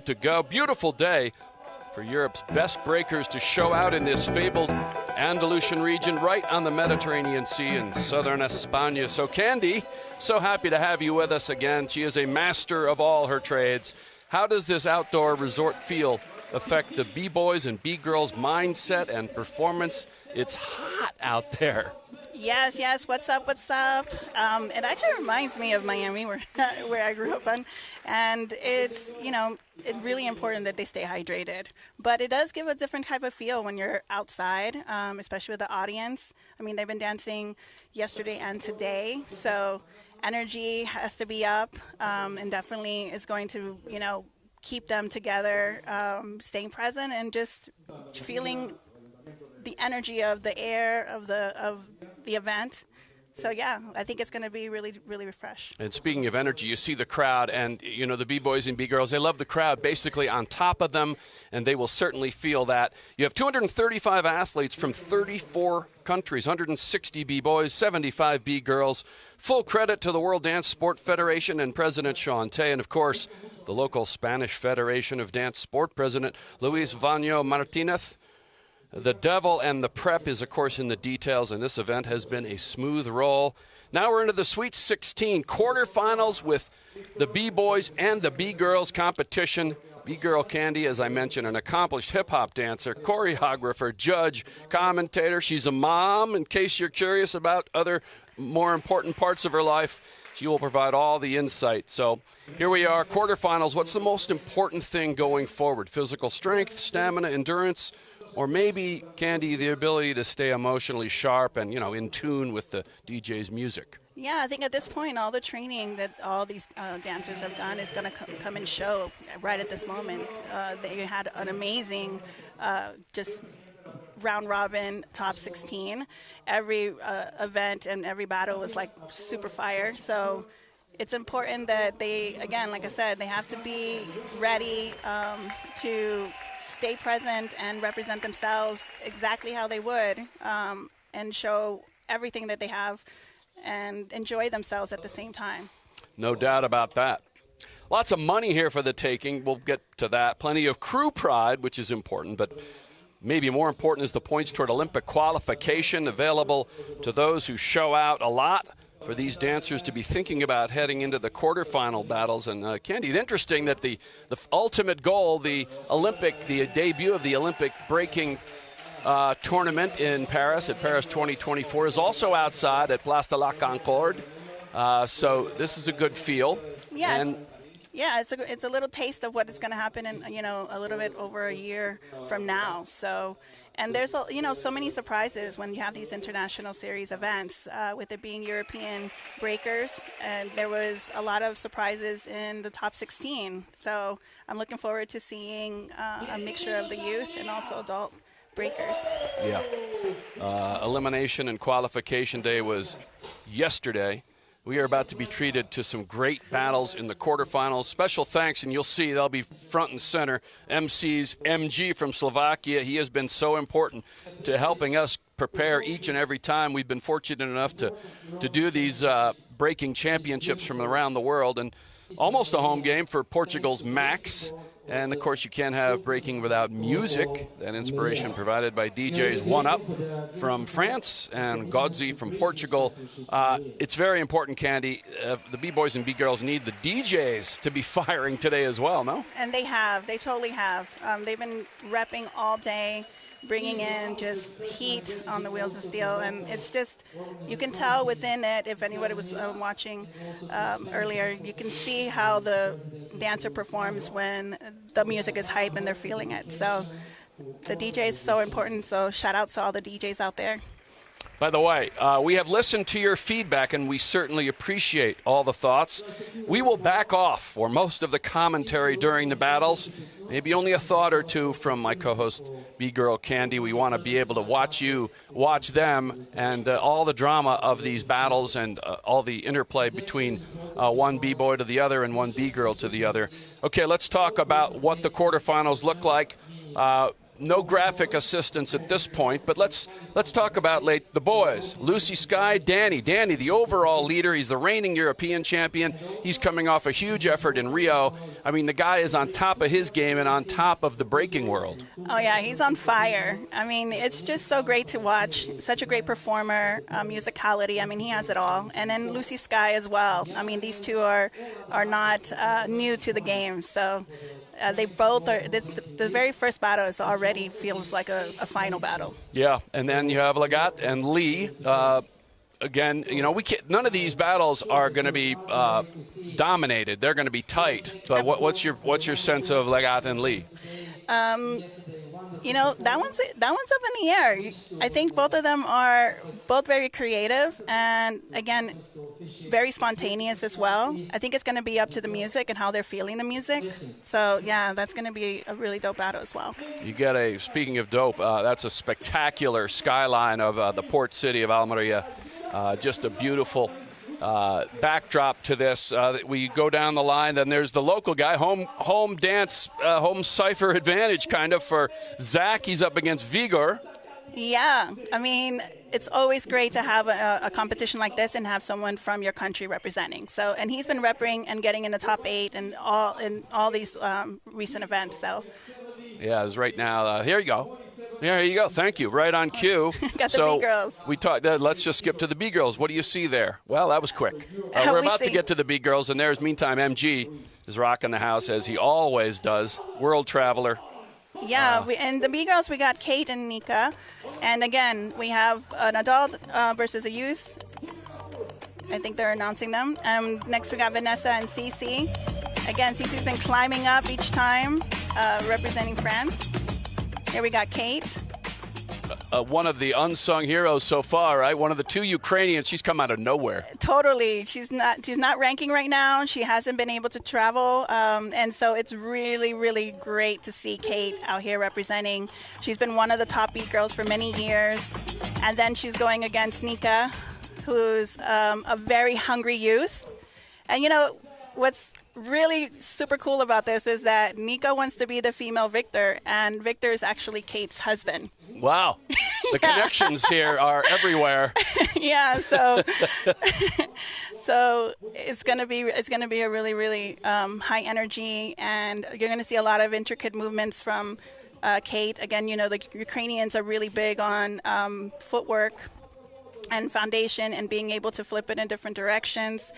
to go. Beautiful day for Europe's best breakers to show out in this fabled Andalusian region right on the Mediterranean Sea in southern España. So Candy, so happy to have you with us again. She is a master of all her trades. How does this outdoor resort feel affect the B-boys and B-girls mindset and performance? It's hot out there. Yes. What's up? It actually reminds me of Miami, where I grew up on. And it's, it's really important that they stay hydrated. But it does give a different type of feel when you're outside, especially with the audience. I mean, they've been dancing yesterday and today. So energy has to be up, and definitely is going to, keep them together, staying present and just feeling the energy of the air of the event. So yeah, I think it's going to be really, really refreshed. And speaking of energy, you see the crowd, and the B-boys and B-girls, they love the crowd basically on top of them, and they will certainly feel that. You have 235 athletes from 34 countries, 160 B-boys, 75 B-girls. Full credit to the World Dance Sport Federation and President Sean Tay, and of course, the local Spanish Federation of Dance Sport President Luis Vaño Martinez. The devil and the prep is, of course, in the details, and this event has been a smooth roll. Now we're into the Sweet 16 quarterfinals with the B-boys and the B-girls competition. B-girl Candy, as I mentioned, an accomplished hip-hop dancer, choreographer, judge, commentator. She's a mom, in case you're curious about other more important parts of her life. She will provide all the insight. So here we are, quarterfinals. What's the most important thing going forward? Physical strength, stamina, endurance? Or maybe, Candy, the ability to stay emotionally sharp and, in tune with the DJ's music. Yeah, I think at this point, all the training that all these dancers have done is going to come and show right at this moment. They had an amazing just round-robin top 16. Every event and every battle was like super fire. So it's important that they, again, like I said, they have to be ready to stay present and represent themselves exactly how they would, and show everything that they have and enjoy themselves at the same time. No doubt about that. Lots of money here for the taking. We'll get to that. Plenty of crew pride, which is important, but maybe more important is the points toward Olympic qualification available to those who show out a lot. For these dancers to be thinking about heading into the quarterfinal battles. And Candy, it's interesting that the ultimate goal, the debut of the Olympic breaking tournament in Paris, at Paris 2024, is also outside at Place de la Concorde. So this is a good feel. Yes. It's a little taste of what is going to happen in, a little bit over a year from now. So. And there's, so many surprises when you have these international series events, with it being European breakers. And there was a lot of surprises in the top 16. So I'm looking forward to seeing a mixture of the youth and also adult breakers. Yeah. Elimination and qualification day was yesterday. We are about to be treated to some great battles in the quarterfinals. Special thanks, and you'll see they'll be front and center. MC's MG from Slovakia. He has been so important to helping us prepare each and every time. We've been fortunate enough to do these breaking championships from around the world, and almost a home game for Portugal's Max. And, of course, you can't have breaking without music. That inspiration provided by DJs One Up from France and Godzi from Portugal. It's very important, Candy. The B-boys and B-girls need the DJs to be firing today as well, no? And they have. They totally have. They've been repping all day, bringing in just heat on the wheels of steel. And it's just, you can tell within it, if anybody was watching earlier, you can see how the dancer performs when the music is hype and they're feeling it. So the DJ is so important. So shout out to all the DJs out there. By the way, we have listened to your feedback, and we certainly appreciate all the thoughts. We will back off for most of the commentary during the battles. Maybe only a thought or two from my co-host, B-Girl Candy. We want to be able to watch you, watch them, and all the drama of these battles and all the interplay between one B-boy to the other and one B-girl to the other. Okay, let's talk about what the quarterfinals look like. no graphic assistance at this point, but let's talk about the boys. Lucy Sky, Danny, the overall leader. He's the reigning European champion. He's coming off a huge effort in Rio. I mean, the guy is on top of his game and on top of the breaking world. Oh yeah, he's on fire. I mean, it's just so great to watch. Such a great performer, musicality. I mean, he has it all. And then Lucy Sky as well. I mean, these two are not new to the game, so. They both are. The very first battle is already feels like a final battle. Yeah, and then you have Lagat and Lee. Again, you know, none of these battles are going to be dominated. They're going to be tight. But what's your sense of Lagat and Lee? You know, that one's up in the air. I think both of them are both very creative and, again, very spontaneous as well. I think it's going to be up to the music and how they're feeling the music. So, yeah, that's going to be a really dope battle as well. You get speaking of dope, that's a spectacular skyline of the port city of Almeria. Just a beautiful backdrop to this. We go down the line, then there's the local guy, home dance, home cipher advantage kind of for Zach. He's up against Vigor. Yeah, I mean, it's always great to have a competition like this and have someone from your country representing. So, and he's been repping and getting in the top 8 and all these recent events. So, yeah, it's right now. Here you go. Here you go. Thank you. Right on cue. Got the B-girls. We talked. Let's just skip to the B-girls. What do you see there? Well, that was quick. We're about to get to the B-girls, and there's meantime MG is rocking the house as he always does. World traveler. Yeah, and the B-girls, we got Kate and Nika. And again, we have an adult versus a youth. I think they're announcing them. Next, we got Vanessa and Cece. Again, Cece's been climbing up each time, representing France. Here we got Kate. One of the unsung heroes so far, right? One of the 2 Ukrainians. She's come out of nowhere. Totally. She's not ranking right now. She hasn't been able to travel. And so it's really, really great to see Kate out here representing. She's been one of the top beat girls for many years. And then she's going against Nika, who's a very hungry youth. And, you know, what's really super cool about this is that Nika wants to be the female Victor, and Victor is actually Kate's husband. Wow. The connections here are everywhere. Yeah, so it's gonna be a really, really high energy, and you're gonna see a lot of intricate movements from Kate. Again, you know, the Ukrainians are really big on footwork and foundation and being able to flip it in different directions.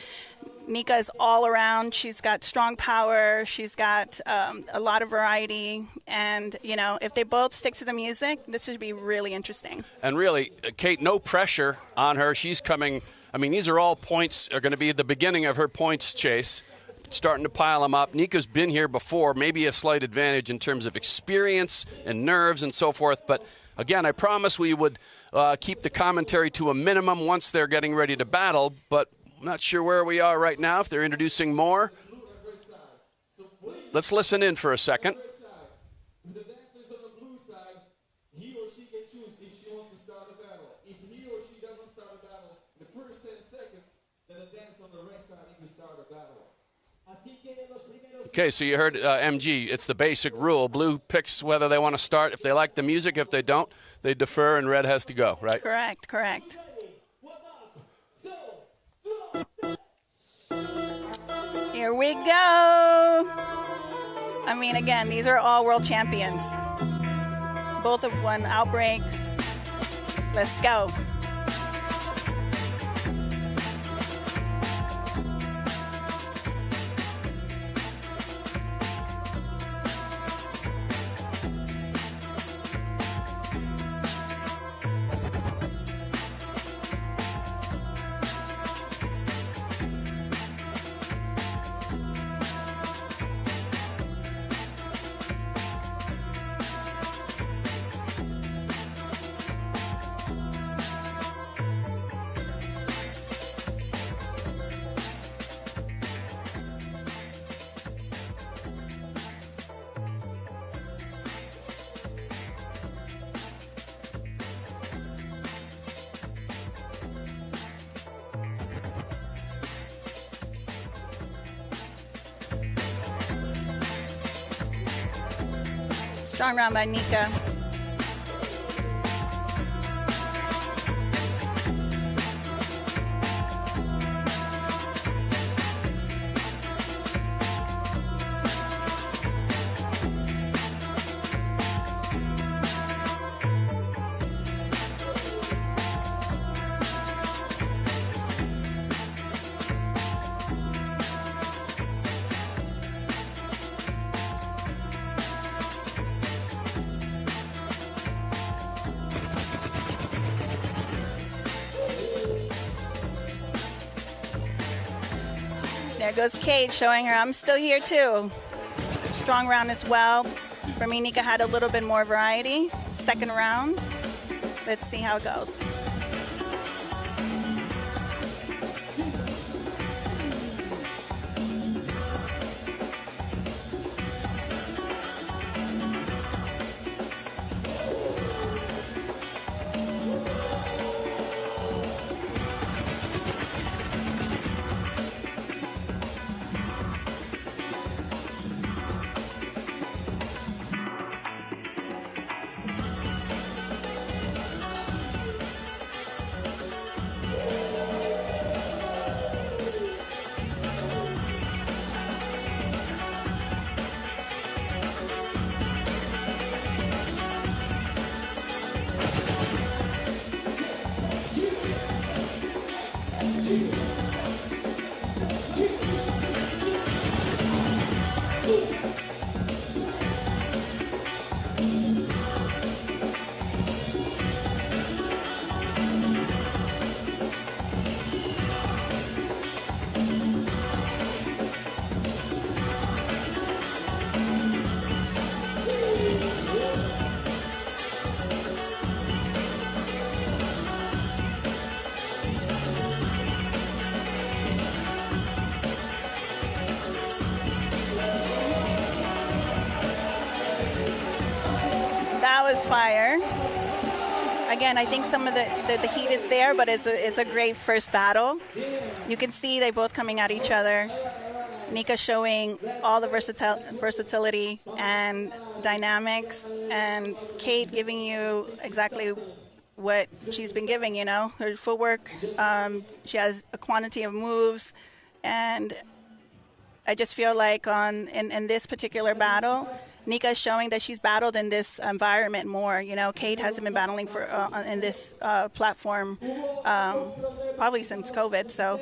Nika is all around. She's got strong power. She's got a lot of variety. And, you know, if they both stick to the music, this should be really interesting. And really, Kate, no pressure on her. She's coming. I mean, these are all points, are going to be at the beginning of her points chase, starting to pile them up. Nika's been here before, maybe a slight advantage in terms of experience and nerves and so forth. But, again, I promise we would keep the commentary to a minimum once they're getting ready to battle. But I'm not sure where we are right now, if they're introducing more. Let's listen in for a second. The dancers on the blue side, he or she can choose if she wants to start a battle. If he or she doesn't start a battle, the first 10 seconds, then the dance on the red side, you can start a battle. Okay, so you heard MG. It's the basic rule. Blue picks whether they want to start. If they like the music, if they don't, they defer, and red has to go, right? Correct. Here we go. I mean, again, these are all world champions. Both have won Outbreak. Let's go. Strong round by Nika. There goes Kate showing her I'm still here too. Strong round as well. For me, Nika had a little bit more variety. Second round. Let's see how it goes. Fire. Again, I think some of the heat is there, but it's a great first battle. You can see they both coming at each other. Nika showing all the versatility and dynamics, and Kate giving you exactly what she's been giving, you know, her footwork. She has a quantity of moves, and I just feel like in this particular battle, Nika is showing that she's battled in this environment more. You know, Kate hasn't been battling for in this platform probably since COVID. So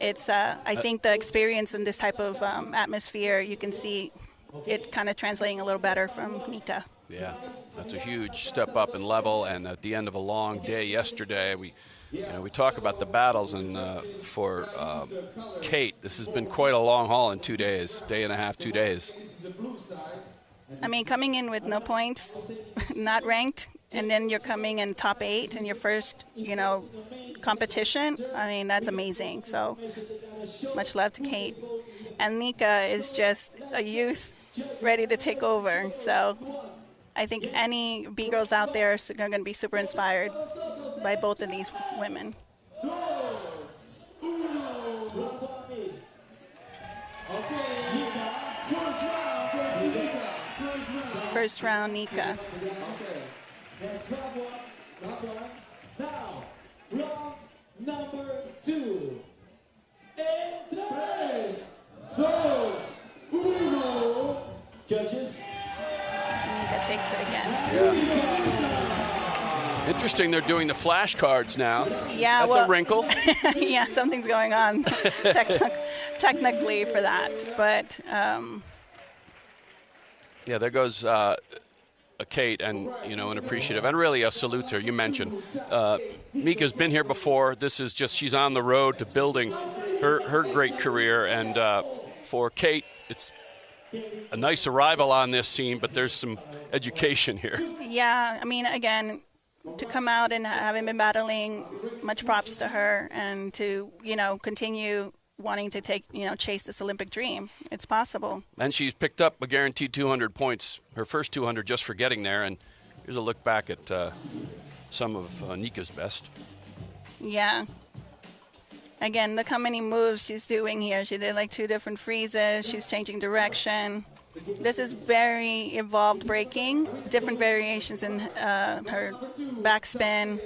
it's I think the experience in this type of atmosphere, you can see it kind of translating a little better from Nika. Yeah, that's a huge step up in level. And at the end of a long day yesterday, we talk about the battles, and for Kate, this has been quite a long haul in 2 days, day and a half, 2 days. I mean, coming in with no points, not ranked, and then you're coming in top 8 in your first, competition. I mean, that's amazing. So much love to Kate. And Nika is just a youth ready to take over. So I think any B-girls out there are going to be super inspired by both of these women. First round, Nika. Okay, that's round one. Now, round number 2. En 3, 2, 1. Judges. Nika takes it again. Yeah. Interesting, they're doing the flashcards now. Yeah, That's a wrinkle. Yeah, something's going on technically for that. But yeah, there goes Kate, and an appreciative, and really a salute to her. You mentioned Mika's been here before. This is just, she's on the road to building her great career, and for Kate, it's a nice arrival on this scene, but there's some education here. Yeah, I mean, again, to come out and having been battling, much props to her, and to continue wanting to chase this Olympic dream. It's possible. And she's picked up a guaranteed 200 points, her first 200 just for getting there. And here's a look back at some of Nika's best. Yeah. Again, look how many moves she's doing here. She did like 2 different freezes. She's changing direction. This is very evolved breaking, different variations in her backspin.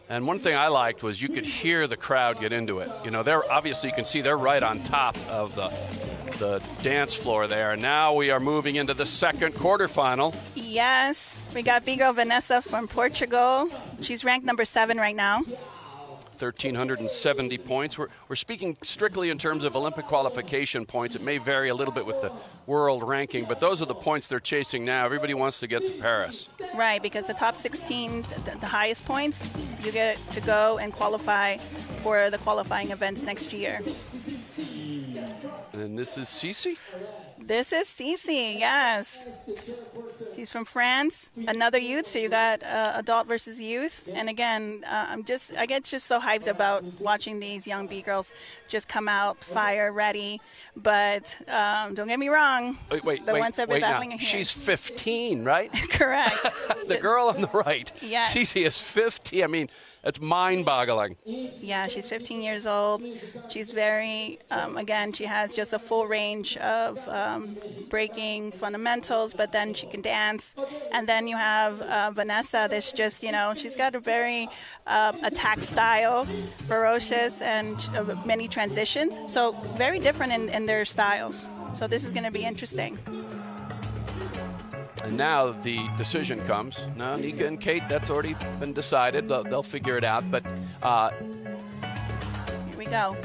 And one thing I liked was you could hear the crowd get into it. They're obviously, you can see they're right on top of the dance floor there. And now we are moving into the second quarterfinal. Yes, we got B-girl Vanessa from Portugal. She's ranked number 7 right now. 1,370 points. We're speaking strictly in terms of Olympic qualification points. It may vary a little bit with the world ranking, but those are the points they're chasing now. Everybody wants to get to Paris. Right, because the top 16, the highest points, you get to go and qualify for the qualifying events next year. And this is Cece? This is Cece, yes. She's from France, another youth, so you got adult versus youth. And again, I get just so hyped about watching these young B-girls just come out, fire, ready. But don't get me wrong, wait, ones that have been battling now. here. She's 15, right? Correct. The girl on the right. Yes. Cece is 15. I mean, that's mind-boggling. Yeah, she's 15 years old. She's very, again, she has just a full range of breaking fundamentals, but then she can dance. And then you have Vanessa that's just, she's got a very attack style, ferocious, and many transitions. So very different in their styles. So this is going to be interesting. And now the decision comes. Now, Nika and Kate, that's already been decided. They'll figure it out. But here we go.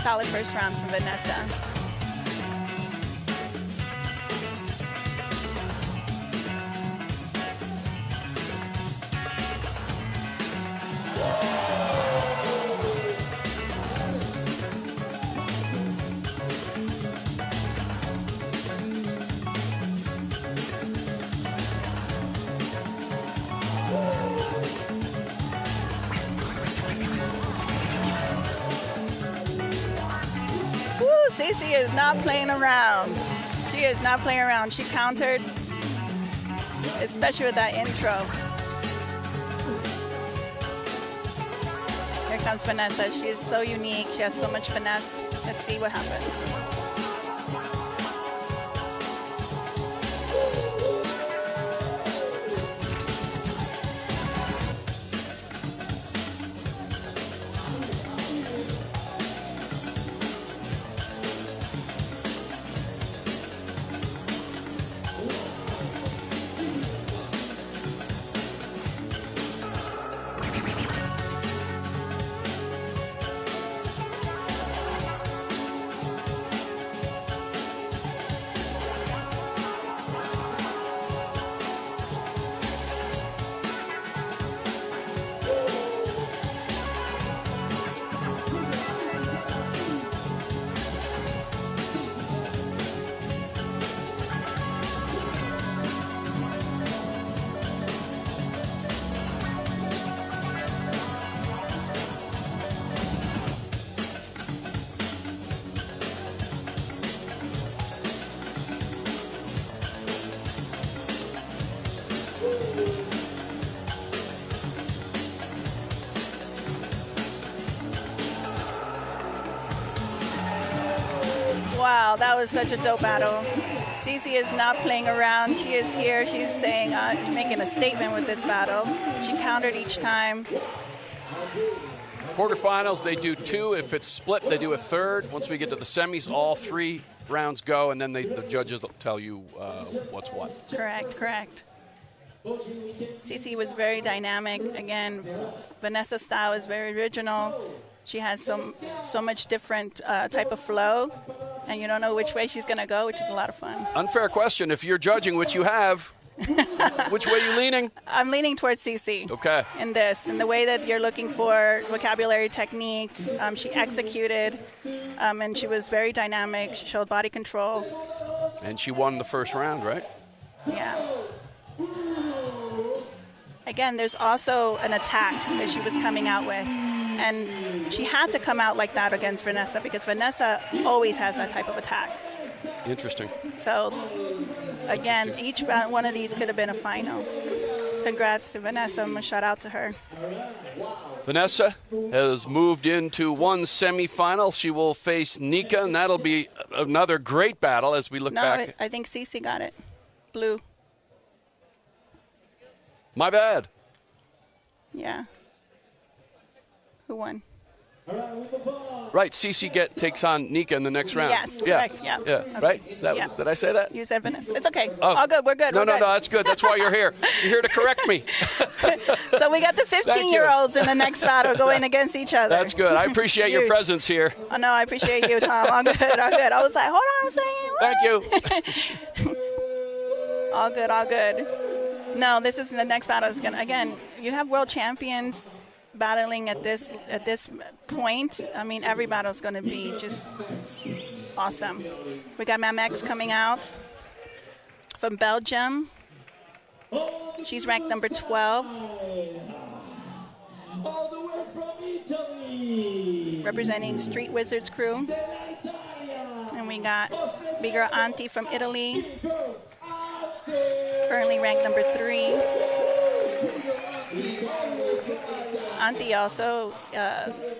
Solid first round from Vanessa. Cece is not playing around. She is not playing around. She countered, especially with that intro. Here comes Vanessa. She is so unique. She has so much finesse. Let's see what happens. Wow, that was such a dope battle. Cece is not playing around. She is here. She's saying, making a statement with this battle. She countered each time. Quarterfinals, they do two. If it's split, they do a third. Once we get to the semis, all 3 rounds go, and then the judges will tell you what's what. Correct. Cece was very dynamic. Again, Vanessa's style is very original. She has so much different type of flow, and you don't know which way she's going to go, which is a lot of fun. Unfair question. If you're judging, which you have, which way are you leaning? I'm leaning towards Cece. Okay. In the way that you're looking for vocabulary, technique, she executed, and she was very dynamic. She showed body control. And she won the first round, right? Yeah. Again, there's also an attack that she was coming out with. And she had to come out like that against Vanessa because Vanessa always has that type of attack. Interesting. So, again, each one of these could have been a final. Congrats to Vanessa. I'm going to shout out to her. Vanessa has moved into one semifinal. She will face Nika, and that'll be another great battle as we look back. No, I think Cece got it. Blue. My bad. Yeah. Who won? Right, Cece takes on Nika in the next round. Yes, correct. Yeah. Okay. Right? Yeah. Did I say that? You said Vanessa. It's okay. Oh. All good. We're good. No, We're no, good. no, that's good. That's why you're here. You're here to correct me. So we got the 15-year-olds in the next battle going against each other. That's good. I appreciate your presence here. Oh, no, I appreciate you, Tom. All good. All good. I was like, hold on a second. Thank you. All good. All good. No, this is the next battle. Is gonna, again, you have world champions battling at this point. I mean, every battle is going to be just awesome. We got Mam X coming out from Belgium. She's ranked number 12. Representing Street Wizards crew. And we got big girl Auntie from Italy. Currently ranked number 3. Auntie also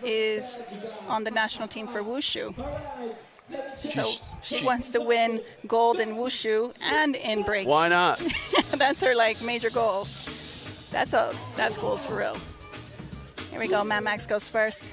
is on the national team for Wushu. So she wants to win gold in Wushu and in breaking. Why not? That's her major goals. That's goals for real. Here we go. Mad Max goes first.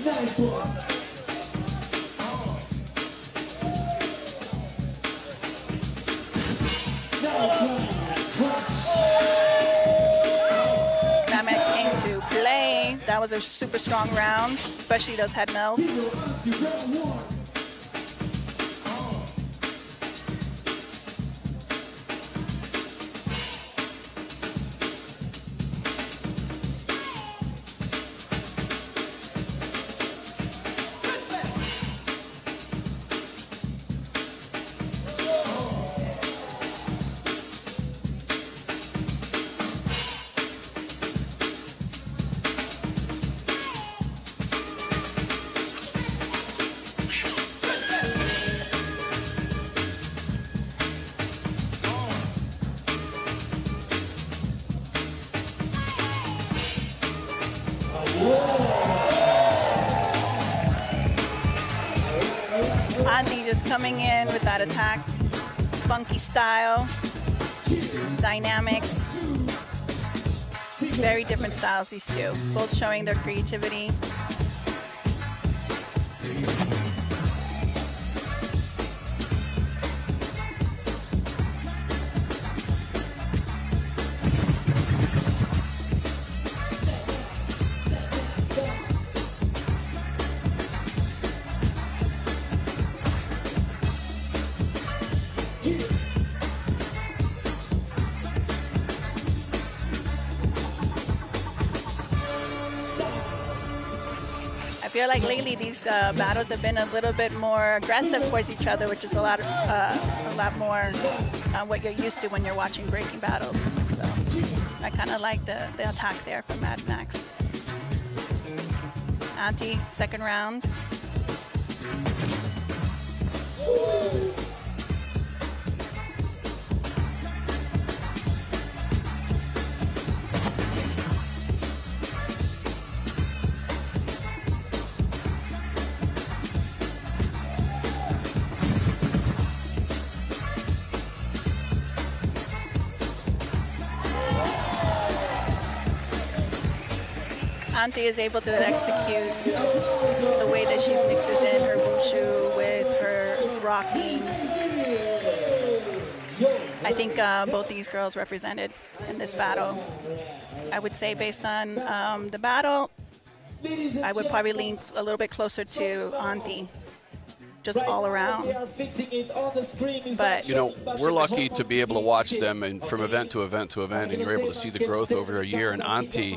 Nice one. Mamex came to play. That was a super strong round, especially those head mills. Auntie just coming in with that attack, funky style, dynamics, very different styles, these two, both showing their creativity. I feel like lately these battles have been a little bit more aggressive towards each other, which is a lot more what you're used to when you're watching breaking battles. So I kind of like the attack there from Mad Max. Auntie, second round. Auntie is able to execute the way that she mixes in her wushu with her rocking, I think both these girls represented in this battle. I would say based on the battle, I would probably lean a little bit closer to Auntie, just all around. But you know, we're lucky to be able to watch them and from event to event to event, and you're able to see the growth over a year. And Auntie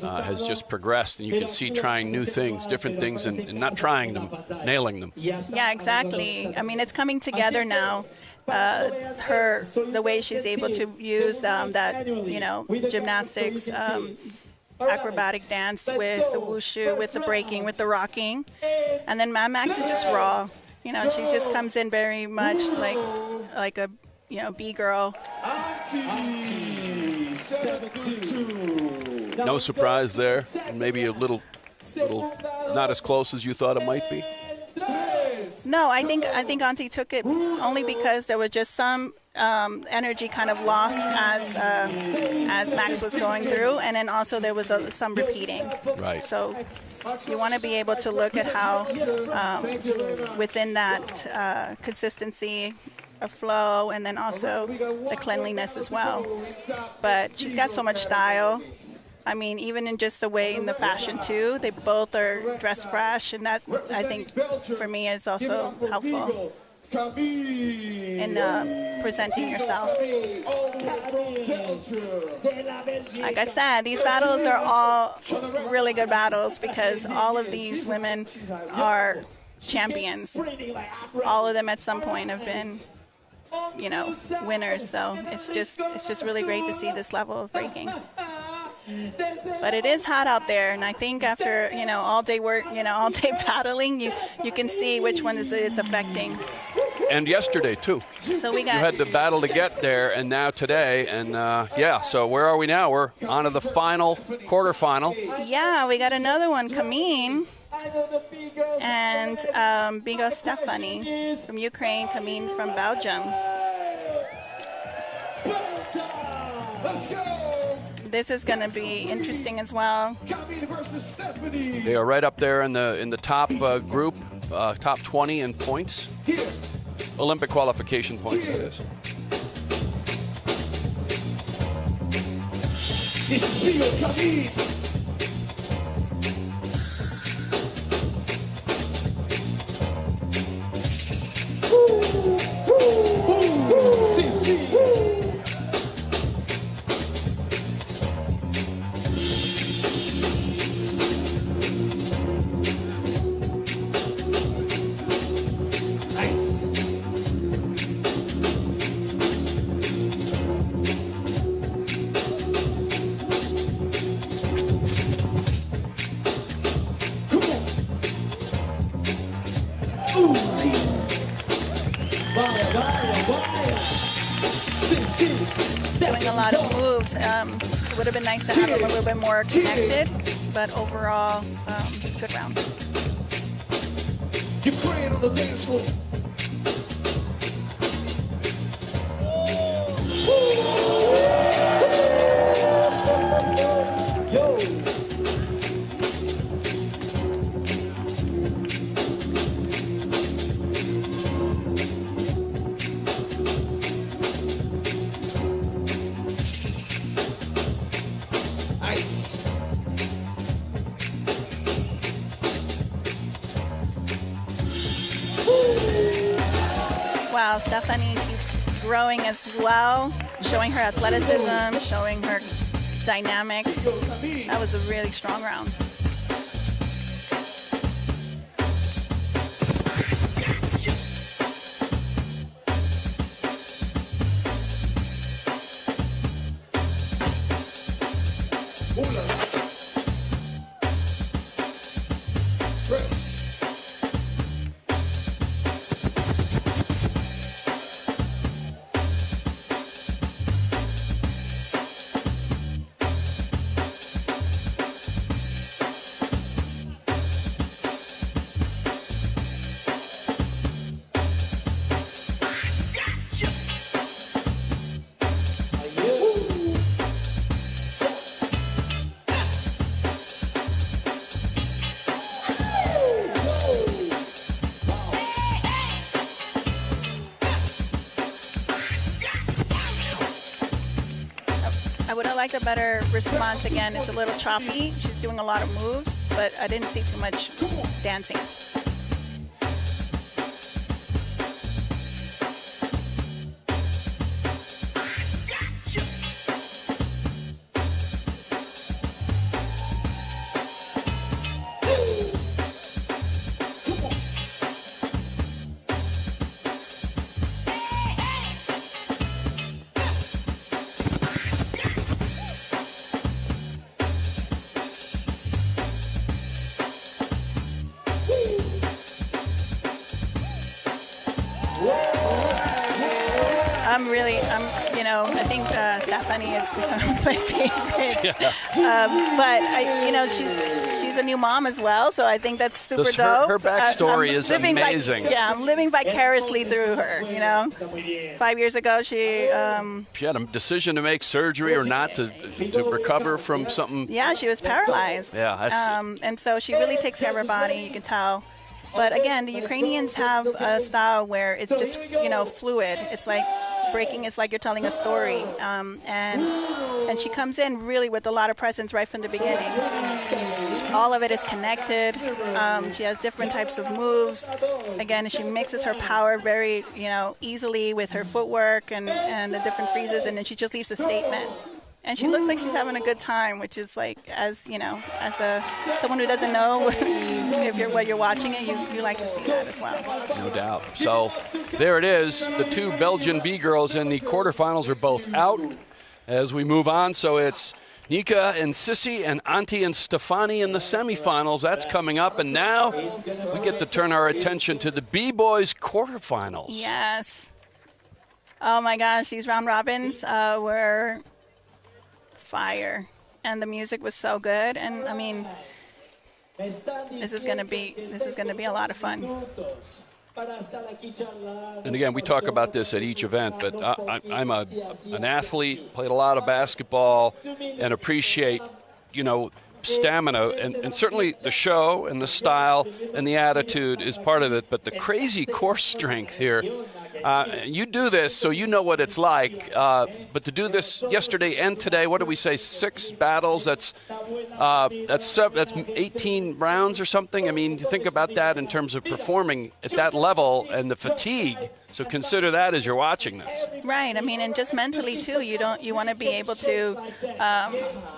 has just progressed, and you can see trying new things, different things, and not trying them, nailing them. Yeah, exactly. I mean, it's coming together now. The way she's able to use that, gymnastics, acrobatic dance with the wushu, with the breaking, with the rocking. And then Mad Max is just raw. She just comes in very much like a, B-girl. No surprise there. Maybe a little not as close as you thought it might be. No, I think Auntie took it only because there was just some energy kind of lost as Max was going through, and then also there was some repeating. Right. So you want to be able to look at how within that consistency of flow, and then also the cleanliness as well. But she's got so much style. I mean, even in just the way in the fashion too, they both are dressed fresh, and that I think for me is also helpful in presenting yourself. Like I said, these battles are all really good battles because all of these women are champions. All of them at some point have been, winners. So it's just really great to see this level of breaking. But it is hot out there, and I think after all day work, all day battling, you can see which one it's affecting. And yesterday too. So you had to battle to get there, and now today, and So where are we now? We're on to the final quarterfinal. Yeah, we got another one, Kameen, and Bigo Stephanie from Ukraine, Kameen from Belgium. Let's go! This is going to be interesting as well. They are right up there in the top group, top 20 in points. Olympic qualification points, that is. This is Bigo Kameen. Doing a lot of moves. It would have been nice to have them a little bit more connected, but overall, good round. Ukraine on the dance floor. Wow, Stephanie keeps growing as well, showing her athleticism, showing her dynamics. That was a really strong round. like a better response. Again, it's a little choppy. She's doing a lot of moves, but I didn't see too much dancing. I think Stephanie is becoming my favorite. Yeah. But she's a new mom as well, so I think that's super dope. Her backstory is amazing. I'm living vicariously through her. 5 years ago, she had a decision to make surgery or not to recover from something. Yeah, she was paralyzed. Yeah, and so she really takes care of her body. You can tell. But again, the Ukrainians have a style where it's just fluid. It's like breaking is like you're telling a story, and she comes in really with a lot of presence right from the beginning. All of it is connected. She has different types of moves. Again, she mixes her power very easily with her footwork and the different freezes, and then she just leaves a statement. And she looks like she's having a good time, which is like, as someone who doesn't know what you're watching it, you like to see that as well. No doubt. So there it is. The two Belgian B girls in the quarterfinals are both out. As we move on, so it's Nika and Sissy and Antti and Stefani in the semifinals. That's coming up, and now we get to turn our attention to the B-boys quarterfinals. Yes. Oh my gosh, these round robins were fire, and the music was so good, and I mean, this is going to be a lot of fun. And again, we talk about this at each event, but I'm an athlete, played a lot of basketball, and appreciate stamina, and certainly the show and the style and the attitude is part of it, but the crazy core strength here. You do this, so you know what it's like. But to do this yesterday and today, what do we say? 6 battles. That's 18 rounds or something. I mean, you think about that in terms of performing at that level and the fatigue. So consider that as you're watching this. Right. I mean, and just mentally too. You want to be able to.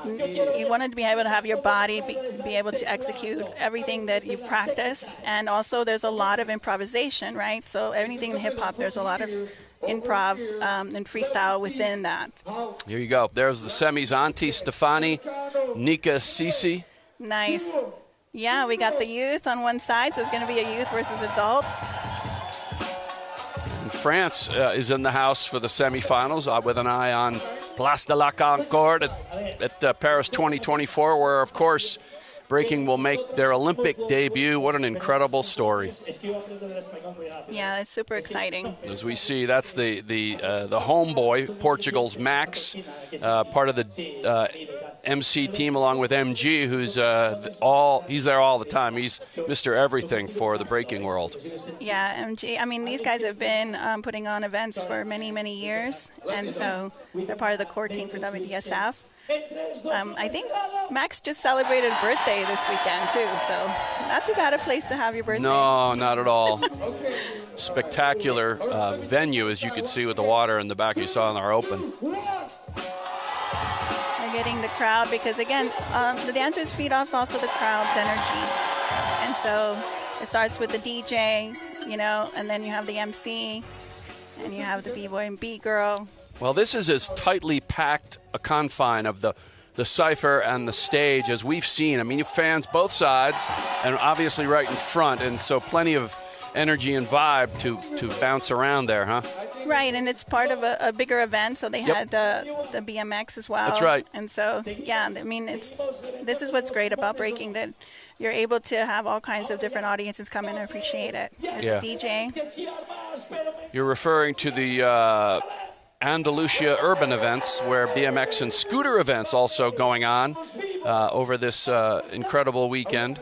You want to be able to have your body be able to execute everything that you've practiced, and also there's a lot of improvisation, right? So anything in hip hop, there's a lot of improv and freestyle within that. Here you go. There's the semis. Antti, Stefani, Nika, Sisi. Nice. Yeah, we got the youth on one side, so it's going to be a youth versus adults. France is in the house for the semifinals with an eye on Place de la Concorde at Paris 2024, where, of course, breaking will make their Olympic debut. What an incredible story. Yeah, it's super exciting. As we see, that's the homeboy, Portugal's Max, part of the MC team along with MG, who's he's there all the time. He's Mr. Everything for the breaking world. Yeah, MG. I mean, these guys have been putting on events for many, many years, and so they're part of the core team for WDSF. I think Max just celebrated birthday this weekend too, so not too bad a place to have your birthday. No, not at all. Spectacular venue, as you can see with the water in the back you saw in our open. Getting the crowd, because again, the dancers feed off also the crowd's energy, and so it starts with the DJ, and then you have the MC, and you have the B-boy and B-girl. Well, this is as tightly packed a confine of the cipher and the stage as we've seen. I mean, you have fans both sides, and obviously right in front, and so plenty of energy and vibe to bounce around there, huh? Right, and it's part of a bigger event, so they had the BMX as well. That's right. And so, yeah, I mean, this is what's great about breaking, that you're able to have all kinds of different audiences come in and appreciate it. There's a DJ. You're referring to the Andalusia urban events, where BMX and scooter events also going on over this incredible weekend.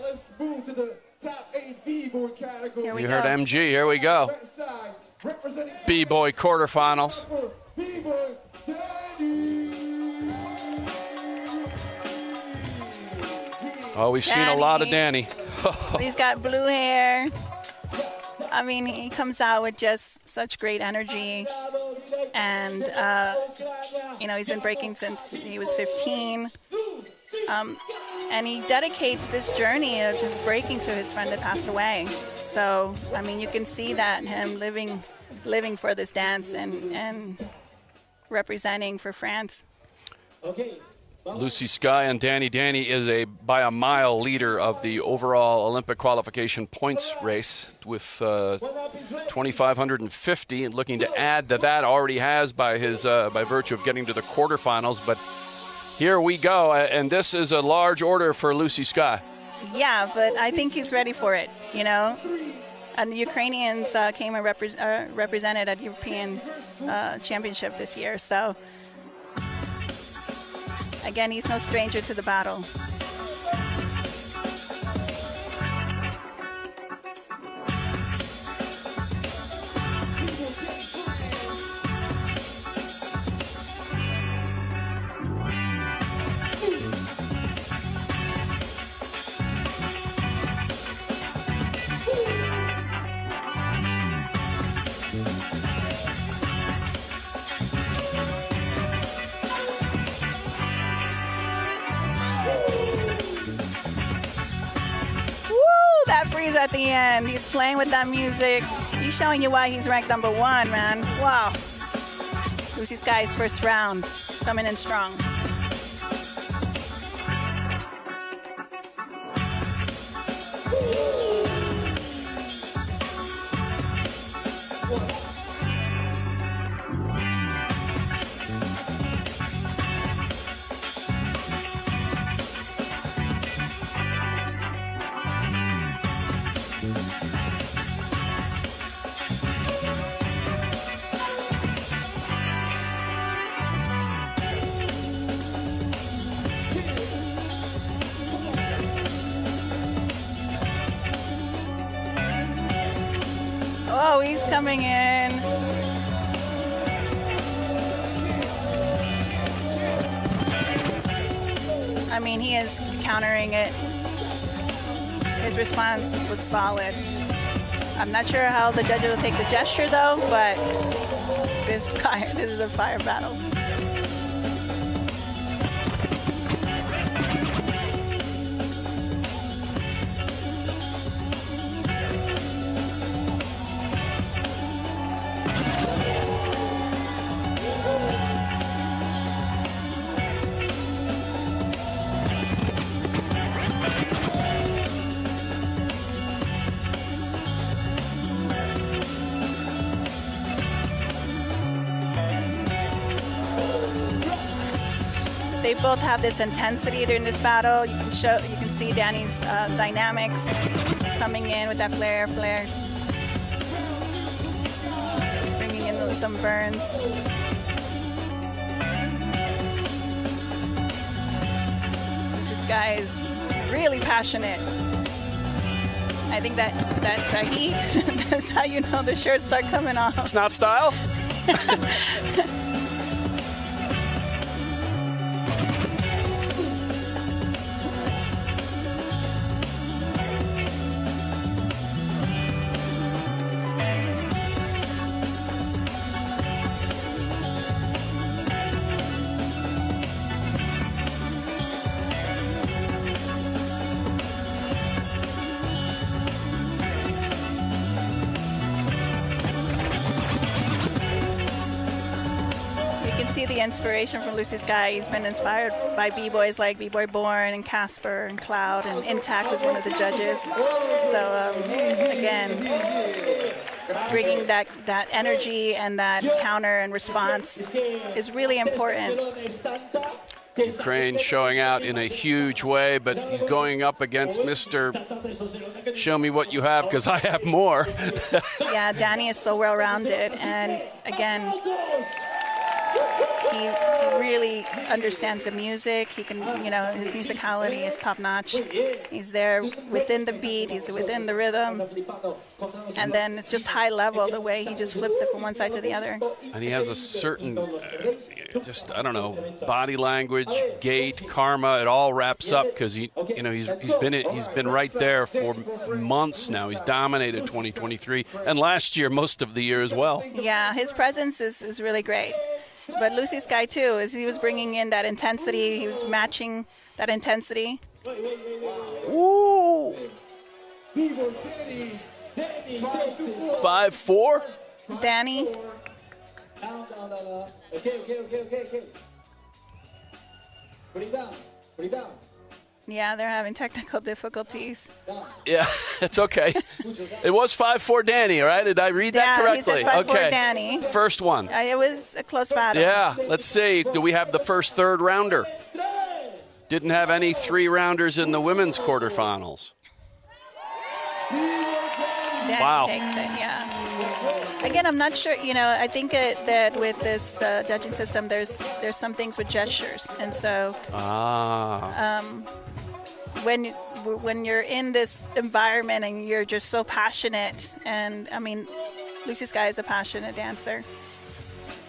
You heard MG. Here we go. B-boy quarterfinals. Oh, we've seen a lot of Danny. He's got blue hair. I mean, he comes out with just such great energy. And, he's been breaking since he was 15. And he dedicates this journey of breaking to his friend that passed away. So, I mean, you can see that him living for this dance and representing for France. Okay. Lucy Sky and Danny. Danny is by a mile leader of the overall Olympic qualification points race with 2,550, and looking to add to that already has by virtue of getting to the quarterfinals. But here we go, and this is a large order for Lucy Sky. Yeah, but I think he's ready for it, And the Ukrainians came and represented at European Championship this year, so again, he's no stranger to the battle. At the end, he's playing with that music. He's showing you why he's ranked number 1, man. Wow. Lucy Sky's first round, coming in strong. Oh, he's coming in. I mean, he is countering it. His response was solid. I'm not sure how the judges will take the gesture, though, but this is a fire battle. They both have this intensity during this battle. You can see Danny's dynamics coming in with that flare, bringing in some burns. This guy is really passionate. I think that's a heat. That's how you know the shirts start coming off. It's not style. See the inspiration from Lucy Sky. He's been inspired by b-boys like B-Boy Born and Casper and Cloud, and Intact was one of the judges. So again, bringing that energy and that counter and response is really important. Ukraine showing out in a huge way, but he's going up against Mr. Show me what you have, because I have more. Yeah, Danny is so well-rounded, and again, he really understands the music. He can, his musicality is top-notch. He's there within the beat. He's within the rhythm. And then it's just high level, the way he just flips it from one side to the other. And he has a certain just, I don't know, body language, gait, karma, it all wraps up because he's been right there for months now. He's dominated 2023 and last year, most of the year as well. Yeah, his presence is really great. But Lucy Sky too, as he was bringing in that intensity, he was matching that intensity. Ooh. 5-4. Danny. Down. Okay. Put it down. Yeah, they're having technical difficulties. Yeah, it's okay. It was 5-4 Danny, all right? Did I read that correctly? He said 5-4 okay. Danny. First one. It was a close battle. Yeah, let's see. Do we have the first third rounder? Didn't have any 3-rounders in the women's quarterfinals. Danny Wow. takes it, yeah. Again, I'm not sure. I think that with this judging system, there's some things with gestures, and so when you're in this environment and you're just so passionate, and I mean, Lucy Sky is a passionate dancer.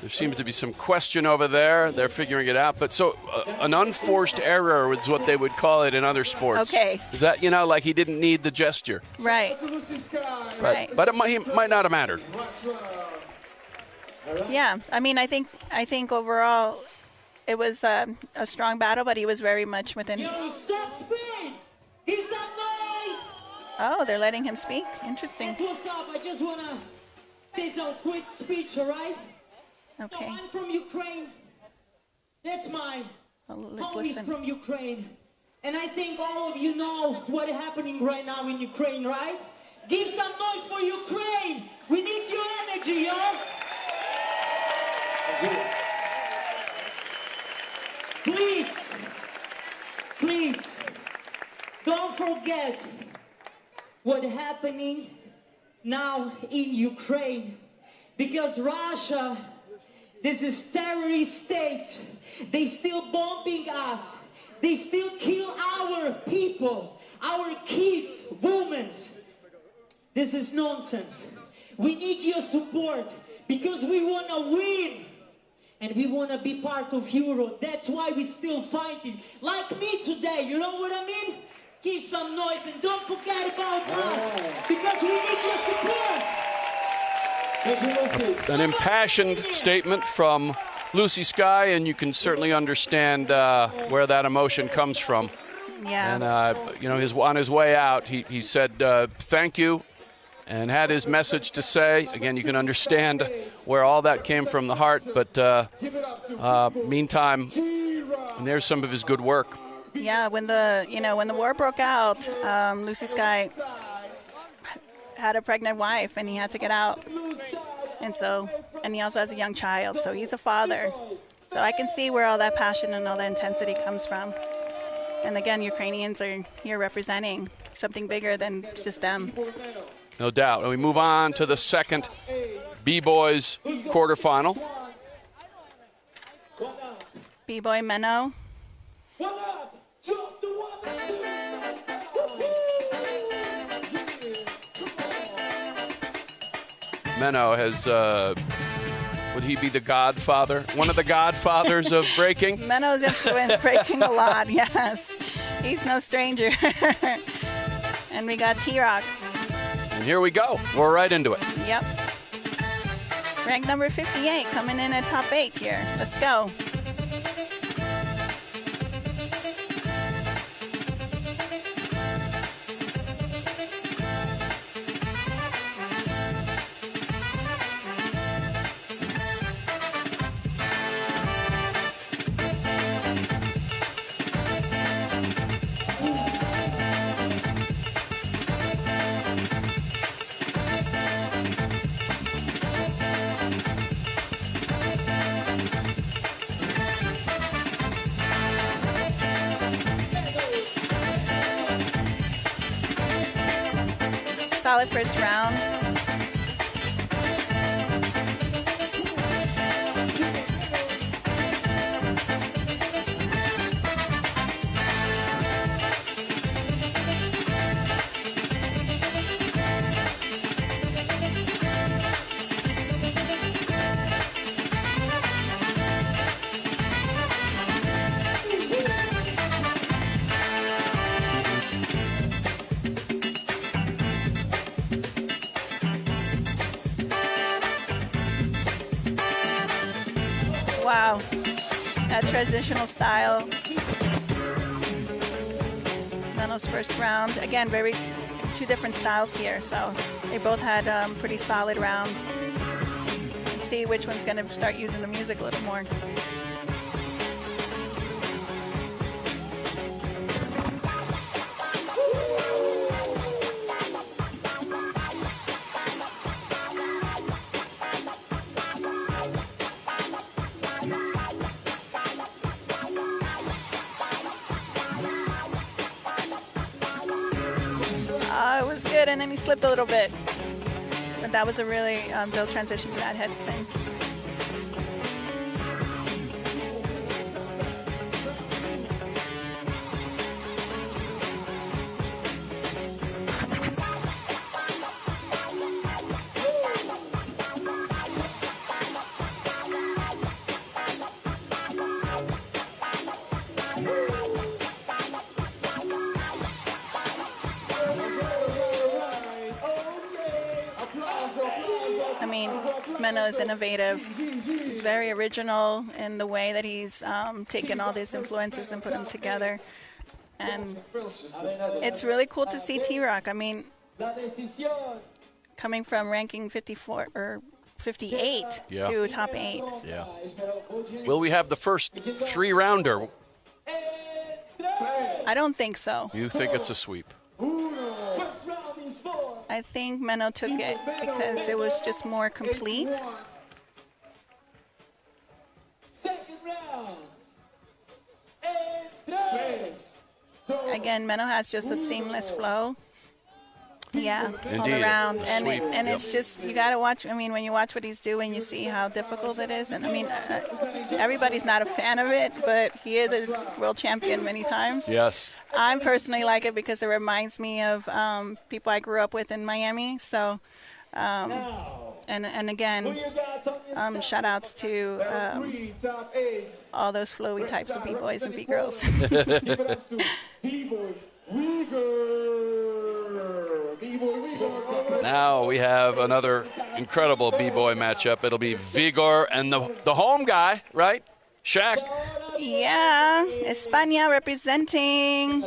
There seems to be some question over there. They're figuring it out. But so an unforced error is what they would call it in other sports. Okay. Is that, like he didn't need the gesture. Right. Right. But he might not have mattered. Yeah. I mean, I think overall it was a strong battle, but he was very much within. Oh, they're letting him speak. Interesting. What's up? I just want to say some quick speech, all right? Okay. So I'm from Ukraine. That's my Let's homies listen. from Ukraine. And I think all of you know what's happening right now in Ukraine, right? Give some noise for Ukraine. We need your energy, y'all. Please, don't forget what's happening now in Ukraine. Because Russia, this is terrorist state. They still bombing us. They still kill our people, our kids, women. This is nonsense. We need your support because we want to win. And we want to be part of Euro. That's why we're still fighting. Like me today, you know what I mean? Give some noise and don't forget about us. Because we need your support. An impassioned statement from Lucy Sky, and you can certainly understand where that emotion comes from. Yeah. And, on his way out, he said thank you and had his message to say. Again, you can understand where all that came from the heart. But meantime, and there's some of his good work. Yeah, when the war broke out, Lucy Sky had a pregnant wife, and he had to get out. And he also has a young child, so he's a father. So I can see where all that passion and all that intensity comes from. And again, Ukrainians are here representing something bigger than just them. No doubt. And we move on to the second B-Boys quarterfinal. B-Boy Menno. Menno has, would he be the godfather? One of the godfathers of breaking? Menno's influenced breaking a lot, yes. He's no stranger. And we got T-Rock. And here we go. We're right into it. Yep. Ranked number 58, coming in at top 8 here. Let's go. Solid first round. Wow. That transitional style. Meno's first round. Again, two different styles here, so they both had pretty solid rounds. Let's see which one's going to start using the music a little more. It was good, and then he slipped a little bit. But that was a really dope transition to that head spin. I mean, Meno is innovative. He's very original in the way that he's taken all these influences and put them together. And it's really cool to see T-Rock. I mean, coming from ranking 54 or 58 to top 8. Yeah. Will we have the first 3-rounder? I don't think so. You think it's a sweep? I think Meno took it because it was just more complete. Again, Meno has just a seamless flow. Yeah, Indeed, all around. And sweep, it's just, you got to watch. I mean, when you watch what he's doing, you see how difficult it is. And I mean, everybody's not a fan of it, but he is a world champion many times. Yes. I personally like it because it reminds me of people I grew up with in Miami. So, and again, shout outs to all those flowy types of B-boys and B-girls. Now we have another incredible B-boy matchup. It'll be Vigor and the home guy, right? Shaq. Yeah, España representing.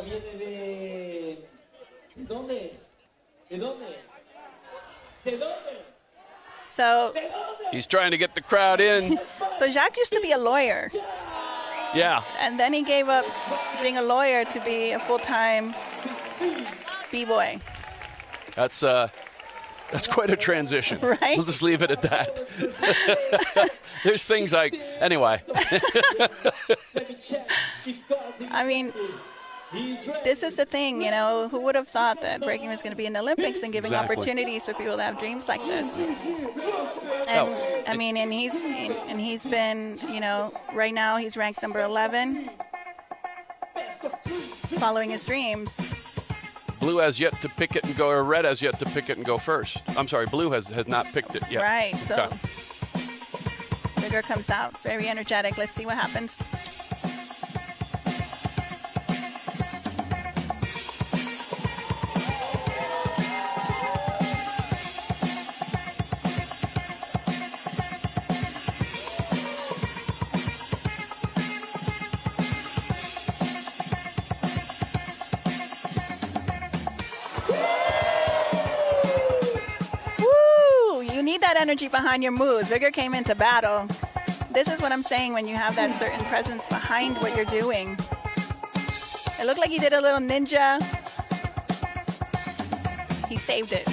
So he's trying to get the crowd in. So Jacques used to be a lawyer. Yeah. And then he gave up being a lawyer to be a full-time B-boy. That's quite a transition. Right? We'll just leave it at that. There's things like, anyway. I mean, this is the thing, you know, who would have thought that breaking was going to be in the Olympics and giving opportunities for people to have dreams like this? And I mean, and he's been, you know, right now he's ranked number 11, following his dreams. Blue has yet to pick it and go, or red has yet to pick it and go first. I'm sorry, blue has not picked it yet. Right, so okay. Vigor comes out, very energetic. Let's see what happens. Energy behind your moves. Vigor came into battle. This is what I'm saying when you have that certain presence behind what you're doing. It looked like he did a little ninja. He saved it.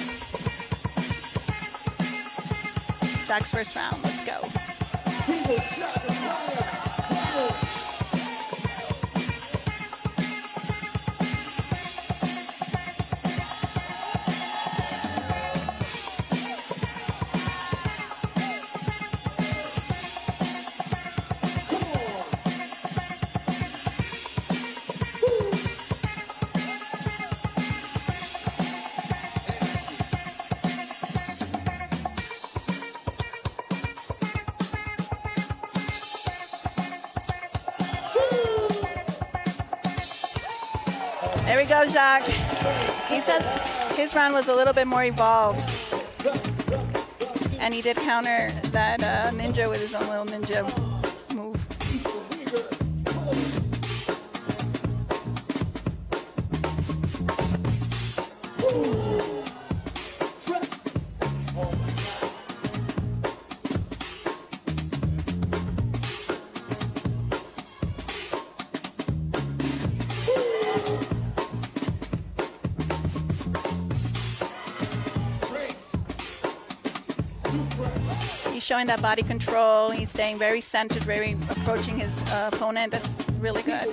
Jack's first round. Let's go. There we go, Jacques. He says his round was a little bit more evolved. And he did counter that ninja with his own little ninja move. He's showing that body control. He's staying very centered, very approaching his opponent. That's really good.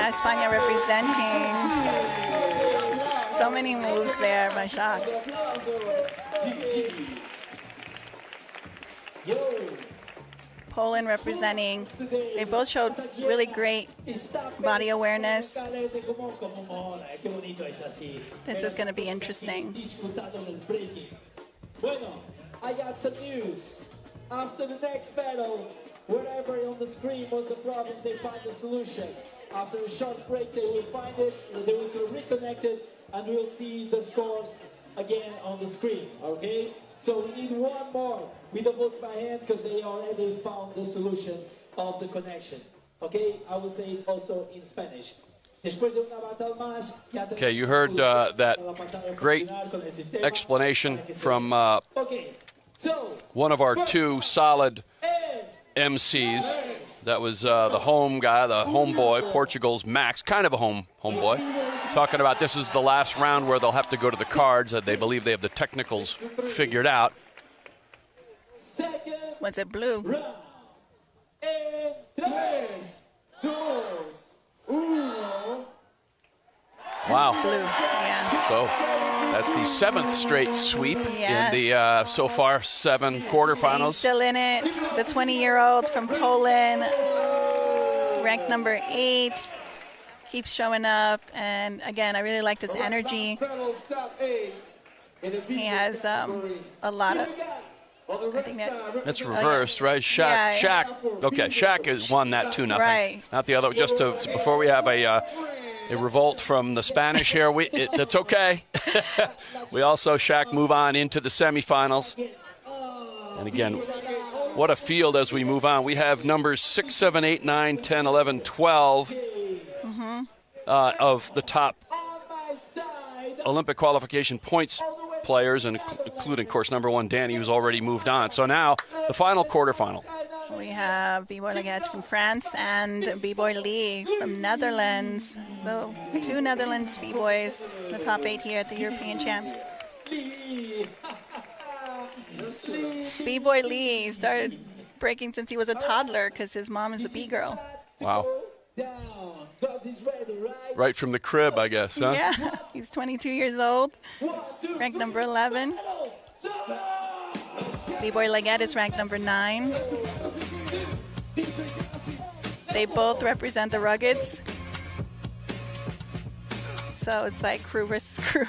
España representing. So many moves there by Shaq. Poland representing. They both showed really great body awareness. This is going to be interesting. Bueno, I got some news. After the next battle, wherever on the screen was the problem, they find the solution. After a short break, they will find it, they will reconnect it, and we'll see the scores again on the screen, okay? So we need one more with the votes by hand because they already found the solution of the connection, okay? I will say it also in Spanish. Okay, you heard that great explanation from one of our two solid MCs. That was the home guy, the homeboy, Portugal's Max, kind of a homeboy, talking about this is the last round where they'll have to go to the cards. They believe they have the technicals figured out. Was it blue? Wow. Blue, yeah. So that's the 7th straight sweep Yes. in the so far 7 quarterfinals. He's still in it. The 20-year-old from Poland, ranked number 8, keeps showing up. And again, I really liked his energy. He has a lot of. I think That's reversed, right? Shaq. Okay, Shaq has won that 2-0. Right. Not the other. Just before we have a revolt from the Spanish here, that's okay. We also, Shaq, move on into the semifinals. And again, what a field as we move on. We have numbers 6, 7, 8, 9, 10, 11, 12 of the top Olympic qualification points players, and including, of course, number 1, Danny, who's already moved on. So now the final quarterfinal. We have B-Boy Laguette from France and B-Boy Lee from Netherlands. So 2 Netherlands B-Boys in the top 8 here at the European Champs. B-Boy Lee started breaking since he was a toddler because his mom is a B-girl. Wow. Right from the crib, I guess, huh? Yeah, he's 22 years old, ranked number 11. B-Boy Laguette is ranked number 9. They both represent the Ruggeds. So it's like crew versus crew.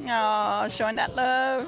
Oh, showing that love.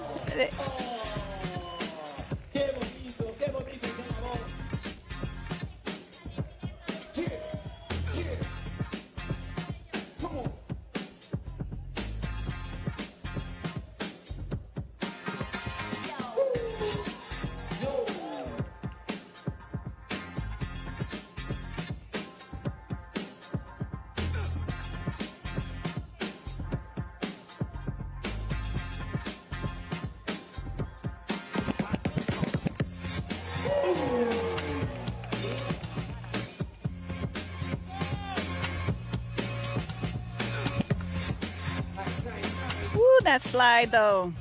Woo, that slide though.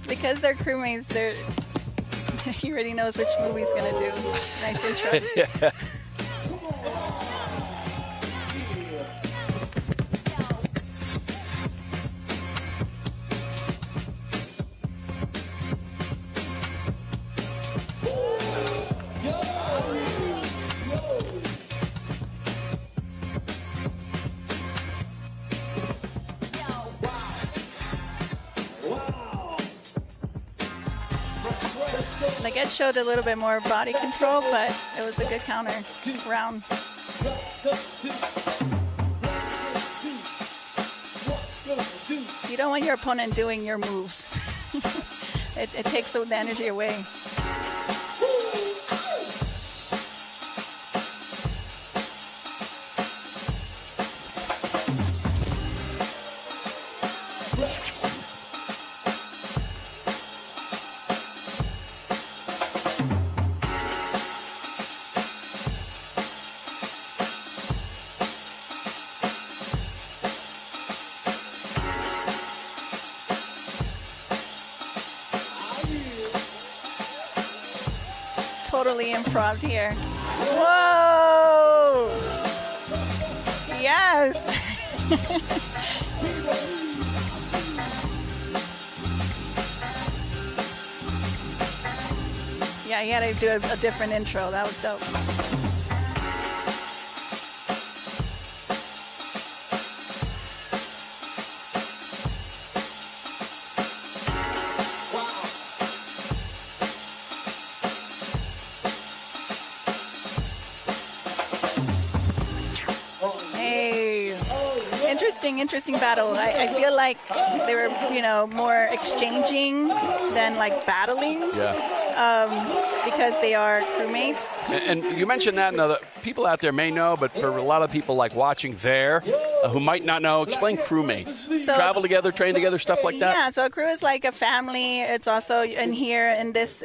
Because they're crewmates, he already knows which move he's gonna do. Nice intro. Yeah. Laguette showed a little bit more body control, but it was a good counter round. don't want your opponent doing your moves. It takes the energy away. Totally improv here. Whoa! Yes! Yeah, he had to do a different intro. That was dope. Interesting battle. I feel like they were, more exchanging than like battling. Yeah. Because they are crewmates. And you mentioned that, and the people out there may know, but for a lot of people like watching there who might not know, explain crewmates. So, travel together, train together, stuff like that. Yeah, so a crew is like a family. It's also in here in this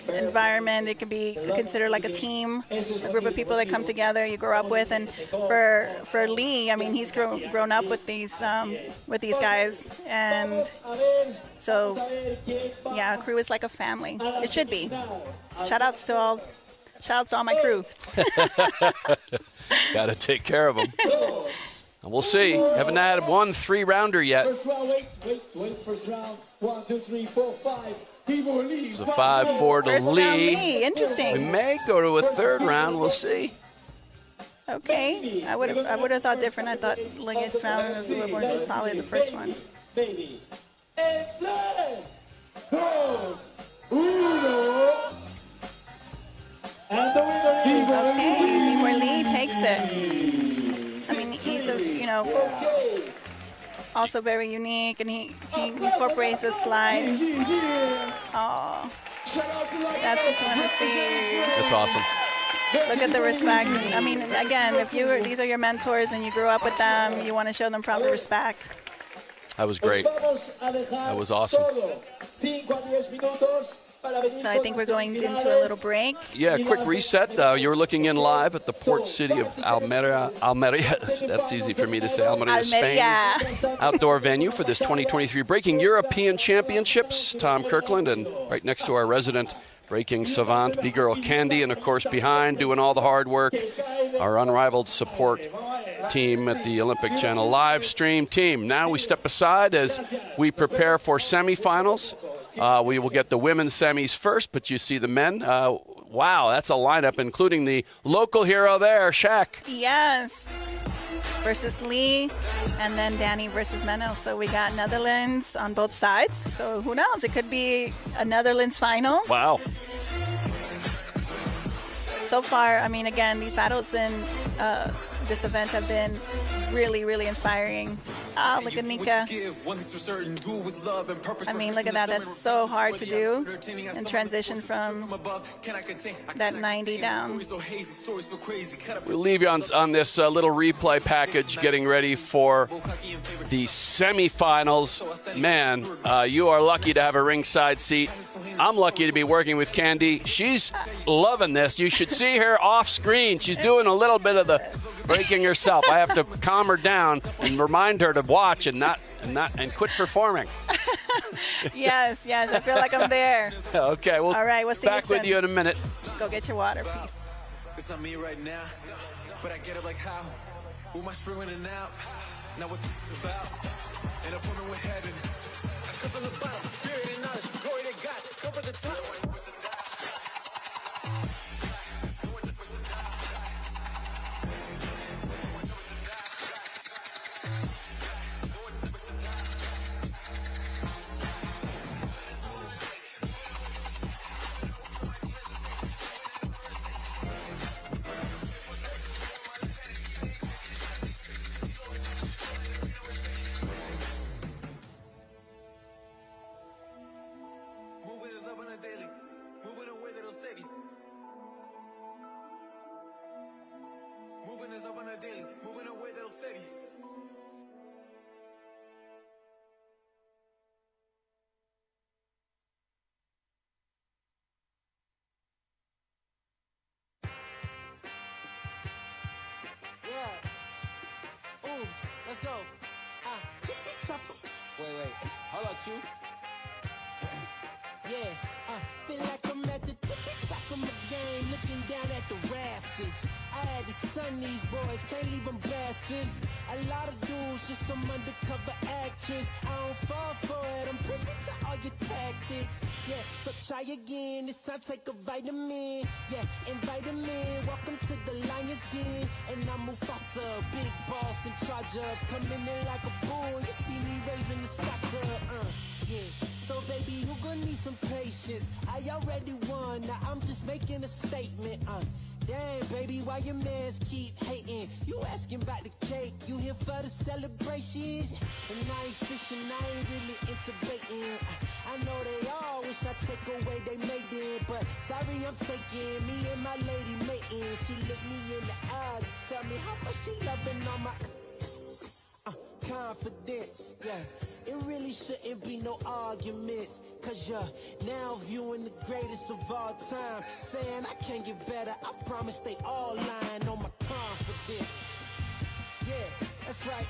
environment, it can be considered like a team, a group of people that come together, you grow up with. And for Lee, I mean, he's grown up with these guys, and so yeah, a crew is like a family. It should be. Shout outs to all my crew. Got to take care of them. And we'll see. Haven't had one 3-rounder yet. First round, wait. First round. 1, 2, 3, 4, 5. It's a 5-4 to First Lee. round Lee. Interesting. We may go to a third round. We'll see. Okay. I would have thought different. I thought Liggett's round was a little more solid, the first one. Baby. En 3, 2, 1. And the winner is... Okay, where Lee takes it. I mean, he's also very unique, and he incorporates the slides. Oh, that's just fun to see. That's awesome. Look at the respect. I mean, again, if these are your mentors and you grew up with them, you want to show them proper respect. That was great. That was awesome. So I think we're going into a little break. Yeah, quick reset. You're looking in live at the port city of Almeria. That's easy for me to say. Almeria, Spain. Outdoor venue for this 2023 Breaking European Championships. Tom Kirkland, and right next to our resident breaking savant, B-Girl Candy, and of course behind, doing all the hard work, our unrivaled support team at the Olympic Channel live stream team. Now we step aside as we prepare for semifinals. We will get the women's semis first, but you see the men. Wow, that's a lineup, including the local hero there, Shaq. Yes. Versus Lee, and then Danny versus Menno. So we got Netherlands on both sides. So who knows? It could be a Netherlands final. Wow. So far, I mean, again, these battles in this event have been really, really inspiring. Look at Nika. I mean, look at that. That's so hard to do and transition from that 90 down. We'll leave you on this little replay package getting ready for the semifinals. Man, you are lucky to have a ringside seat. I'm lucky to be working with Candy. She's loving this. You should see her off screen. She's doing a little bit of the breaking herself. I have to calm her down and remind her to watch and quit performing. Yes. I feel like I'm there. Okay, well, all right, we'll see back you soon. with you in a minute. Go get your water, please. It's not me right now, but I get it like how. With my string in and out. Now what this is about. An appointment with heaven. I come from the bottom, spirit and knowledge, glory to God. Go for the top. Turn this up on a daily, moving away that'll save you. Yeah. Ooh, let's go. Wait. Hold up, Q. Yeah, feel like I'm at the top of my game, looking down at the rafters. I had to sun these boys, can't leave them bastards. A lot of dudes, just some undercover actors. I don't fall for it, I'm privy to all your tactics. Yeah, so try again, this time take a vitamin. Yeah, invite them in, welcome to the Lion's Den. And I'm Mufasa, big boss in charge of coming in like a bull. You see me raising the stock up, yeah. So baby, you gonna need some patience. I already won, now I'm just making a statement, Damn, baby, why your mans keep hating? You asking about the cake, you here for the celebrations? And I ain't fishing, I ain't really into baiting. I know they all wish I take away they maiden, but sorry I'm taking me and my lady mating. She looked me in the eyes and tell me how much she loving on my confidence, yeah. It really shouldn't be no arguments, cause you're now viewing the greatest of all time, saying I can't get better. I promise they all lying on my confidence. Yeah, that's right.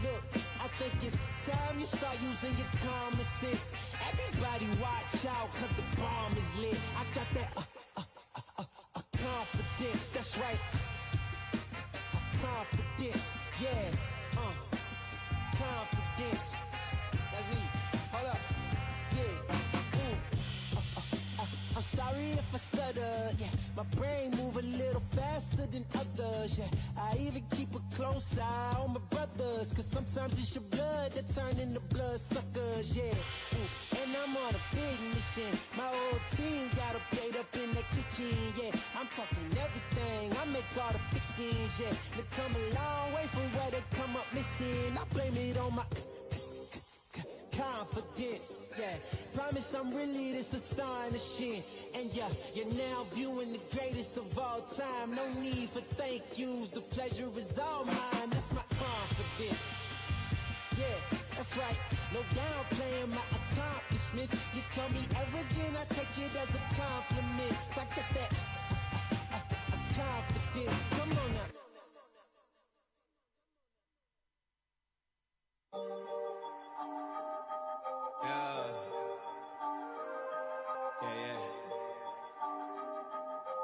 Look, I think it's time you start using your common sense. Everybody watch out, cause the bomb is lit. I got that confidence, that's right. Confidence, yeah, confidence. That's me. Hold up, yeah. I'm sorry if I stutter, yeah. My brain move a little faster than others, yeah. I even keep a close eye on my brothers, cause sometimes it's your blood that turn into blood suckers, yeah. And I'm on a big mission. My whole team got a plate up in the kitchen, yeah. I'm talking everything, I make all the fixings, yeah. They come a long way from where they come up missing. I blame it on my confidence, yeah. Promise I'm really this astonishing. And yeah, you're now viewing the greatest of all time. No need for thank yous, the pleasure is all mine. That's my confidence. Yeah, that's right. No downplaying my accomplishments. You call me arrogant, I take it as a compliment. I got that confidence. Come on now. Yeah.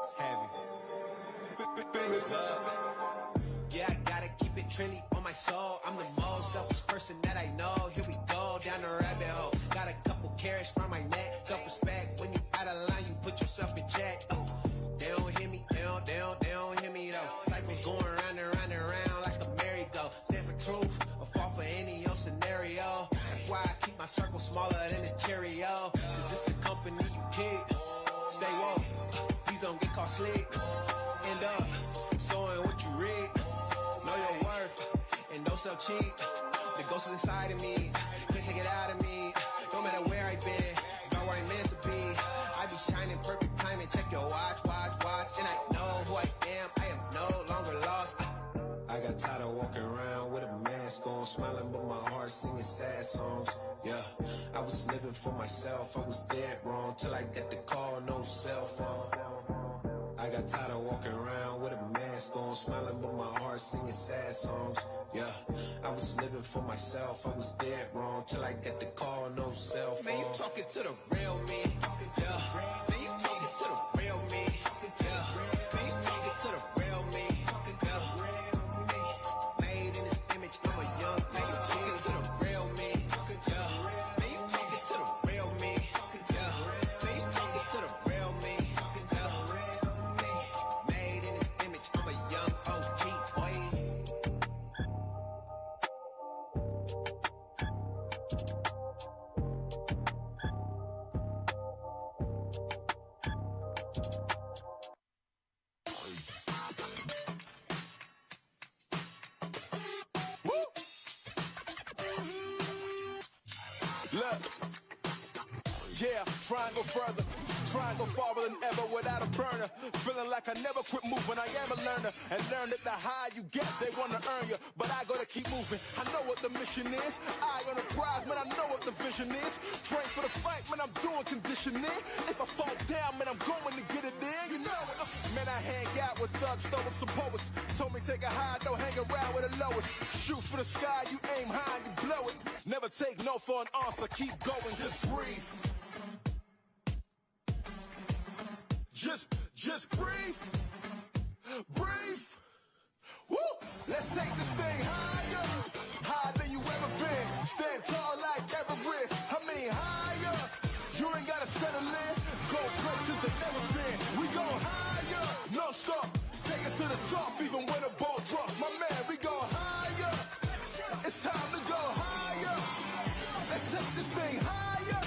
It's heavy. Famous love. Yeah, I gotta keep it trendy on my soul. I'm the most selfish person that I know. Here we go, down the rabbit hole. Got a couple carrots around my neck. Self-respect, when you out of line, you put yourself in check. They don't hear me, they don't hear me though. Cycles going round and round and round like a merry-go. Stand for truth, or fall for any old scenario. That's why I keep my circle smaller than a Cheerio. Cause this the company you keep. Stay woke, please don't get caught slick. End up sowing what you reap. Know your worth, and don't sell cheap. The ghost is inside of me, can't take it out of me. No matter where I've been, it's about where I'm meant to be. I be shining perfect time and check your watch. And I know who I am, I am no longer lost. I got tired of walking around with a mask on, smiling but my heart singing sad songs. Yeah, I was living for myself, I was dead wrong till I got the call, no cell phone. I got tired of walking around with a mask on, smiling but my heart singing sad songs. Yeah, I was living for myself, I was dead wrong till I got the call, no cell phone. Man, you talking to the real me, yeah. Man, you talking to the real me, yeah. Man, you talking to the real me, yeah. Made in this image, I'm a young man. You talking to the real me, yeah. Man, you talking to the real me, yeah. Man, you talking to the real me, yeah. Made in this image, I'm a young OG boy. try and go further. Try and go farther than ever without a burner. Feeling like I never quit moving, I am a learner. And learn that the higher you get, they want to earn you. But I gotta keep moving, I know what the mission is. Eye on the prize, man, I know what the vision is. Train for the fight, man, I'm doing conditioning. If I fall down, man, I'm going to get it in, you know it. Man, I hang out with thugs, stolen some poets. Told me take a high, don't hang around with the lowest. Shoot for the sky, you aim high and you blow it. Never take no for an answer, keep going, just breathe. Just breathe. Breathe. Woo! Let's take this thing higher. Higher than you ever been. Stand tall like Everest. I mean higher. You ain't gotta settle in. Go places that never been. We go higher. No stop. Take it to the top even when the ball drops. My man, we go higher. It's time to go higher. Let's take this thing higher.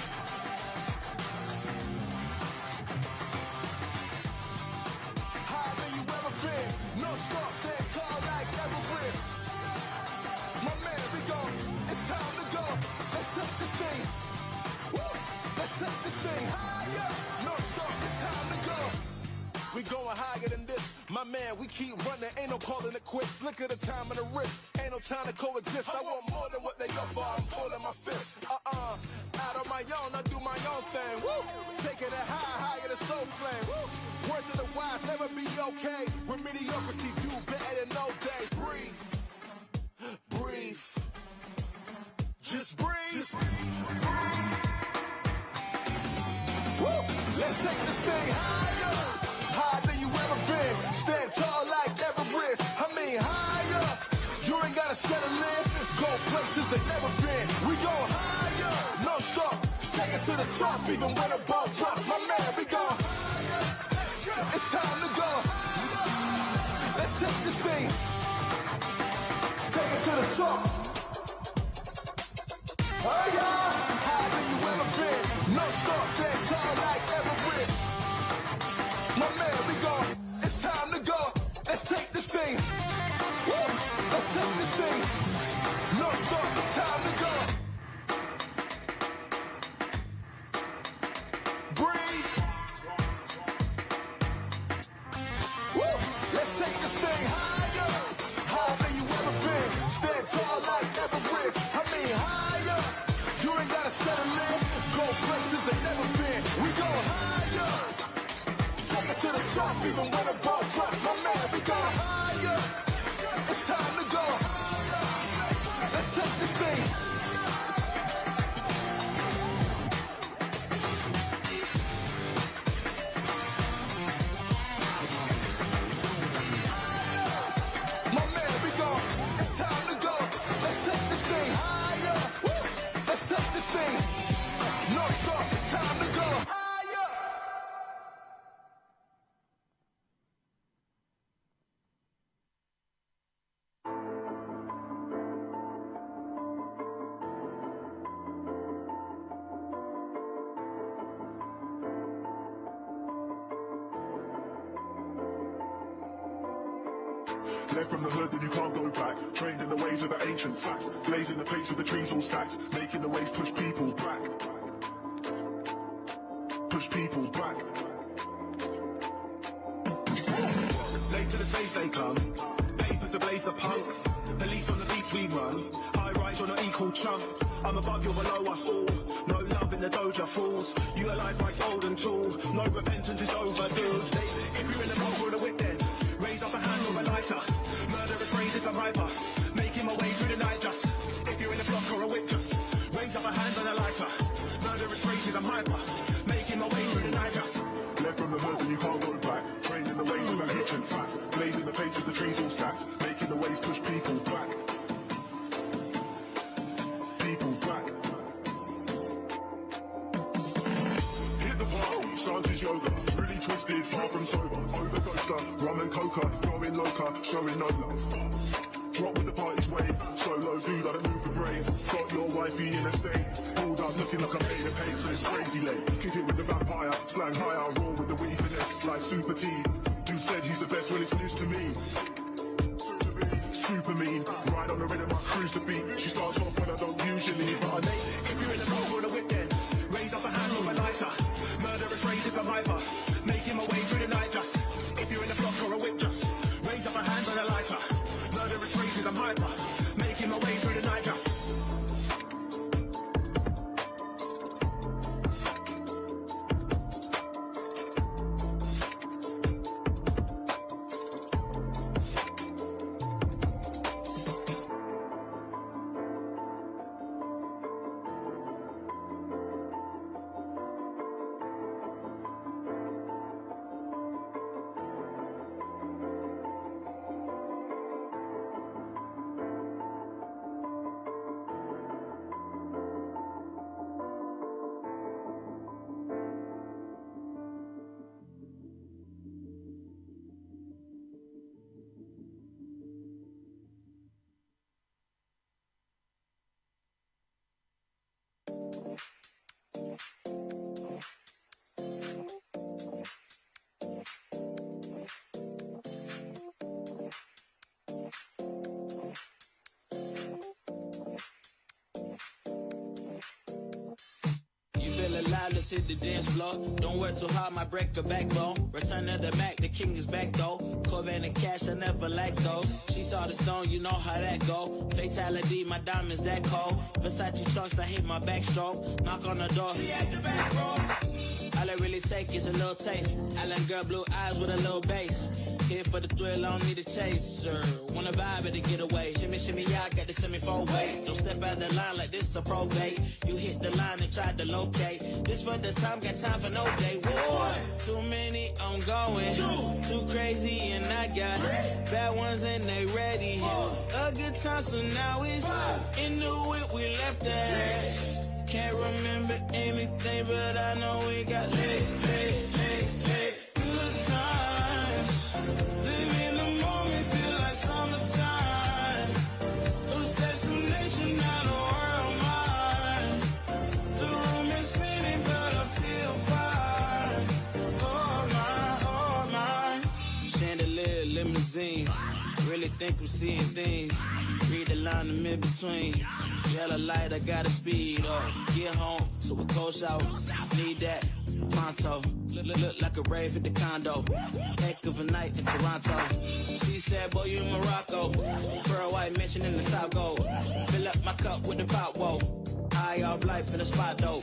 No stop, stand tall like Everest. My man, we go. It's time to go. Let's take this thing. Woo! Let's take this thing higher. No stop, it's time to go. We going higher than this. My man, we keep running. Ain't no calling it quits. Look at the time and the risk. Ain't no time to coexist. I want more than what they offer. I'm pulling my fist. Out on my own, I do my own thing. Woo! Taking it higher than soul flame. Woo! Words of the wise, never be okay. With mediocrity, do better than no days. Breathe. Breathe. Just breathe. Woo! Let's take this thing higher. Higher than you ever been. Stand tall like Everest. I mean higher. You ain't gotta settle in. Go places they never been. We go higher. No stop. Take it to the top even when the ball drops. My man, we go higher. It's time to go. Let's take this thing. Take it to the top. Oh yeah. Higher than you ever been. No stop. Stand tall like Everest. My man, we go. It's time to go. Let's take this thing. Woo! Let's take this thing. No stop. It's time to go. Breathe. Woo! Let's take this thing higher. Higher than you ever been. Stand tall like Everest. I mean higher. You ain't gotta settle in. Go places they never been. We go higher. Take it to the top even when the ball drops. My man, we go higher. It's time to go. Let's take this thing. My man, we go. It's time to go. Let's take this thing higher. Woo! Let's take this thing. No stop. It's time to go higher. Left from the hood, then you can't go back. Trained in the ways of the ancient facts. Blazing the pace with the trees all stacked. Making the waves push people back. Push people back. Late to the stage they come. Papers to blaze the punk. Police on the beats we run. High rise on an equal chunk. I'm above, you're below us all. No love in the doja fools. Utilize my golden tool. No repentance is overdue. If you're in the boat, we're the whip then. Raise up a hand or a lighter. Murderous phrases, I'm hyper. Making my way through the night just. If you're in a block or a whip just. Raise up a hand and a lighter. Murderous phrases, I'm hyper. Making my way through the night just. Left from the hood and you can't go back. Trained in the ways of the ancient facts. Blazing the pace with the trees all stacked. Making the waves push people back. People back. Hit the party, stances yoga. Really twisted, far from sober. Overcoaster, rum and coca. Going loca, showing no love. Drop with the party's wave. Solo dude, I don't move for brains. Got your wifey in a state. Pulled up looking like I paid a paint, so it's crazy late. Kick it with the vampire, slang higher, roll with the witty finesse like Super T. Dude said he's the best when it's news to me. Super mean, ride on the rhythm, I cruise the beat. She starts off when I don't usually, but I nail it. If you're in the boat or the whip then, raise up a hand or a lighter. loud, let's hit the dance floor. Don't work too hard, my break a backbone. Return of the Mac, the king is back though. Corvette and cash, I never lack those. She saw the stone, you know how that go. Fatality, my diamonds that cold. Versace trunks, I hit my backstroke. Knock on the door, she at the back, bro. All I really take is a little taste. Island girl, blue eyes with a little bass. Here for the thrill, I don't need a chaser. Wanna vibe at a getaway. Shimmy, shimmy, yeah, I got the semi-fold weight. Don't step out the line like this a probate. You hit the line and try to locate. This for the time, got time for no day. One, too many, I'm going. Too crazy and I got bad ones and they ready. A good time, so now it's in the whip, we left that. Can't remember anything, but I know we got lit. Good times. Live in the moment, feel like summertime. Assassination, not a world mine. The room is spinning, but I feel fine. Oh my. Chandelier, limousine. Really think I'm seeing things. Read the line in mid-between. Yellow light, I gotta speed up. Get home, so a cold shower. Need that pronto. Look like a rave at the condo. Heck of a night in Toronto. She said, boy, you in Morocco. Pearl white mention in the South Gold. Fill up my cup with the pot, whoa. High off life in the spot, though.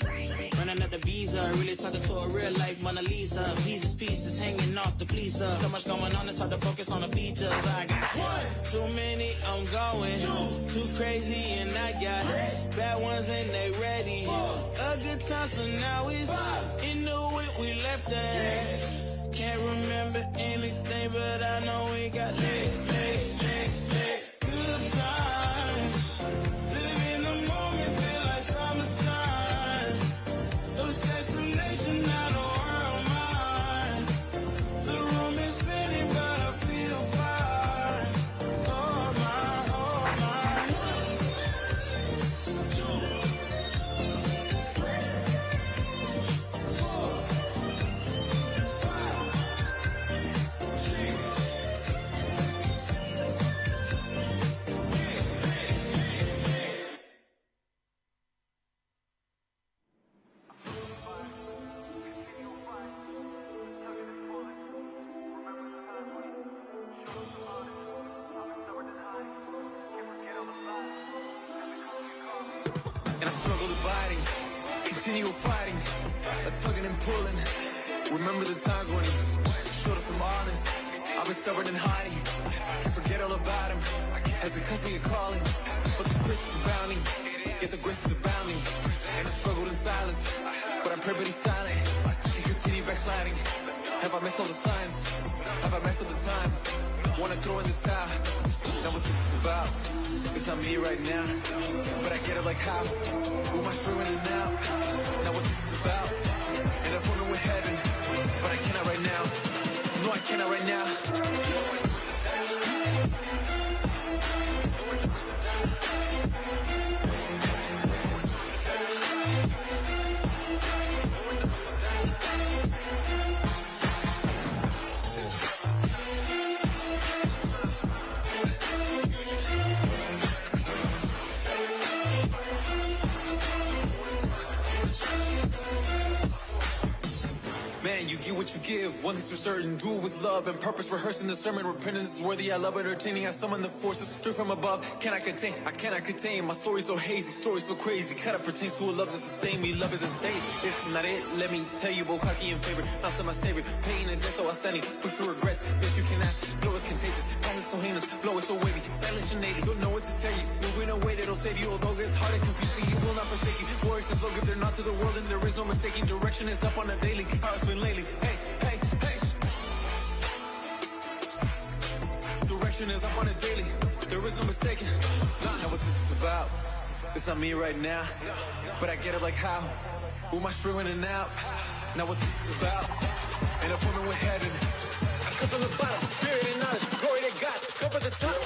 Running up the visa, really talking to a real life Mona Lisa. Jesus pieces hanging off the fleecer. So much going on, it's hard to focus on the features. I got too many, I'm going. Too crazy, and I got bad ones and they ready. A good time, so now it's in the whip, we left that. Can't remember anything, but I know we got lit. Good times. Live in the moment, feel like summertime. Assassination, not a world mine. The room is spinning, but I feel fine. Oh my. And I struggle abiding, continue fighting, a tugging and pulling. Remember the times when he showed us some honest. I've been stubborn and hiding, can't forget all about him. As it comes me a calling, but the grace is abounding. Yet the grace is abounding, and I struggled in silence, but I'm perfectly silent. Can't continue backsliding. Have I missed all the signs? Have I messed up the time? Wanna throw in the towel? Not what this is about. It's not me right now, but I get it like how. Who am I streaming it now? Not what this is about. An appointment with heaven, but I cannot right now. No, I cannot right now. Man, you get what you give. One thing's for certain, do it with love and purpose. Rehearsing the sermon, repentance is worthy. I love entertaining. I summon the forces straight from above. Cannot contain, I cannot contain. My story's so hazy, story so crazy. Kinda pertains to a love that sustain me. Love is a state. It's not it. Let me tell you, both cocky and favorite. I'm still my savior. Pain and death so outstanding. Push through regrets. Yes, you can ask. Blow is contagious. Pass is so heinous. Blow is so wavy. Stylish and native. Don't know what to tell you. Moving away that'll save you. Although it's hard and confusing, you will not forsake you. Glorious and flow, give their not to the world, and there is no mistaking. Direction is up on a daily. How it's been lately. Hey. Direction is up on a daily. There is no mistaking. Not know what this is about. It's not me right now, but I get it like how. Who am I streaming it out? Not what this is about. An appointment with heaven. I come from the bottom. Spirit and knowledge. Glory to God. Come from the top.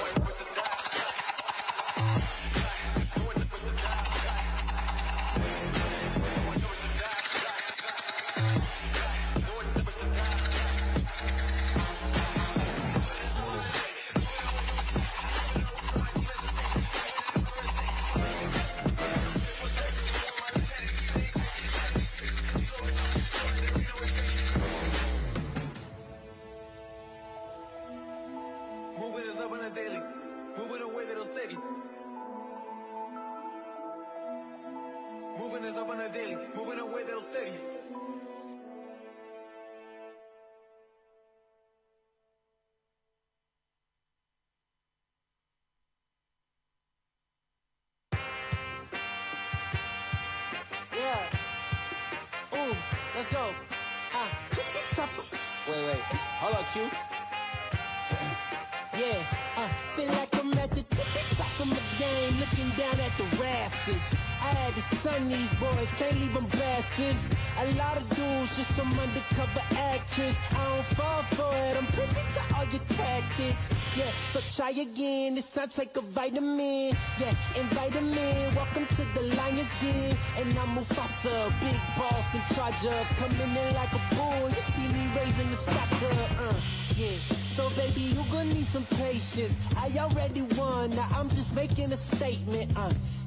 Wait. Hold up, Q. Yeah, feel like I'm at the tippy top of my game, looking down at the rafters. I had to sun these boys, can't leave them bastards. A lot of dudes, just some undercover actors. I don't fall for it, I'm privy to all your tactics. Yeah, so try again, this time take a vitamin. Yeah, invite them in, welcome to the Lion's Den. And I'm Mufasa, big boss in charge of coming in like a bull. You see me raising the stock up, yeah. So baby, you gonna need some patience. I already won, now I'm just making a statement,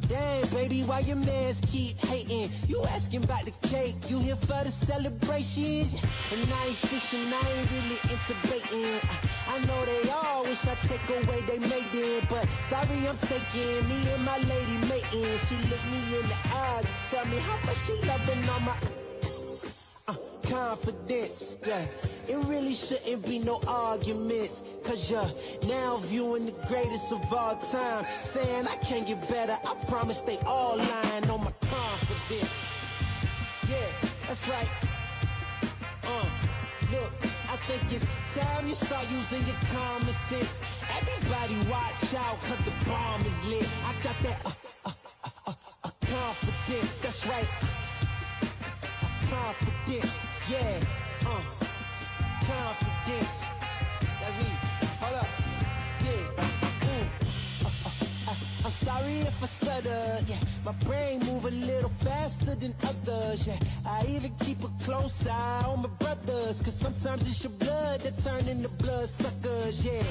Damn, baby, why your mans keep hating? You asking about the cake, you here for the celebrations? And I ain't fishing, I ain't really into baiting. I know they all wish I take away they maiden, but sorry I'm taking me and my lady mating. She look me in the eyes and tell me how much she loving on my confidence, yeah. It really shouldn't be no arguments, cause you're now viewing the greatest of all time, saying I can't get better, I promise they all lying on my confidence. Yeah, that's right. Look, I think it's time you start using your common sense. Everybody watch out, cause the bomb is lit. I got that confidence, that's right. Confidence, yeah, confidence. That's me. Hold up, yeah. I'm sorry if I stutter, yeah. My brain move a little faster than others, yeah. I even keep a close eye on my brothers, cause sometimes it's your blood that turn into blood suckers, yeah.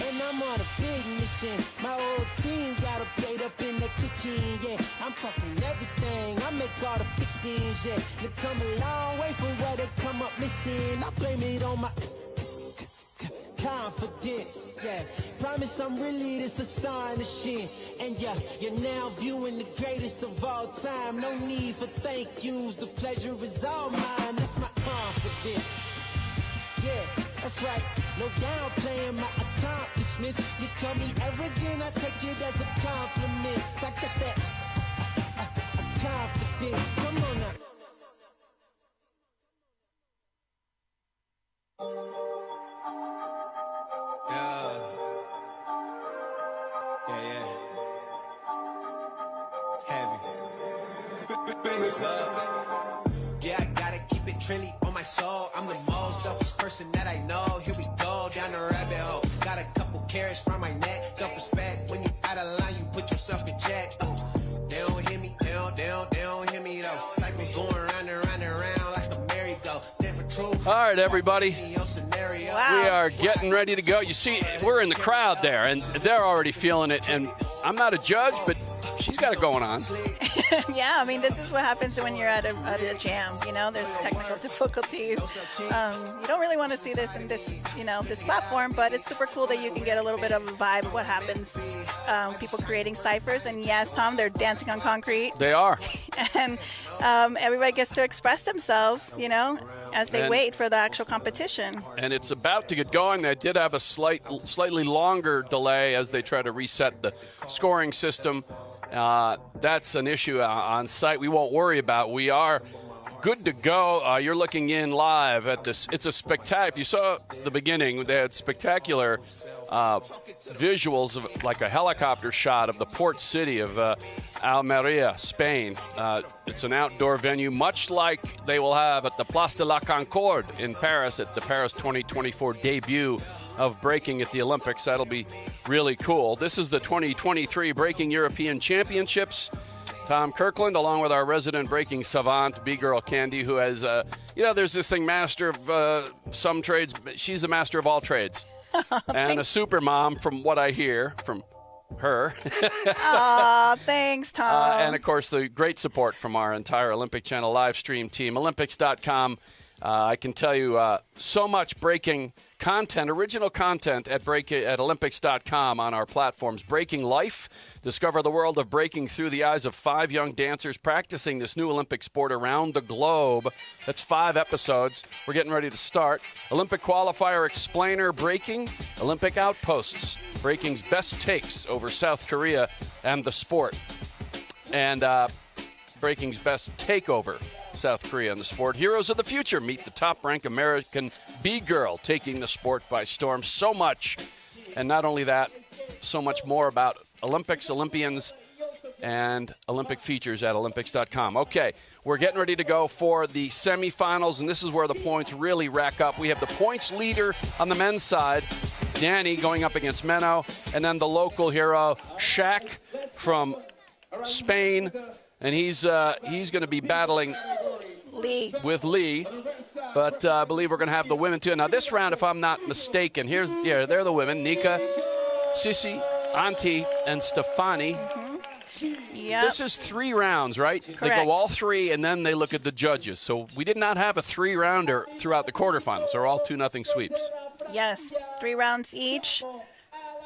And I'm on a big mission. My whole team got a plate up in the kitchen, yeah. I'm talking everything, I make all the fixings, yeah. They come a long way from where they come up missing. I blame it on my confidence, yeah. Promise I'm really this astonishing. And yeah, you're now viewing the greatest of all time. No need for thank yous, the pleasure is all mine. That's my confidence. Yeah, that's right. No downplaying my accomplishments. You call me arrogant, I take it as a compliment. I got that confidence. Come on now. Yeah. It's heavy. Yeah, I gotta keep it trendy on my soul. I'm the most selfish person that I know. Here we go, down the rabbit hole. Got a couple carrots around my neck. Self-respect, when you out of line, you put yourself in check. They don't hear me, they don't hear me though. Cycles going round and round and round like a merry-go. Stand for truth. All right, everybody. Wow. We are getting ready to go. You see, we're in the crowd there, and they're already feeling it. And I'm not a judge, but she's got it going on. Yeah, I mean, this is what happens when you're at a jam. You know, there's technical difficulties. You don't really want to see this in this, this platform, but it's super cool that you can get a little bit of a vibe of what happens. People creating ciphers, and yes, Tom, they're dancing on concrete. They are. And everybody gets to express themselves, as they wait for the actual competition. And it's about to get going. They did have a slightly longer delay as they try to reset the scoring system. That's an issue on site we won't worry about. We are good to go. You're looking in live at this. It's a spectacular. If you saw the beginning, they had spectacular visuals of like a helicopter shot of the port city of Almeria, Spain. It's an outdoor venue, much like they will have at the Place de la Concorde in Paris at the Paris 2024 debut of breaking at the Olympics. That'll be really cool. This is the 2023 Breaking European Championships. Tom Kirkland, along with our resident breaking savant, B-Girl Candy, who has, there's this thing, master of some trades. She's the master of all trades. And a super mom, from what I hear from her. Aw, thanks, Tom. And, of course, the great support from our entire Olympic Channel live stream team, Olympics.com. I can tell you so much breaking content, original content at Olympics.com on our platforms. Breaking Life. Discover the world of breaking through the eyes of 5 young dancers practicing this new Olympic sport around the globe. That's 5 episodes. We're getting ready to start. Olympic Qualifier Explainer Breaking. Olympic Outposts. Breaking's best takes over South Korea and the sport. And Breaking's best takeover South Korea in the sport. Heroes of the future meet the top-ranked American B-girl, taking the sport by storm. So much, and not only that, so much more about Olympics, Olympians, and Olympic features at Olympics.com. Okay, we're getting ready to go for the semifinals, and this is where the points really rack up. We have the points leader on the men's side, Danny, going up against Menno, and then the local hero, Shaq from Spain, and he's going to be battling with Lee. But I believe we're going to have the women too. Now this round, if I'm not mistaken, they're the women: Nika, Sissy, Auntie, and Stefani. Yep. This is 3 rounds, right? Correct. They go all 3, and then they look at the judges. So we did not have a 3-rounder throughout the quarterfinals. They're all 2-0 sweeps. Yes, 3 rounds each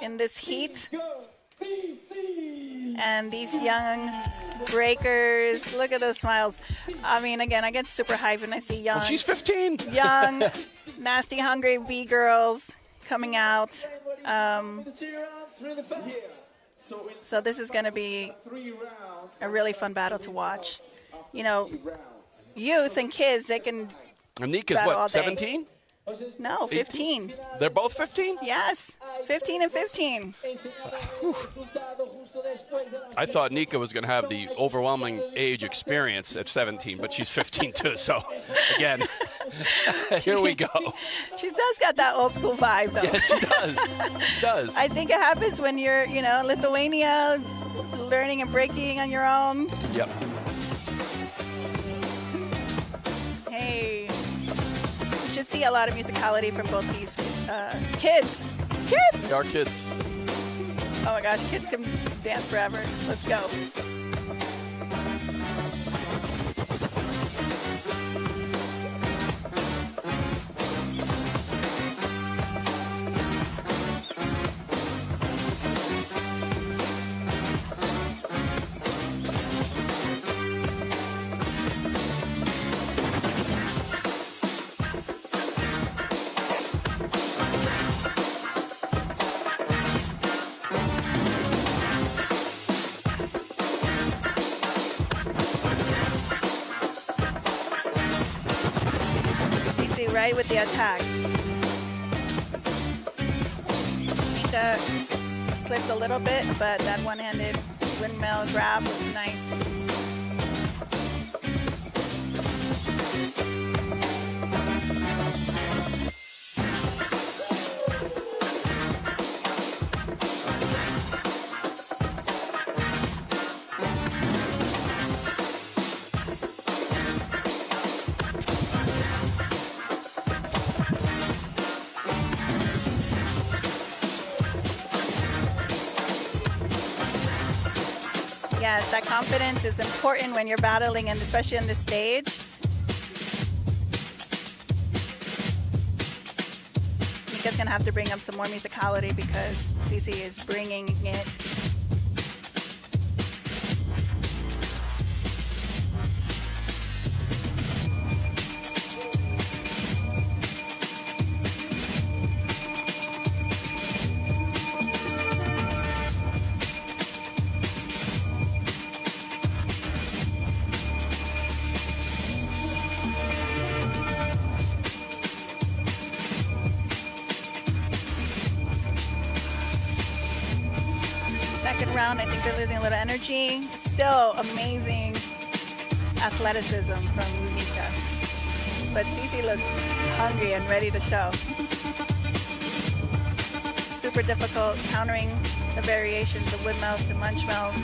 in this heat. And these young breakers, look at those smiles. I mean, again, I get super hyped when I see young. Well, she's 15. Young, nasty, hungry B-girls coming out. So this is going to be a really fun battle to watch. You know, youth and kids, they can And Nika's battle all what, day. 17? No, 15. They're both 15? Yes, 15 and 15. I thought Nika was going to have the overwhelming age experience at 17, but she's 15 too. So, again, here we go. She does got that old school vibe, though. Yes, she does. She does. I think it happens when you're, in Lithuania, learning and breaking on your own. Yep. Hey, you should see a lot of musicality from both these kids. Kids! They are kids. Oh my gosh, kids can dance forever. Let's go. Right with the attack. Nika slipped a little bit, but that one-handed windmill grab was nice. Yes, that confidence is important when you're battling, and especially on this stage. Nika's going to have to bring up some more musicality because Cece is bringing it. Second round, I think they're losing a little energy. Still amazing athleticism from Nika. But Cece looks hungry and ready to show. Super difficult countering the variations of windmills to munchmills.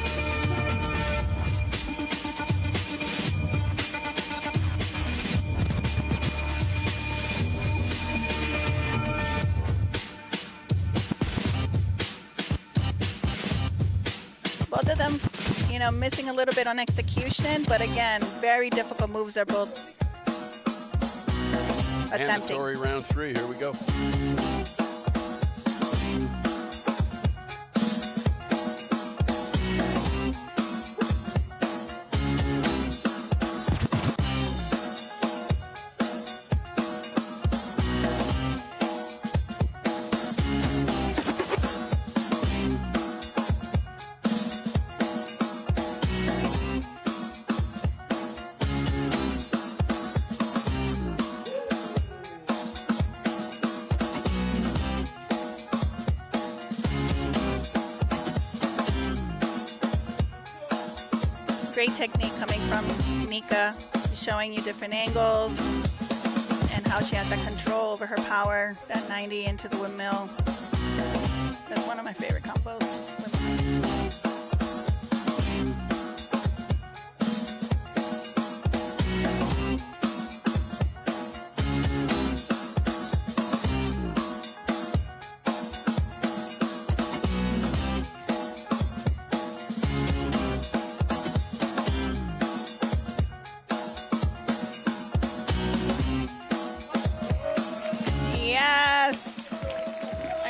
Both of them, missing a little bit on execution, but again, very difficult moves are both attempting. Mandatory round 3. Here we go. Great technique coming from Nika. She's showing you different angles and how she has that control over her power, that 90 into the windmill. That's one of my favorite combos.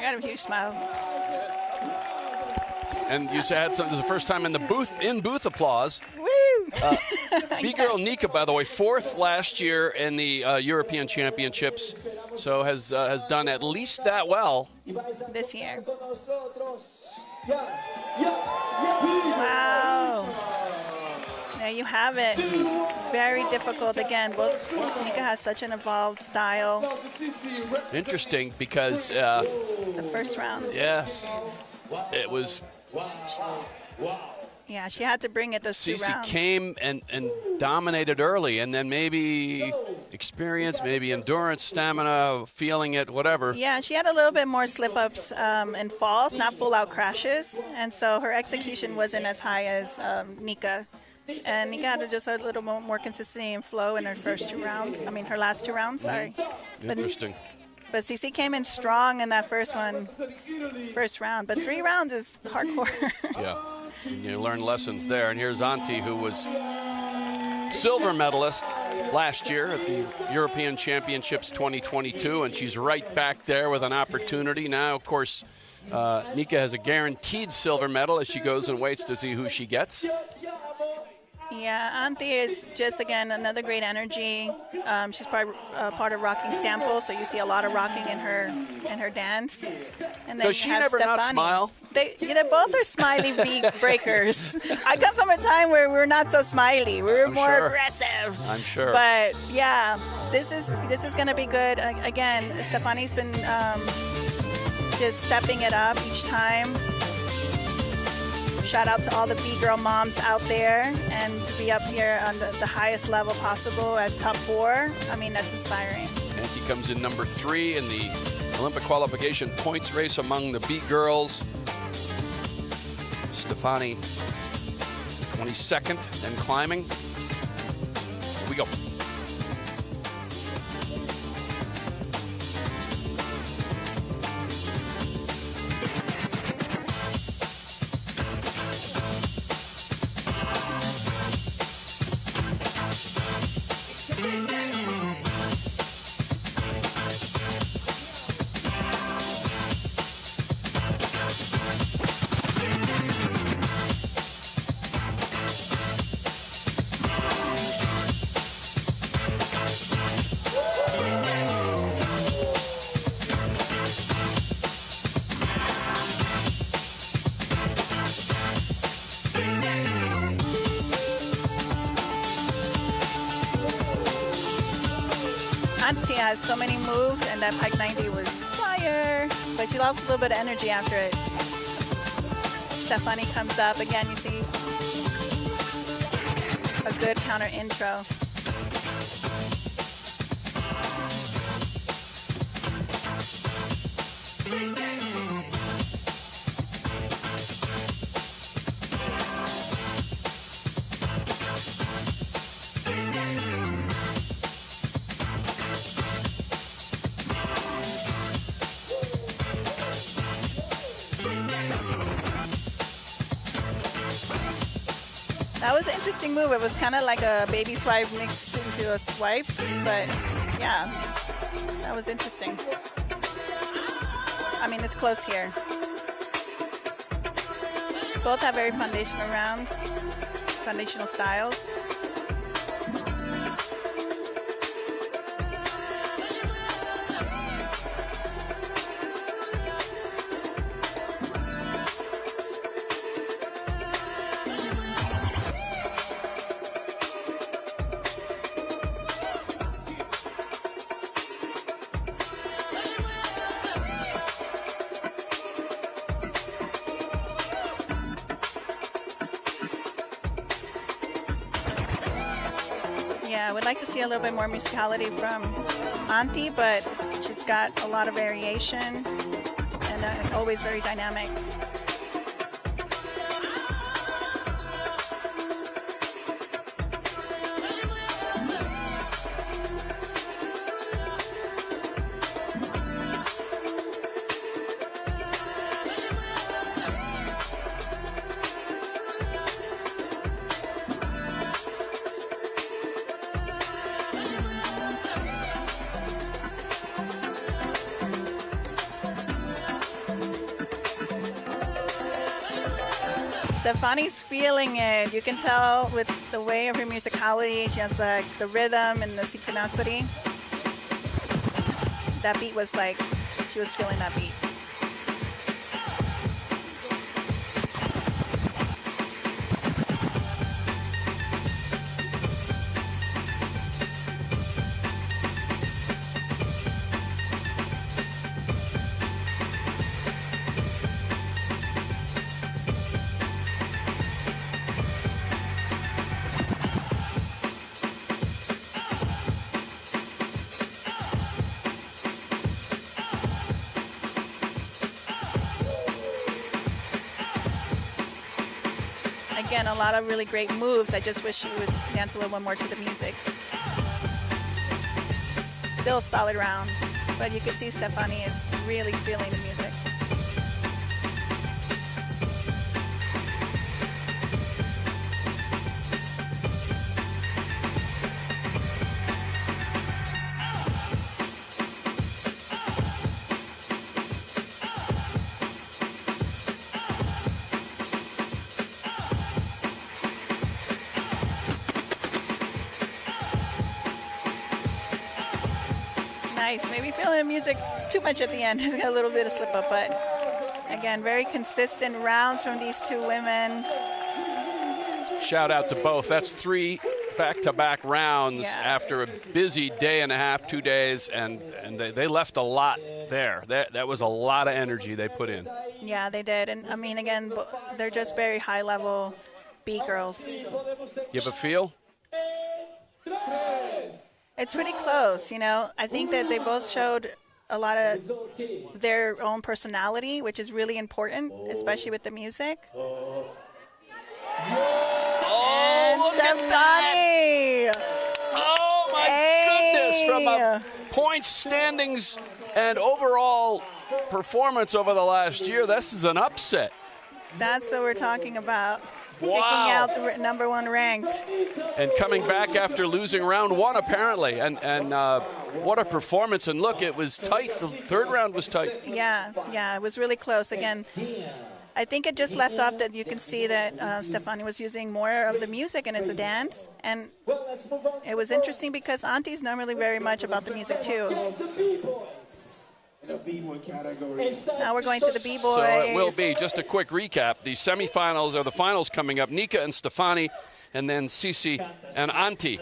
A huge smile. And you had some. This is the first time in the booth applause. Woo! B-girl Nika, by the way, 4th last year in the European Championships, so has done at least that well this year. Wow! There you have it. Very difficult. Again, Nika has such an evolved style. Interesting because the first round. Yes, it was. Yeah, she had to bring it those 2 rounds. Cece came and dominated early, and then maybe experience, maybe endurance, stamina, feeling it, whatever. Yeah, she had a little bit more slip-ups and falls, not full-out crashes, and so her execution wasn't as high as Nika. And Nika had just a little more consistency and flow in her first 2 rounds. I mean, her last 2 rounds, sorry. Interesting. But Cece came in strong in that first round. But 3 rounds is hardcore. Yeah, you learn lessons there. And here's Antti, who was silver medalist last year at the European Championships 2022, and she's right back there with an opportunity. Now, of course, Nika has a guaranteed silver medal as she goes and waits to see who she gets. Yeah, Antti is just, again, another great energy. She's part of Rocking Sample, so you see a lot of rocking in her dance. And then does she never not smile? They both are smiley beat breakers. I come from a time where we were not so smiley. We were more aggressive. I'm sure. But, yeah, this is going to be good. Again, Stefani's been just stepping it up each time. Shout out to all the B-girl moms out there, and to be up here on the highest level possible at top 4. I mean, that's inspiring. Antti comes in number 3 in the Olympic qualification points race among the B-girls. Stefani, 22nd and climbing. Here we go. Antti has so many moves, and that pike 90 was fire, but she lost a little bit of energy after it. Stefani comes up. Again, you see a good counter intro. That was an interesting move. It was kind of like a baby swipe mixed into a swipe, but yeah, that was interesting. I mean, it's close here. Both have very foundational rounds, foundational styles. Yeah, I would like to see a little bit more musicality from Auntie, but she's got a lot of variation and always very dynamic. Stefani's feeling it. You can tell with the way of her musicality. She has the rhythm and the synchronicity. That beat was like, she was feeling that beat. Again, a lot of really great moves. I just wish she would dance a little more to the music. Still a solid round, but you can see Stefani is really feeling the music. Nice. Maybe feeling the music too much at the end. There's got a little bit of slip up, but again, very consistent rounds from these two women. Shout out to both. That's 3 back-to-back rounds after a busy day and a half, 2 days, and they left a lot there. That was a lot of energy they put in. Yeah, they did. And I mean, again, they're just very high-level beat girls. You have a feel? It's pretty close, you know. I think that they both showed a lot of their own personality, which is really important, especially with the music. Oh, and look at that! Oh, my goodness! From a points, standings, and overall performance over the last year, this is an upset. That's what we're talking about. Wow. Taking out the number 1 ranked. And coming back after losing round 1, apparently. And what a performance. And look, it was tight. The third round was tight. Yeah, it was really close. Again, I think it just left off that you can see that Stefani was using more of the music, and it's a dance. And it was interesting because Auntie's normally very much about the music, too. Now we're going to the B-boys. So it will be, just a quick recap, the semifinals or the finals coming up, Nika and Stefani, and then Cici and Auntie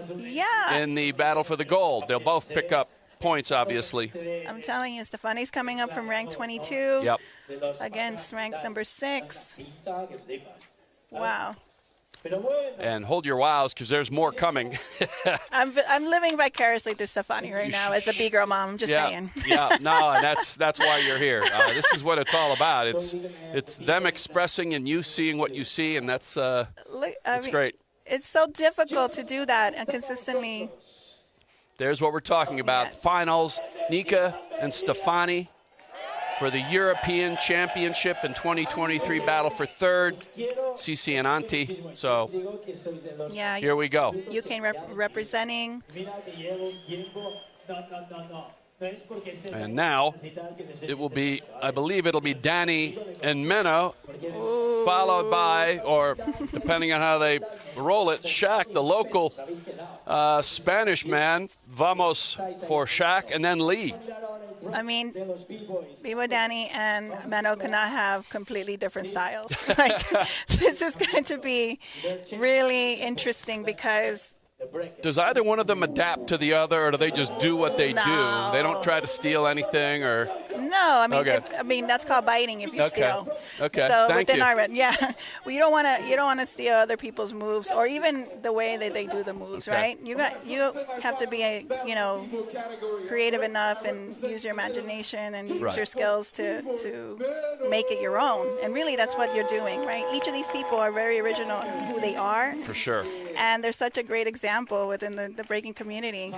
in the battle for the gold. They'll both pick up points, obviously. I'm telling you, Stefani's coming up from rank 22 against rank number 6. Wow. And hold your wows, because there's more coming. I'm living vicariously through Stefani right now as a B-girl mom. I'm just saying. No, and that's why you're here. This is what it's all about. It's them expressing and you seeing what you see, and that's great. It's so difficult to do that and consistently. There's what we're talking about. Finals, Nika and Stefani for the European Championship in 2023, battle for third, Cici and Auntie. So here we go. UK representing. And now it will be, I believe it'll be Danny and Menno, followed by, or depending on how they roll it, Shaq, the local Spanish man. Vamos for Shaq, and then Lee. I mean, Bibo, Danny, and Menno cannot have completely different styles. Like, this is going to be really interesting because... Does either one of them adapt to the other, or do they just do what they do? They don't try to steal anything, or... No, I mean, Okay. that's called biting if you Okay. steal. Okay. So Thank within you. our yeah, well, you don't want to steal other people's moves or even the way that they do the moves, Okay. right? You have to be creative enough and use your imagination and use Right. your skills to make it your own. And really, that's what you're doing, right? Each of these people are very original in who they are. For sure. And they're such a great example within the breaking community,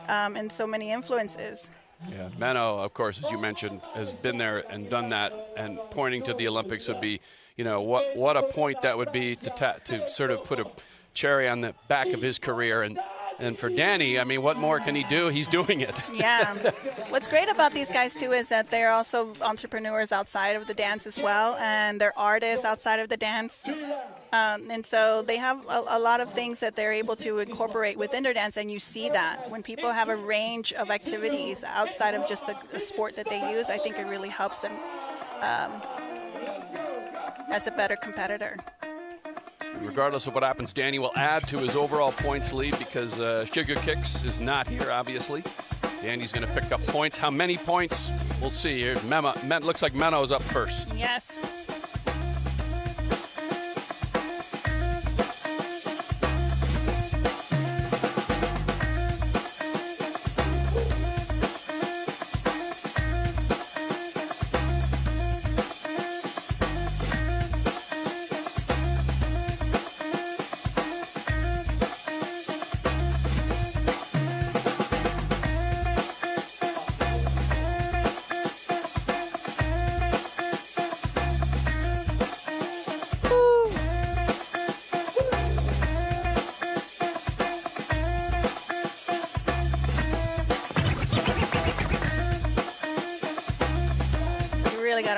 and so many influences. Yeah, Menno, of course, as you mentioned, has been there and done that, and pointing to the Olympics would be, what a point that would be to sort of put a cherry on the back of his career. And for Danny, I mean, what more can he do? He's doing it. Yeah. What's great about these guys, too, is that they're also entrepreneurs outside of the dance as well, and they're artists outside of the dance. And so they have a lot of things that they're able to incorporate within their dance, and you see that. When people have a range of activities outside of just a sport that they use, I think it really helps them as a better competitor. Regardless of what happens, Danny will add to his overall points lead because Sugar Kicks is not here, obviously. Danny's going to pick up points. How many points? We'll see. Here's looks like Menno's up first. Yes.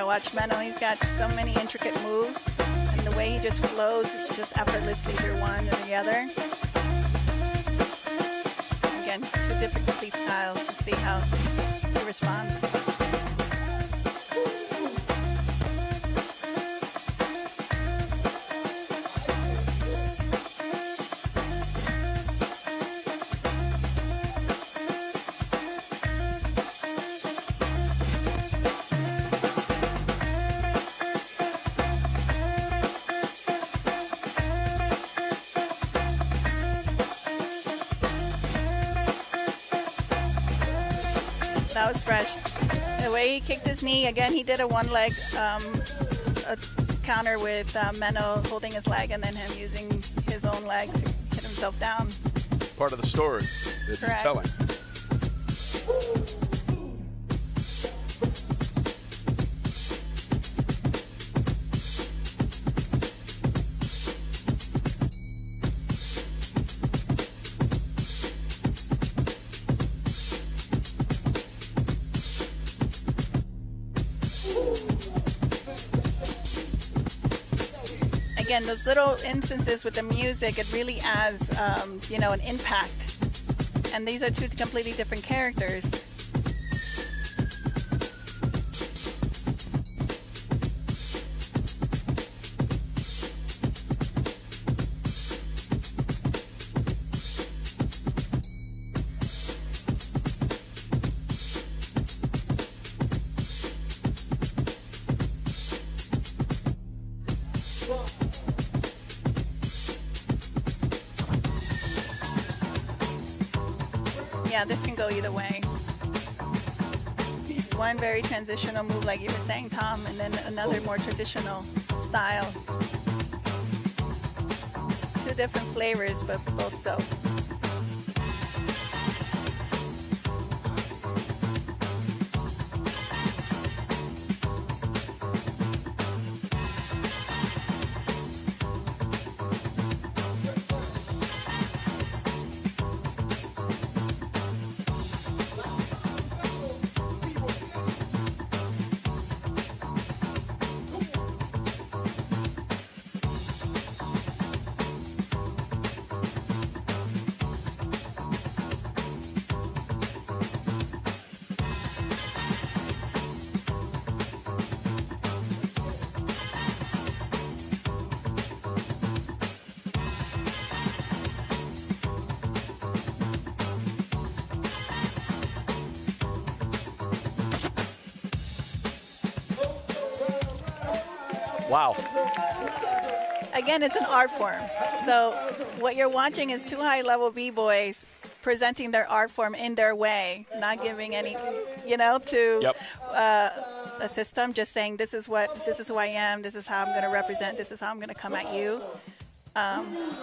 Watch Menno, he's got so many intricate moves, and the way he just flows just effortlessly through one and the other. Again, two different complete styles to see how he responds. That was fresh. The way he kicked his knee, again, he did a one-leg a counter with Menno holding his leg and then him using his own leg to hit himself down. Part of the story that he's telling. Again, those little instances with the music, it really adds, an impact. And these are two completely different characters. Yeah, this can go either way. One very transitional move, like you were saying, Tom, and then another more traditional style. Two different flavors, but both dope. Wow. Again, it's an art form. So what you're watching is two high-level b-boys presenting their art form in their way, not giving any, to a system, just saying this is who I am, this is how I'm going to represent, this is how I'm going to come at you.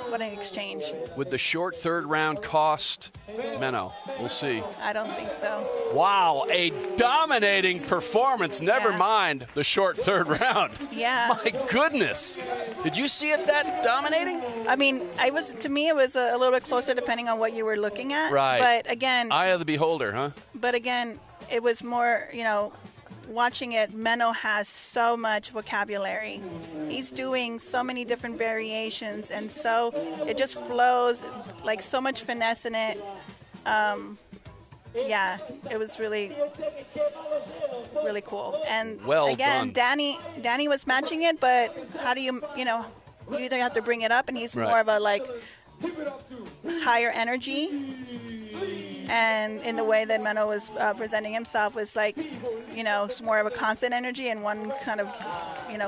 What an exchange. Would the short third round cost Menno? We'll see. I don't think so. Wow, a dominating performance. Never Yeah. mind the short third round. Yeah. My goodness. Did you see it that dominating? I mean, to me, it was a little bit closer depending on what you were looking at. Right. But again, Eye of the beholder, huh? it was more, watching it, Menno has so much vocabulary. He's doing so many different variations, and so it just flows, like so much finesse in it. Yeah, it was really, really cool. And Well again, done. Danny was matching it, but how do you either have to bring it up, and he's Right. more of a higher energy. And in the way that Menno was presenting himself was it's more of a constant energy and one kind of,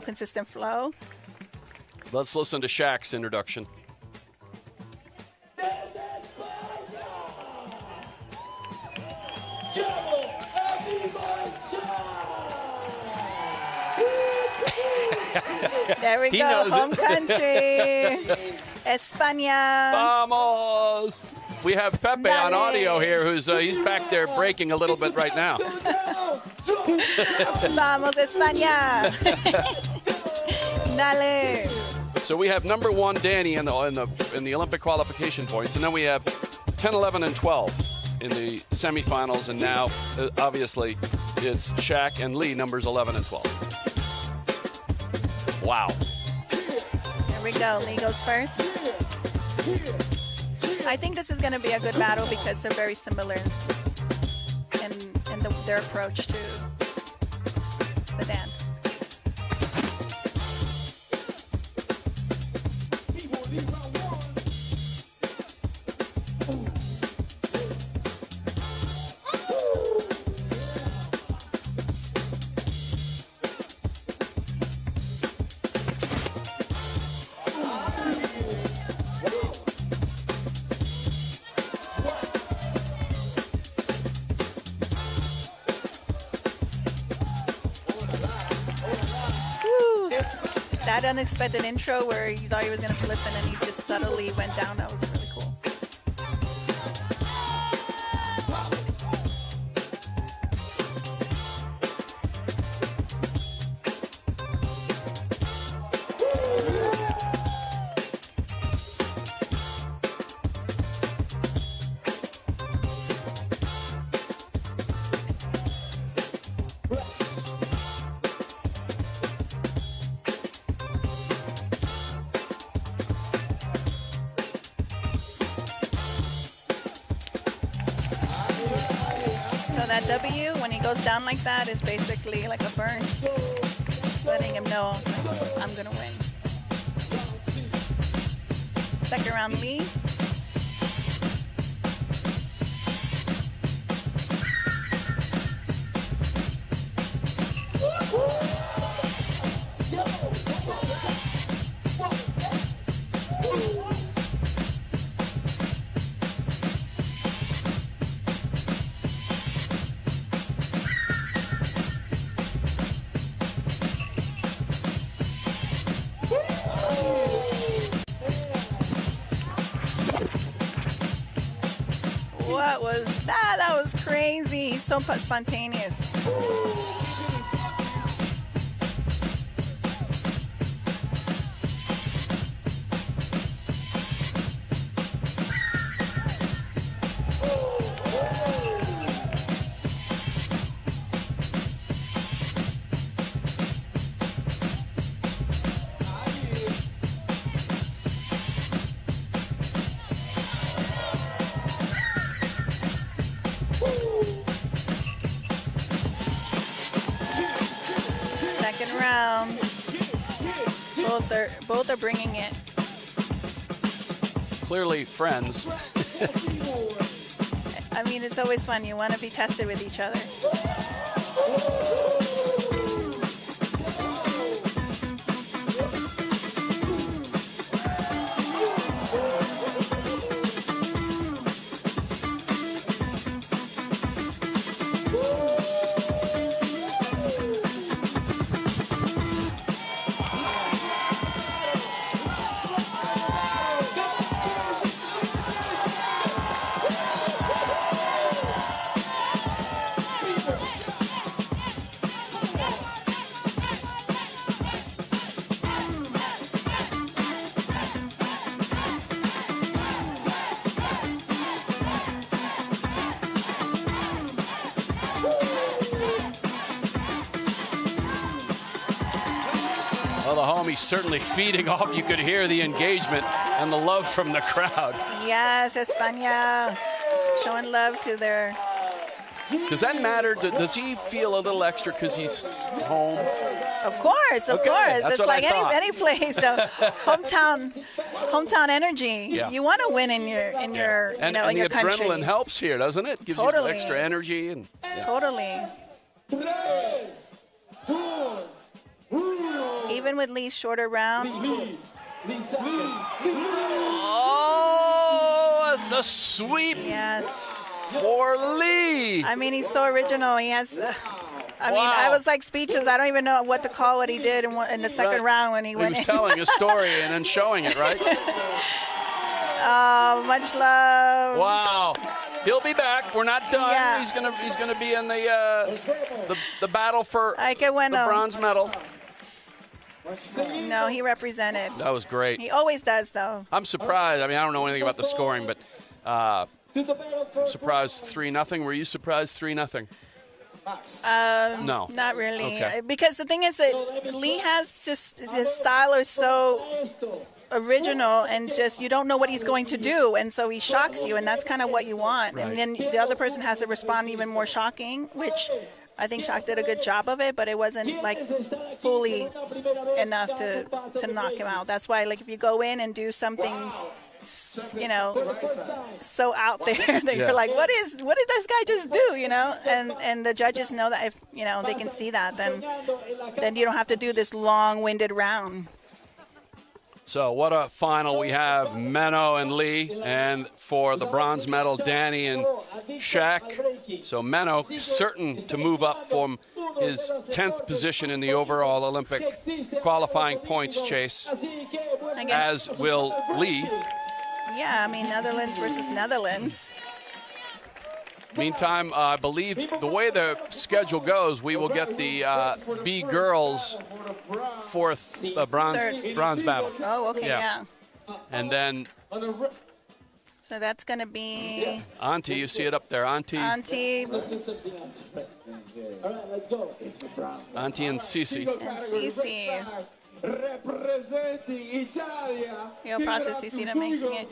consistent flow. Let's listen to Shaq's introduction. There we He go, knows it. home country, España. Vamos! We have Pepe on Dale. audio here, who's he's back there breaking a little bit right now. Vamos, España. Dale. So we have number 1 Danny in the Olympic qualification points, and then we have 10, 11, and 12 in the semifinals, and now obviously it's Shaq and Lee, numbers 11 and 12. Wow. Here we go. Lee goes first. I think this is going to be a good battle because they're very similar in their approach to the dance. That unexpected intro where you thought he was going to flip and then he just subtly went down, that was really cool. So that W, when he goes down like that, is basically like a burn. It's letting him know I'm going to win. Second round, Lee. What was that? That was crazy. He's so spontaneous. Second round. Both are bringing it. Clearly friends. I mean, it's always fun. You want to be tested with each other. Well, the homie's certainly feeding off. You could hear the engagement and the love from the crowd. Yes, España showing love to their... Does that matter? Does he feel a little extra because he's home? Of course, of course. That's It's what like I thought. any place. So hometown energy. Yeah. You want to win in your And your the country. adrenaline helps here, doesn't it? Gives Totally. you extra energy. And Totally. 3, 2, 1. Even with Lee's shorter round. oh, it's a sweep Yes. for Lee. I mean, he's so original. He has. I mean, Wow. I was like speechless. I don't even know what to call what he did in the second round when he He went was in. telling a story and then showing it, right? Oh, much love. Wow. He'll be back. We're not done. Yeah. He's gonna be in the battle for Ay, qué the bueno. bronze medal. No, he represented. That was great. He always does, though. I'm surprised. I mean, I don't know anything about the scoring, but surprised 3-0. Were you surprised 3-0? No. Not really. Okay. Because the thing is that Lee has just, his style is so original and just, you don't know what he's going to do. And so he shocks you, and that's kind of what you want. Right. And then the other person has to respond even more shocking, which I think Shaq did a good job of it, but it wasn't like fully enough to knock him out. That's why, like, if you go in and do something, you know, so out there that Yeah. you're like, what did this guy just do, you know? And the judges know that if, you know, they can see that, then you don't have to do this long-winded round. So what a final we have, Menno and Lee, and for the bronze medal, Danny and Shaq. So Menno certain to move up from his 10th position in the overall Olympic qualifying points chase, Again, as will Lee. yeah, I mean, Netherlands versus Netherlands. Meantime, I believe the way the schedule goes, we will get the B girls fourth bronze battle. Oh, okay, Yeah. yeah. And then So that's going to be Auntie, you see it up there, Auntie Auntie Let's do something else. All right, let's go. It's a bronze. and Sisi. and Cece. Representing Italia. Yo, process Cece to making it.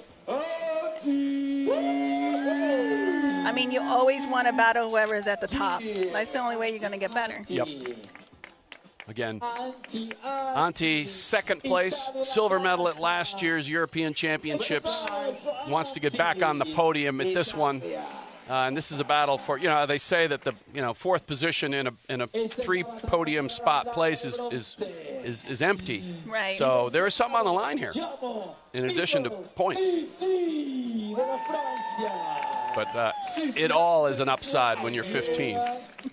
I mean, you always want to battle whoever is at the top. That's the only way you're going to get better. Yep. Again, Auntie, second place, silver medal at last year's European Championships. Wants to get back on the podium at this one. And this is a battle for, you know, they say that the, you know, fourth position in a 3-podium spot place is empty. Right. So there is something on the line here, in addition to points. But it all is an upside when you're 15.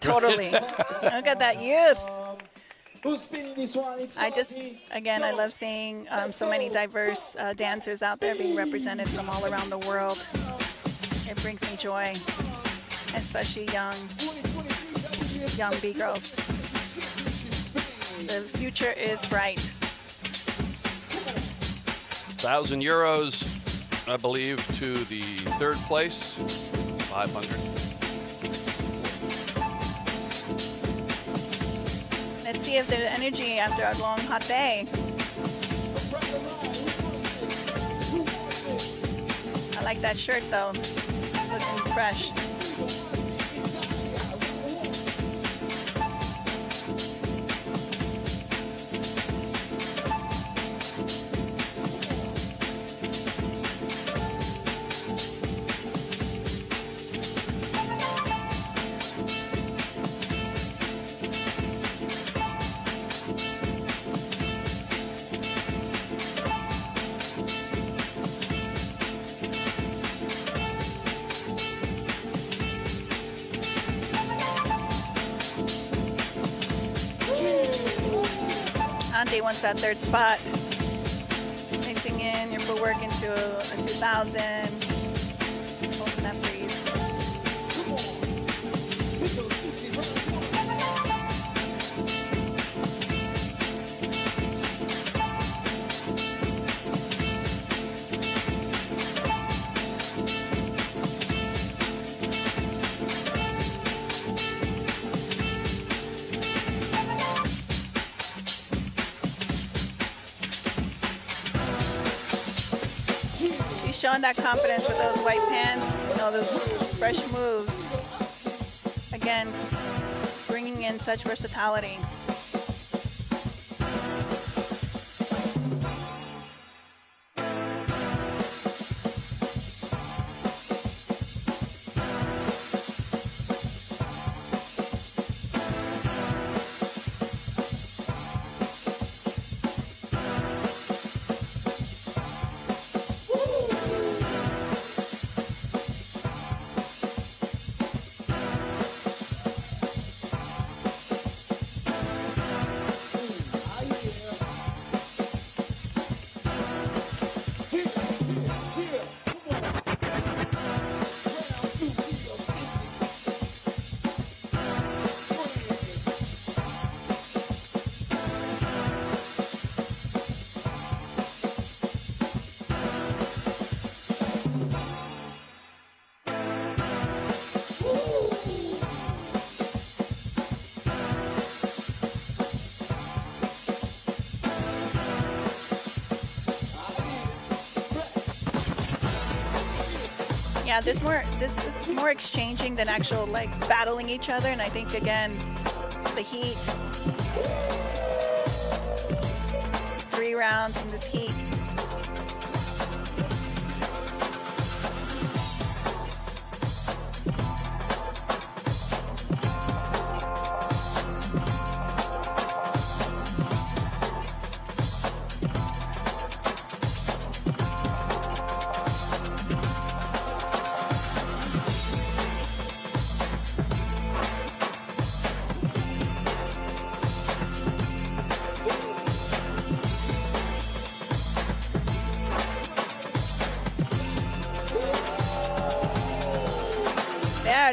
Totally. Look at that youth. Who's spinning this one? It's I just, again, I love seeing so many diverse dancers out there being represented from all around the world. It brings me joy, especially young B girls. The future is bright. 1,000 euros, I believe, to the third place, 500. Let's see if there's energy after a long, hot day. I like that shirt, though. It's looking fresh. Ante wants that third spot. Mixing in your footwork into a 2000. Holding that freeze. showing that confidence with those white pants, those fresh moves. Again, bringing in such versatility. Yeah, this is more exchanging than actual like battling each other, and I think again, the heat, 3 rounds in this heat.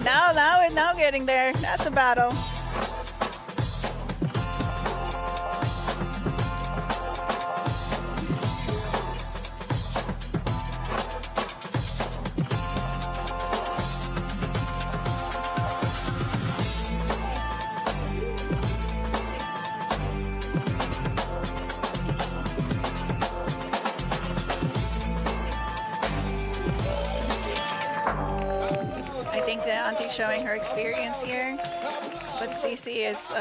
There, now getting there. That's a battle. Showing her experience here, but Cece is,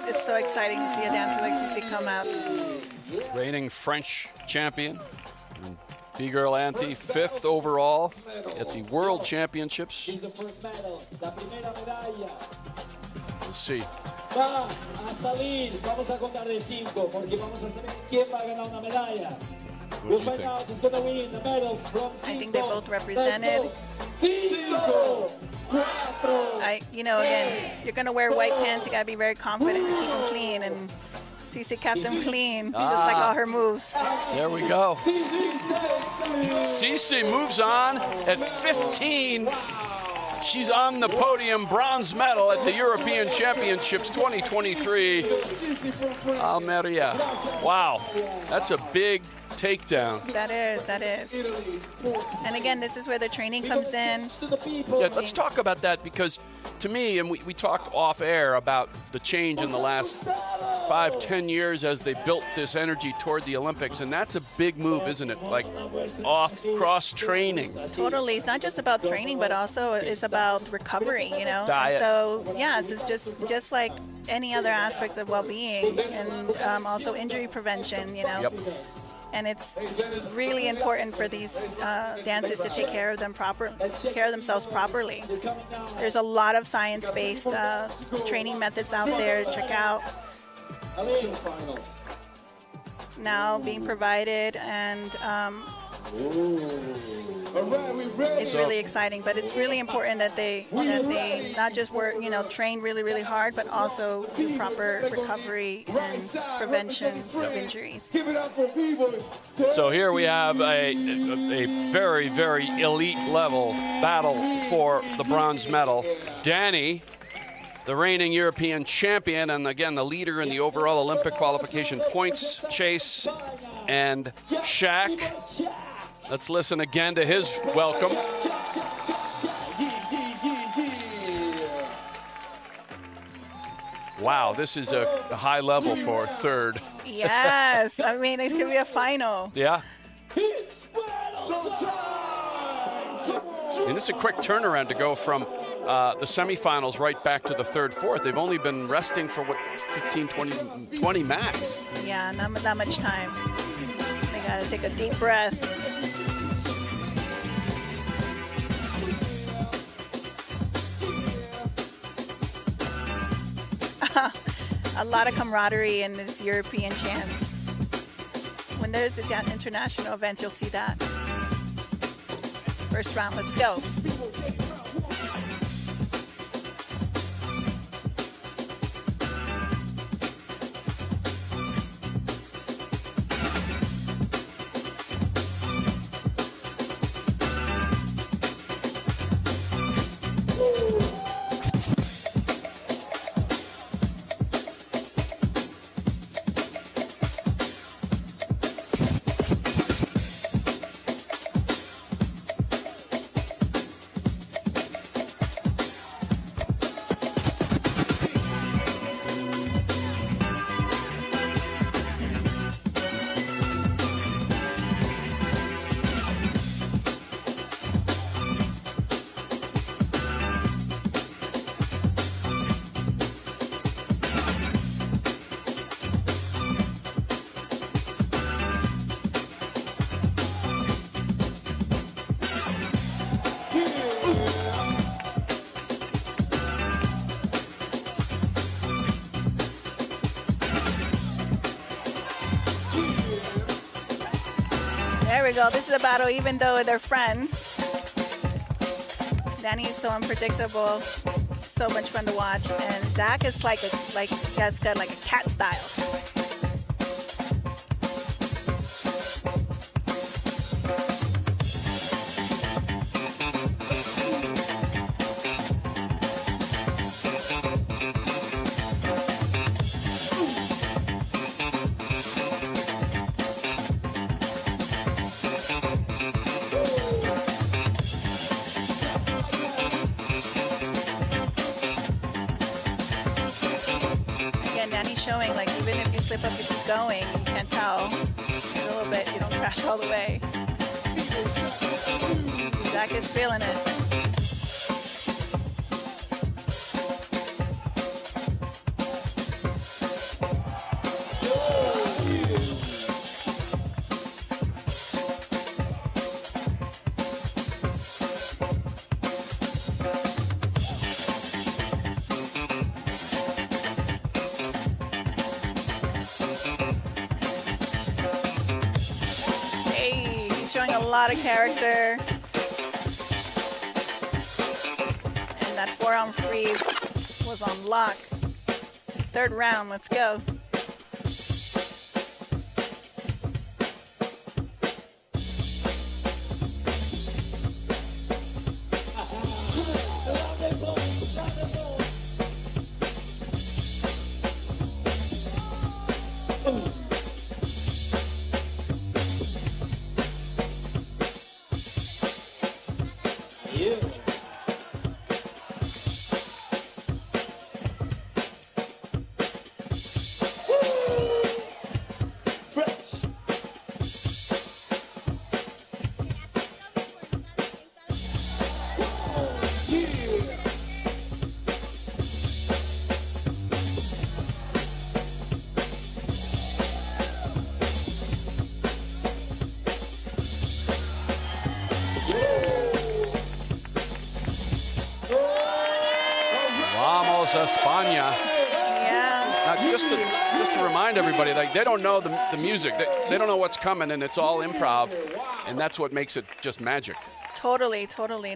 it's so exciting to see a dancer like Cece come out. Reigning French champion, and B-Girl Auntie 5th overall at the World Championships. We'll see. Va a salir, vamos a contar de 5, porque vamos a saber quién va a ganar una medalla. We'll find out who's going to win the medal from 5. I think they're both represented. 5, 4. Again, you're going to wear white pants. You got to be very confident and keep them clean. And Cece kept them clean, just like all her moves. There we go. Cece moves on at 15. She's on the podium, bronze medal at the European Championships 2023. Almeria. Wow, that's a big takedown. That is. And again, this is where the training comes in. Yeah, let's talk about that, because to me, and we talked off air about the change in the last 5-10 years as they built this energy toward the Olympics, and that's a big move, isn't it? Like cross training. Totally. It's not just about training, but also it's about recovery, Diet. So yes, it's just like any other aspects of well-being, and also injury prevention, Yep. And it's really important for these dancers to take care of themselves properly. There's a lot of science-based training methods out there to check out. Now being provided, and it's really exciting. But it's really important that they not just work, train really, really hard, but also do proper recovery and prevention of injuries. So here we have a very, very elite level battle for the bronze medal. Danny, the reigning European champion, and again the leader in the overall Olympic qualification points chase, and Shaq. Let's listen again to his welcome. Wow, this is a high level for third. Yes, it's going to be a final. Yeah. It's battle time! mean, this is a quick turnaround to go from the semifinals right back to the third, fourth. They've only been resting for, 15, 20 max. Yeah, not that much time. They got to take a deep breath. A lot of camaraderie in this European champs. When there's these international events, you'll see that. First round, let's go. There we go. This is a battle, even though they're friends. Danny is so unpredictable, so much fun to watch, and Zach is has got like a cat style. Showing like even if you slip up, you keep going, you can't tell a little bit, you don't crash all the way. Zach is feeling it. Showing a lot of character. And that forearm freeze was on lock. Third round, let's go. España. Yeah. Just to remind everybody, like they don't know the music. They don't know what's coming, and it's all improv, and that's what makes it just magic. Totally.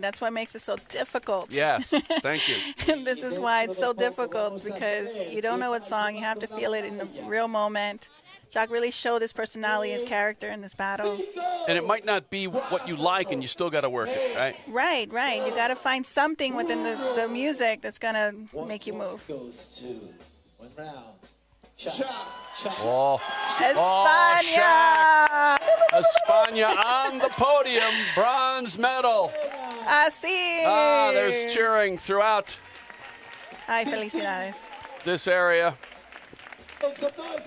That's what makes it so difficult. Yes, thank you. And this is why it's so difficult, because you don't know what song, you have to feel it in the real moment. Jacques really showed his personality, his character in this battle. And it might not be what you like, and you still got to work it, right? Right. You got to find something within the music that's going to make you move. Goes to 1 round. Oh, España! España on the podium, bronze medal. Así. There's cheering throughout Ay, felicidades. this area.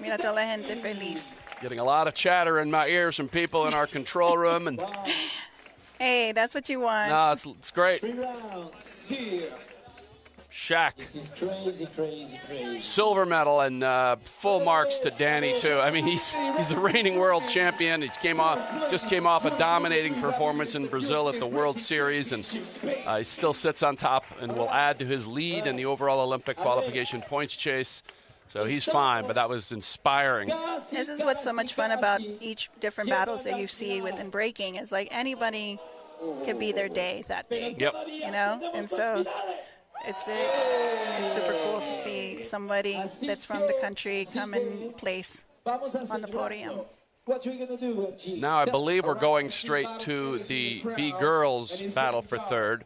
Mira toda la gente feliz. Getting a lot of chatter in my ears from people in our control room. And Hey, that's what you want. No, it's great. 3 rounds. Here. Shaq. This is crazy, crazy, crazy. Silver medal and full marks to Danny too. I mean, he's the reigning world champion. He just came off a dominating performance in Brazil at the World Series, and he still sits on top and will add to his lead in the overall Olympic qualification points chase. So he's fine, but that was inspiring. This is what's so much fun about each different battles that you see within breaking. Is like anybody can be their day that day. Yep. You know, and so. It's super cool to see somebody that's from the country come and place on the podium. What are we gonna do, G? Now I believe we're going straight to the B girls battle for third.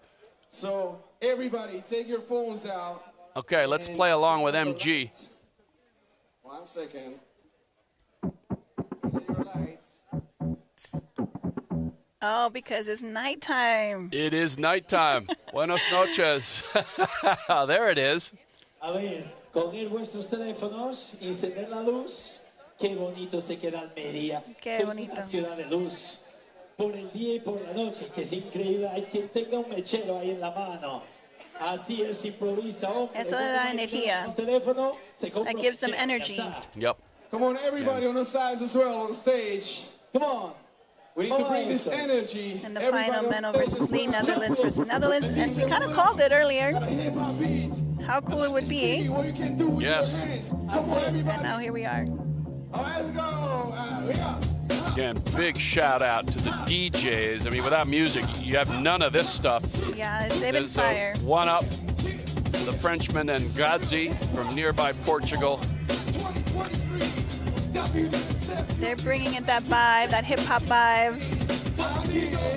So everybody, take your phones out. Okay, let's play along with MG. 1 second. Your lights. Oh, because it's nighttime. It is nighttime. Buenos noches. There it is. A ver, coger vuestros teléfonos y encender la luz. Qué bonito se queda Almería. Qué Es bonito. una ciudad de luz. Por el día y por la noche, que es increíble. Hay quien tenga un mechero ahí en la mano. Así es, improvisa. Hombre, Eso le da energía. un teléfono, se compra That gives them un mechero, energy. ya está. Yep. Come on, everybody on the sides as well on stage. Come on. We need to bring this energy. And the Everybody final on Menno stage versus as Lee, well. Netherlands versus Netherlands. And we kind of called it earlier, Hip-hop beat. how cool it would be. What you can do with Yes. your hands. Come on, everybody. And now here we are. All right, let's go. Yeah. Again, big shout out to the DJs. I mean, without music, you have none of this stuff. Yeah, they've been There's fire. One Up, the Frenchman, and Gadzi from nearby Portugal. 2023 WDSF. They're bringing in that vibe, that hip-hop vibe.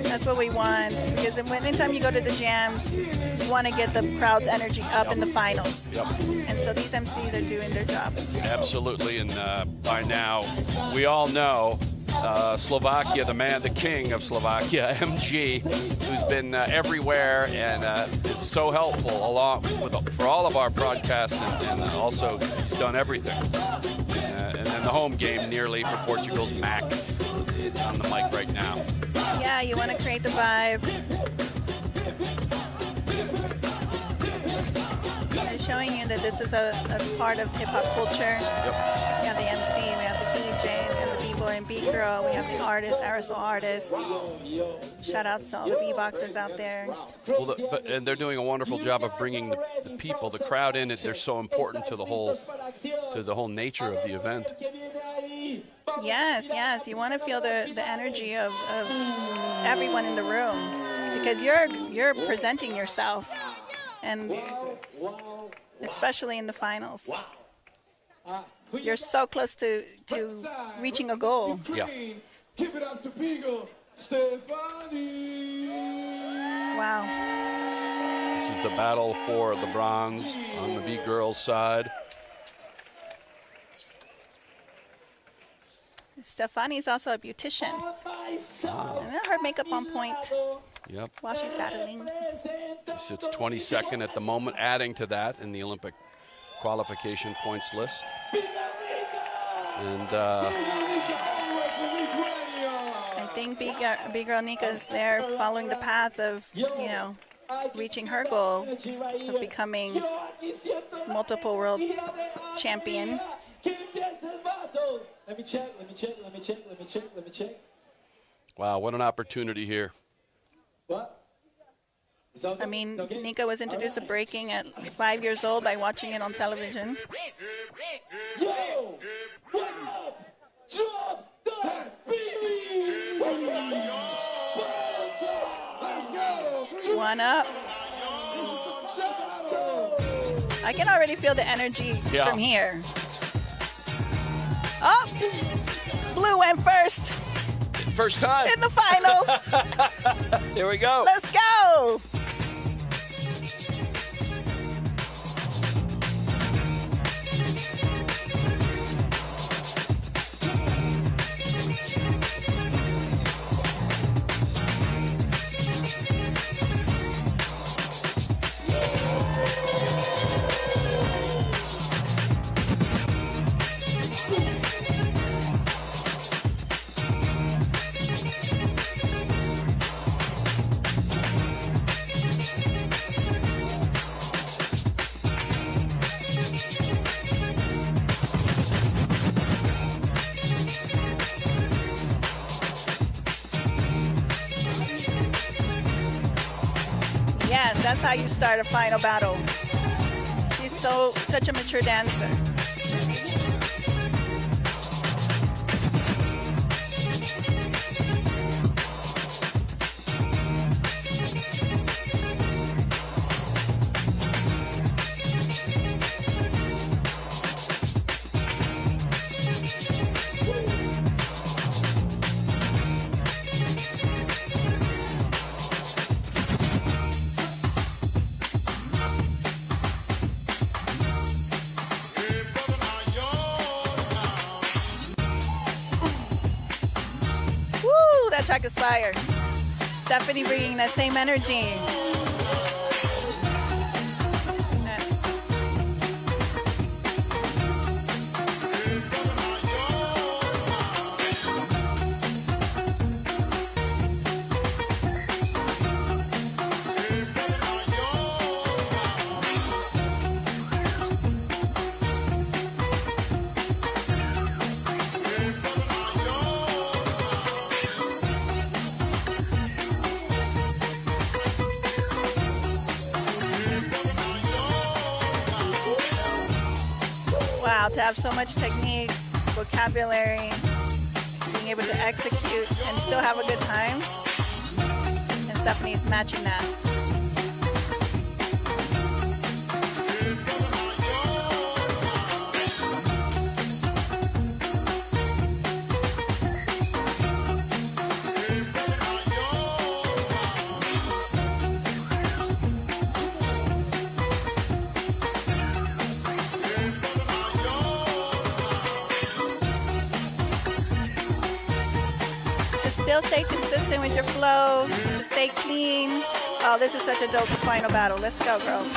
That's what we want. Because anytime you go to the jams, you want to get the crowd's energy up in the finals. Yep. And so these MCs are doing their job. Absolutely, and by now, we all know Slovakia, the man, the king of Slovakia, MG, who's been everywhere and is so helpful for all of our broadcasts, and also he's done everything. And then the home game nearly for Portugal's Max on the mic right now. Yeah, you want to create the vibe. They're showing you that this is a part of hip-hop culture. We have the MC, we have the DJ, we have the B-boy and B-girl, we have the artist, aerosol artist. Shout out to all the B-boxers out there. Well, and they're doing a wonderful job of bringing the people, the crowd in. They're so important to the whole nature of the event. Yes, yes. You want to feel the energy of everyone in the room because you're presenting yourself, and especially in the finals, you're so close to reaching a goal. Yeah. Give it up to Beagle Stephanie. Wow. This is the battle for the bronze on the B girls side. Stefani's also a beautician. And her makeup on point Yep. while she's battling. He sits 22nd at the moment, adding to that in the Olympic qualification points list. And I think big girl Nika's there following the path of, reaching her goal of becoming multiple world champion. Let me check. wow, what an opportunity here. What? I mean, Nika was introduced to breaking at 5 years old by watching it on television. Yo! What up? Drop that beat! Let's go! 1 up. I can already feel the energy from here. Oh! Blue went first First time. in the finals. Here we go. Let's go! That's how you start a final battle. She's such a mature dancer. That track is fire. Stephanie bringing that same energy. Wow, to have so much technique, vocabulary, being able to execute and still have a good time. And Stephanie's matching that. Still stay consistent with your flow, to stay clean. Oh, this is such a dope final battle. Let's go, girls.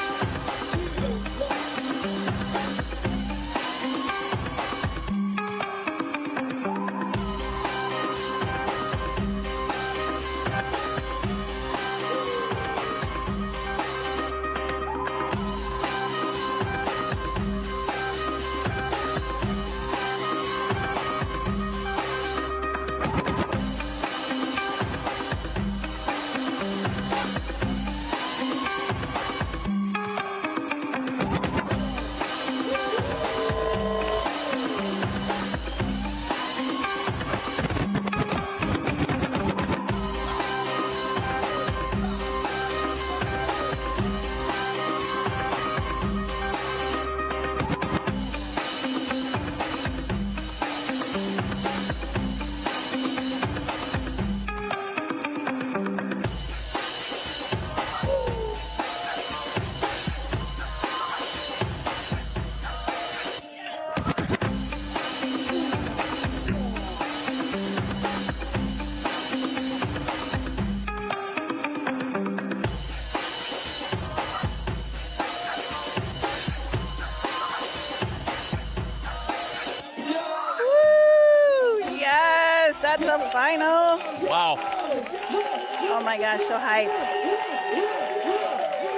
That's a final. Wow. Oh my gosh, so hyped.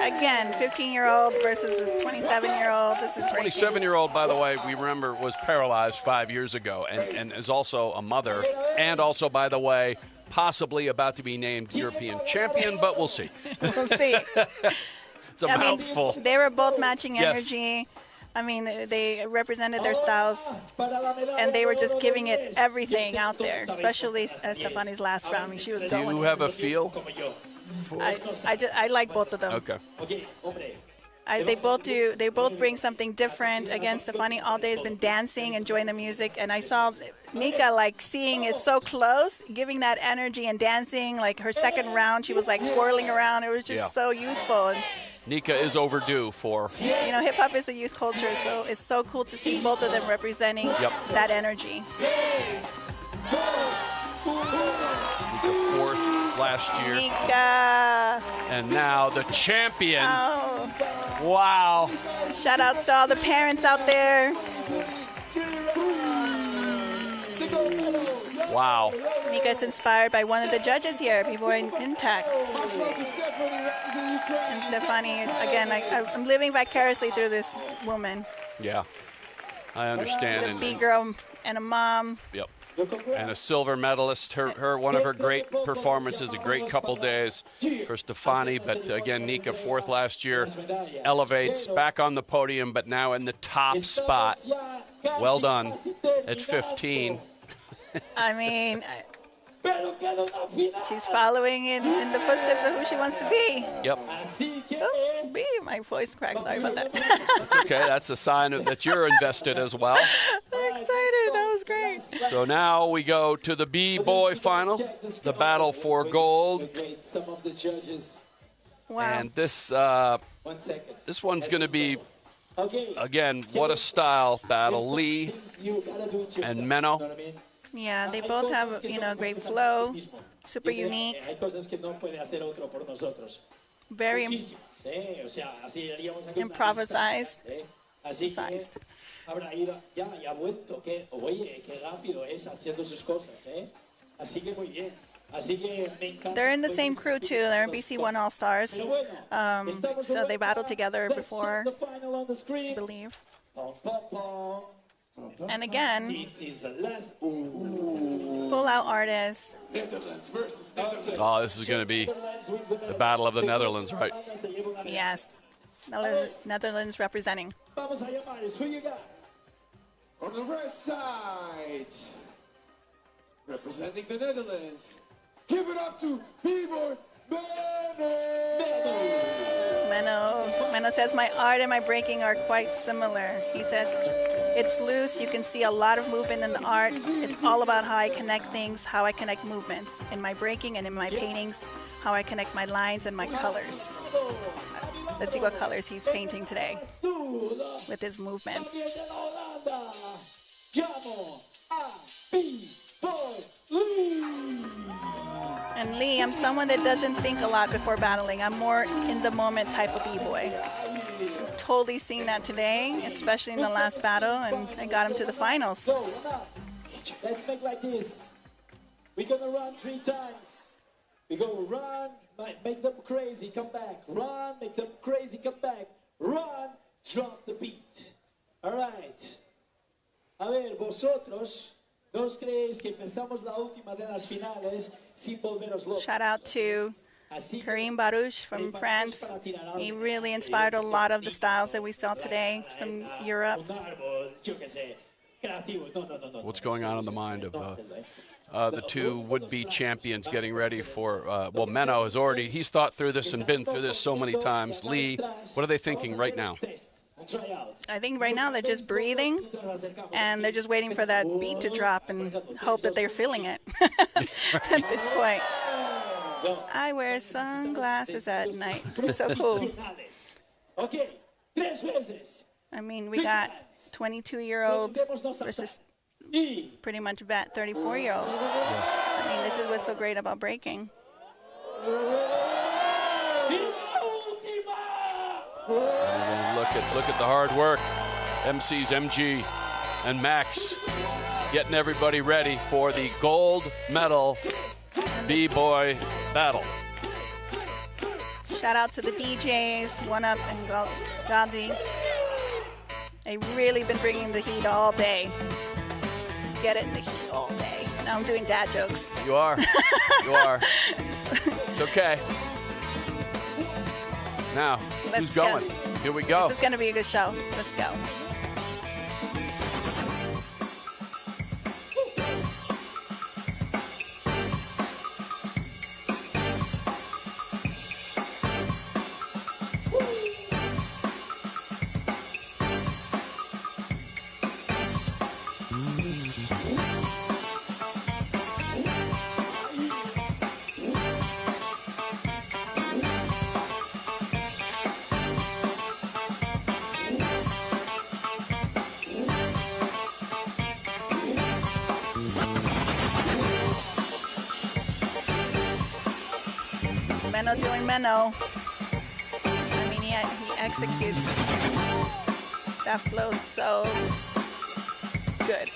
Again, 15-year-old versus a 27-year-old. This is 27-year-old, by the way, we remember was paralyzed 5 years ago and is also a mother and also, by the way, possibly about to be named European champion, but we'll see. We'll see. It's a mouthful. They were both matching energy. Yes. I mean, they represented their styles, and they were just giving it everything out there, especially Stephanie's last round. I mean, she was going. Do you have a feel? I like both of them. Okay. They both bring something different. Again, Stephanie all day has been dancing, enjoying the music, and I saw Nika like seeing it so close, giving that energy and dancing. Like her second round, she was like twirling around. It was just so youthful. And, Nika is overdue for. You know, hip hop is a youth culture, so it's so cool to see both of them representing that energy. Nika fourth last year. Nika. And now the champion. Oh. Wow. Shout out to all the parents out there. Wow. Nika is inspired by one of the judges here before Intact. And Stephanie, again, I'm living vicariously through this woman. Yeah, I understand. A B-girl and a mom. Yep. and a silver medalist. Her one of her great performances, a great couple days for Stefani. But again, Nika, fourth last year, elevates back on the podium, but now in the top spot. Well done at 15. I mean, she's following in the footsteps of who she wants to be. Yep. Don't be. My voice cracked. Sorry about that. That's okay. That's a sign that you're invested as well. I'm excited. That was great. So now we go to the B-boy final, the battle for gold. Wow. And this one's going to be, again, what a style battle. Lee and Menno. Yeah, they both have, great flow, super unique, very improvised. They're in the same crew too. They're BC1 All-Stars. So they battled together before, I believe. And again, full-out artists. Oh, this is going to be the Battle of the Netherlands, right? Yes. Netherlands representing. On the right side, representing the Netherlands, give it up to B-boy Menno says, my art and my breaking are quite similar. He says, it's loose. You can see a lot of movement in the art. It's all about how I connect things, how I connect movements. In my breaking and in my paintings, how I connect my lines and my colors. Let's see what colors he's painting today with his movements. And Lee, I'm someone that doesn't think a lot before battling. I'm more in the moment type of b-boy. I've totally seen that today, especially in the last battle, and I got him to the finals. So, let's make like this. We're gonna run 3 times. We go run, make them crazy, come back. Run, make them crazy, come back. Run, drop the beat. All right. A ver, vosotros, ¿nos creéis que empezamos la última de las finales sin volveros locos? Shout out to Karim Barouche from France. He really inspired a lot of the styles that we saw today from Europe. What's going on in the mind of the two would-be champions getting ready for, well, Menno has already, he's thought through this and been through this so many times. Lee, what are they thinking right now? I think right now they're just breathing and they're just waiting for that beat to drop and hope that they're feeling it at this point. I wear sunglasses at night. It's so cool. I mean, we got 22-year-old versus pretty much vet 34-year-old. I mean, this is what's so great about breaking. And look at the hard work. MCs, MG, and Max getting everybody ready for the gold medal B-boy battle. Shout out to the DJs, One Up and Gandhi. They've really been bringing the heat all day. Get it in the heat all day. Now I'm doing dad jokes. You are. You are. It's okay. Now, who's going? Here we go. This is going to be a good show. Let's go. Menno doing Menno. I mean, he executes. That flows so good.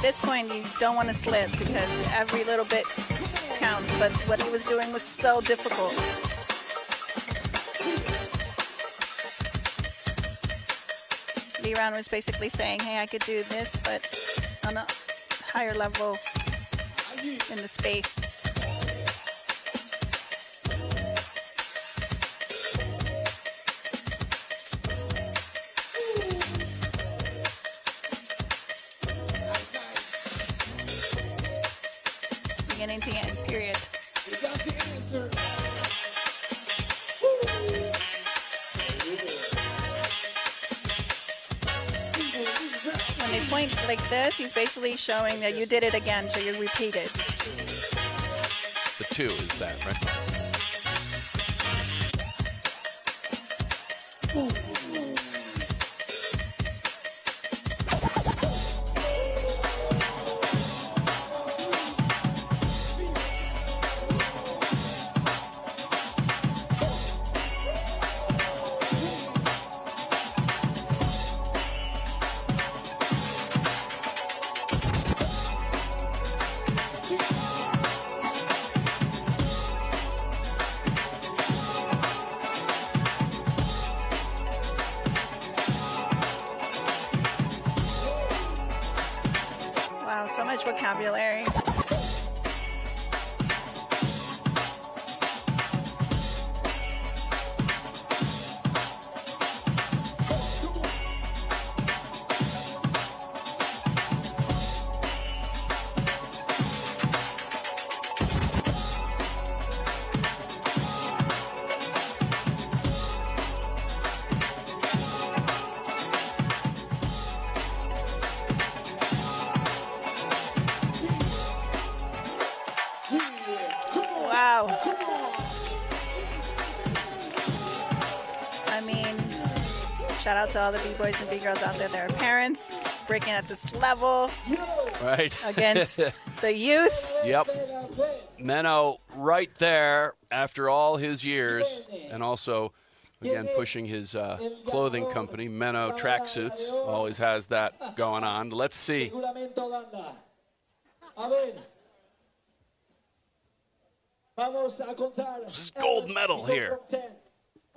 this point, you don't want to slip because every little bit counts. But what he was doing was so difficult. Liran was basically saying, hey, I could do this, but on a higher level in the space. Beginning to end, period. When they point like this, he's basically showing that you did it again, so you repeat it. The 2 is that, right? Wow, so much vocabulary. Wow. I mean, shout out to all the B-boys and B-girls out there. Their parents breaking at this level Right. against the youth. Yep. Menno right there after all his years, and also, again, pushing his clothing company, Menno Tracksuits. Always has that going on. Let's see. This is gold medal here.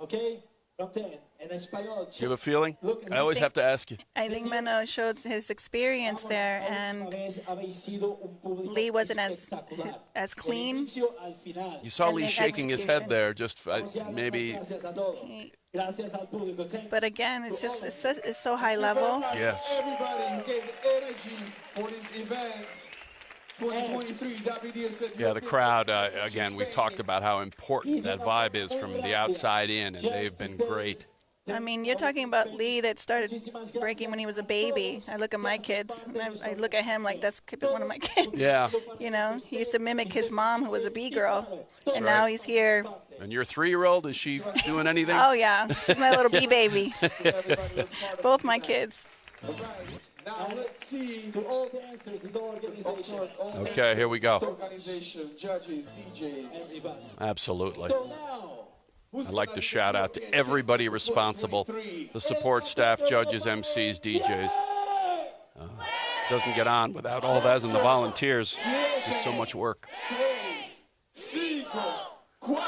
Okay? From 10. En español. You have a feeling? I always have to ask you. I think Menno showed his experience there, and Lee wasn't as clean. You saw And Lee the shaking his head execution. there, just maybe. But again, it's so high level. Yes. Everybody who gave energy for this event. 2023 WDSF. Yeah, the crowd, again, we've talked about how important that vibe is from the outside in, and they've been great. I mean, you're talking about Lee that started breaking when he was a baby. I look at my kids, and I look at him like that's could be one of my kids. Yeah. You know, he used to mimic his mom, who was a B-girl, and right. now he's here. And your 3-year-old, is she doing anything? Oh, yeah. She's my little B-baby. Both my kids. Now let's see. To all the answers in the organization. Okay, here we go. Organization, judges, DJs. Everybody. Absolutely. So now, I'd like to shout out to everybody responsible, the support staff, judges, MCs, DJs. Doesn't get on without all that and the volunteers. There's so much work. 6, 5, 4,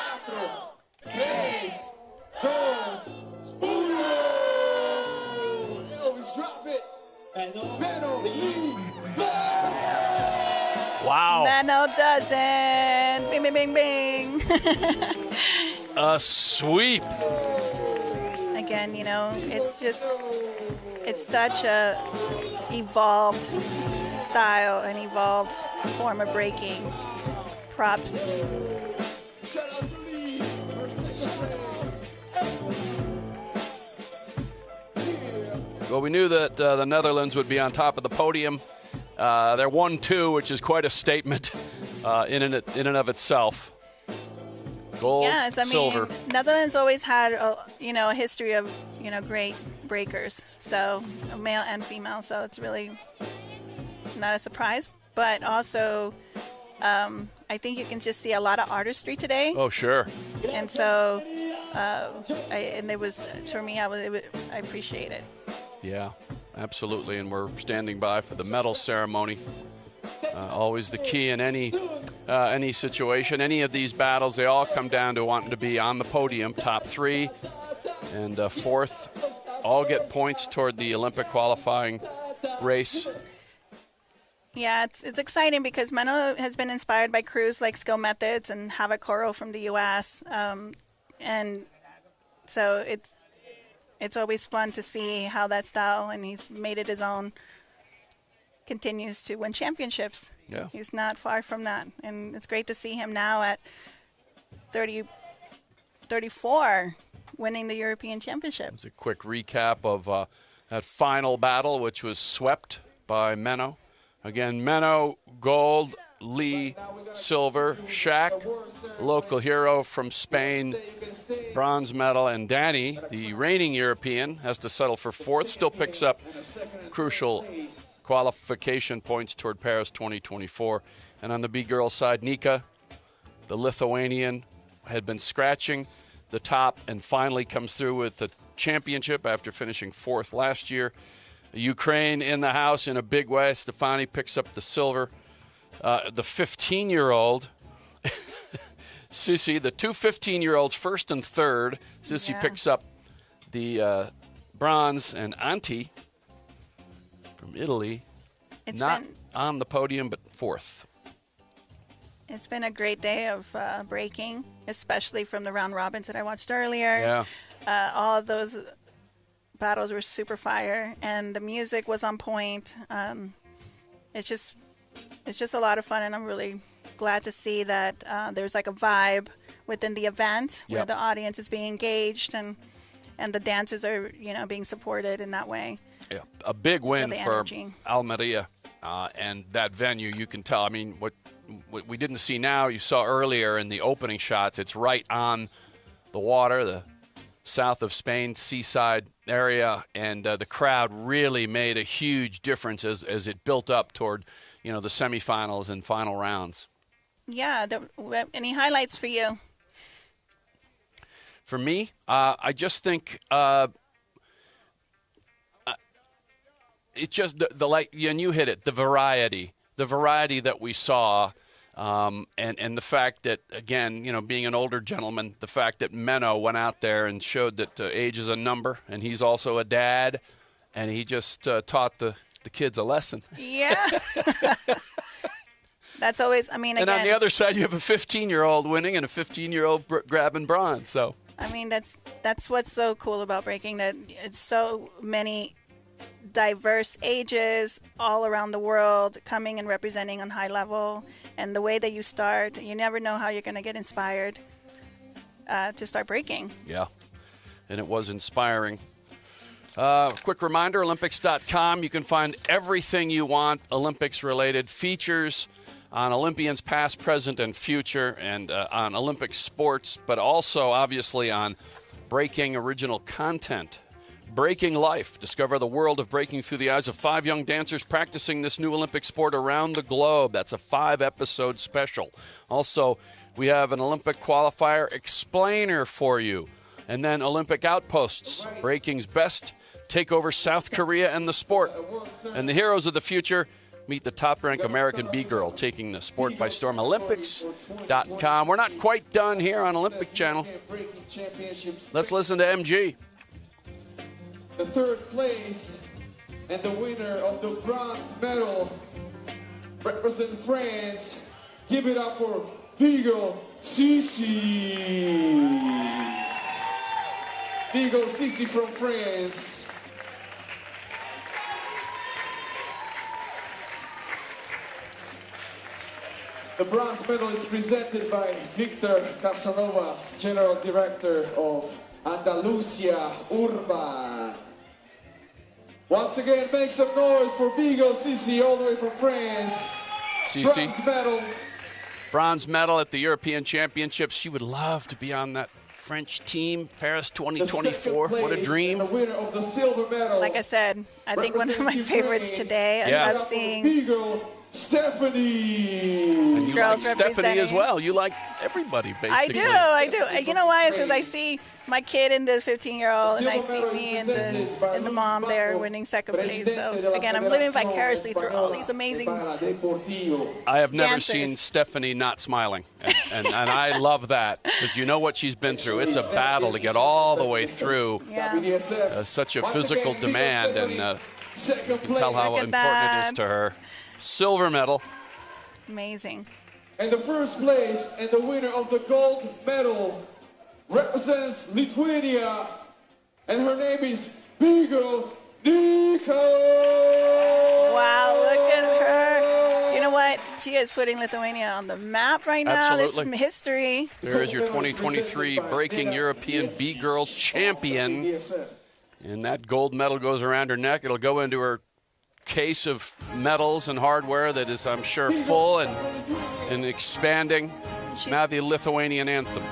3, 2, 1. Elvis, drop it. Menno, Lee, Wow. Menno doesn't. Bing, bing, bing, bing. A sweep. Again, you know, it's such a evolved style, an evolved form of breaking. Props. shout out to Lee. Well, we knew that the Netherlands would be on top of the podium. They're 1-2, which is quite a statement in and of itself. Gold, Yes, I mean, silver. Netherlands always had a history of great breakers, so male and female. So it's really not a surprise, but also I think you can just see a lot of artistry today. Oh, sure. And so, and it was for me. I appreciate it. Yeah, absolutely. And we're standing by for the medal ceremony. Always the key in any situation. Any of these battles, they all come down to wanting to be on the podium, top 3 and 4th. All get points toward the Olympic qualifying race. Yeah, it's exciting because Menno has been inspired by crews like Skill Methods and Havoc Coral from the U.S. And so it's always fun to see how that style, and he's made it his own, continues to win championships. Yeah. He's not far from that. And it's great to see him now at 34 winning the European Championship. It's a quick recap of that final battle, which was swept by Menno. Again, Menno, gold, Lee, silver, Shaq, local hero from Spain, bronze medal, and Danny, the reigning European, has to settle for 4th, still picks up crucial qualification points toward Paris 2024. And on the B-girl side, Nika, the Lithuanian, had been scratching the top and finally comes through with the championship after finishing 4th last year. Ukraine in the house in a big way. Stefani picks up the silver. The 15-year-old, Sissi, the two 15-year-olds, 1st and 3rd. Sissi picks up the bronze, and Antti from Italy, not on the podium, but 4th. It's been a great day of breaking, especially from the round robins that I watched earlier. Yeah. All of those battles were super fire, and the music was on point. It's just a lot of fun, and I'm really glad to see that there's like a vibe within the event where the audience is being engaged and the dancers are, being supported in that way. Yeah, a big win for energy. Almeria and that venue. You can tell. I mean, what we didn't see now, you saw earlier in the opening shots. It's right on the water, the south of Spain, seaside area, and the crowd really made a huge difference as it built up toward, the semifinals and final rounds. Yeah. Any highlights for you? For me, I just think it just the like, and you hit it, the variety that we saw, and the fact that, again, being an older gentleman, the fact that Menno went out there and showed that age is a number, and he's also a dad, and he just taught the kids a lesson. Yeah. That's always, and on the other side, you have a 15-year-old winning and a 15-year-old grabbing bronze. So, that's what's so cool about breaking, that it's so many diverse ages all around the world coming and representing on high level, and the way that you start, you never know how you're going to get inspired to start breaking. Yeah, and it was inspiring. Quick reminder, Olympics.com. You can find everything you want Olympics-related, features on Olympians past, present, and future, and on Olympic sports, but also, obviously, on breaking original content. Breaking Life. Discover the world of breaking through the eyes of 5 young dancers practicing this new Olympic sport around the globe. That's a 5-episode special. Also, we have an Olympic qualifier explainer for you. And then Olympic Outposts. Breaking's best take over South Korea and the sport. And the heroes of the future meet the top-ranked American B-girl taking the sport by storm. Olympics.com. We're not quite done here on Olympic Channel. Let's listen to MG. The 3rd place and the winner of the bronze medal representing France. Give it up for Beagle Sissi. Beagle Sissi from France. The bronze medal is presented by Victor Casanovas, General Director of Andalusia Urban. Once again, make some noise for Beagle Sissi, all the way from France. Sissi. Bronze medal. Bronze medal at the European Championships. She would love to be on that French team, Paris 2024. What a dream. The winner of the silver medal. Like I said, I think one of my favorites today. I love seeing Stephanie. And you Girls like Stephanie as representing. well. You like everybody, basically. I do. You know why? Because I see my kid in the 15-year-old, and I see me and the mom there winning second place. So again, I'm living vicariously through all these amazing. I have never dancers. seen Stephanie not smiling, and I love that because you know what she's been through. It's a battle to get all the way through. Yeah. Such a physical demand, and you can tell how Look at important it is that. to her. Silver medal. Amazing. And the first place and the winner of the gold medal represents Lithuania, and her name is Big-Girl Nika. Wow, look at her. You know what? She is putting Lithuania on the map right now. Absolutely. This is history. There is your 2023 Breaking European B-Girl champion. And that gold medal goes around her neck. It'll go into her case of medals and hardware that is, I'm sure, full and expanding. Now the Lithuanian anthem.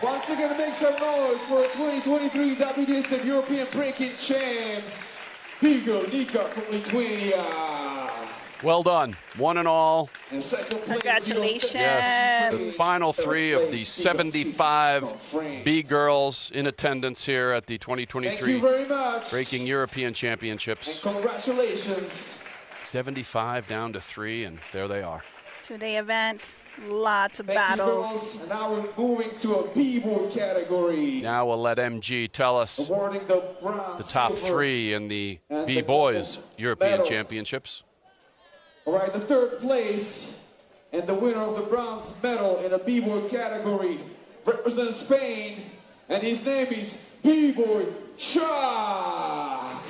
Once again, make some noise for 2023 WDSF European Breaking Champ, Big-Girl Nika from Lithuania. Well done, one and all. And second place, Congratulations. Yes, the final three of the 75 B-Girls in attendance here at the Thank you 2023 very much. Breaking European And Championships. congratulations. 75 down to 3, and there they are. Today event, lots of Thank battles. you, girls. And now we're moving to a B-boy category. Now we'll let MG tell us Awarding the bronze, the top silver, 3 in the and the B-Boys gold European medal. Championships. All right, the third place and the winner of the bronze medal in the B-boy category represents Spain, and his name is B-boy Shark.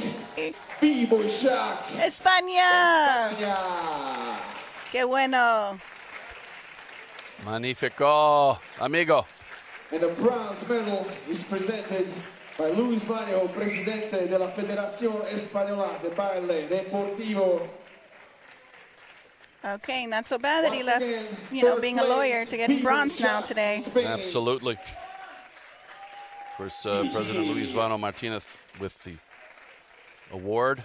B-boy Shark. España. Yeah. Qué bueno. Magnifico, amigo. And the bronze medal is presented by Luis Mario, presidente de la Federación Española de Baile Deportivo. Okay, not so bad that he left, being a lawyer to get bronze now today. Absolutely. Of course, President Luis Vano Martinez with the award.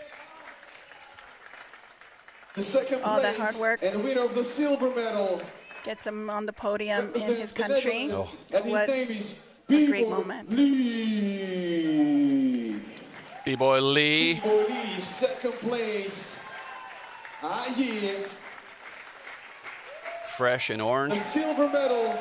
The second All that place hard work. and winner of the silver medal Gets him on the podium in his represents the country. Netherlands, and What his name is a great B-boy moment. Lee. B-Boy Lee. B-boy Lee, second place. Yeah. Fresh and orange. The silver medal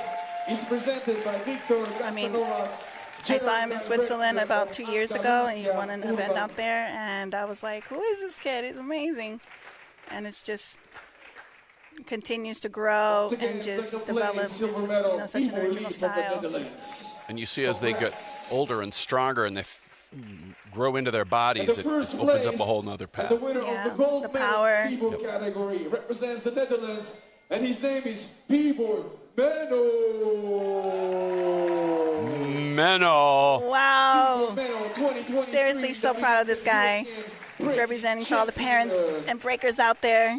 is presented by Victor I Castanovas. saw him in Switzerland about 2 years ago, and he won an event out there, and I was like, who is this kid? He's amazing. And it's just continues to grow and just develop this, such an original style. And you see as they get older and stronger and they grow into their bodies, it opens up a whole nother path. The winner of the gold the medal power. B-boy category represents the Netherlands, and his name is B-boy Menno. Meno. Wow. Seriously, so proud of this guy, representing for all the parents and breakers out there.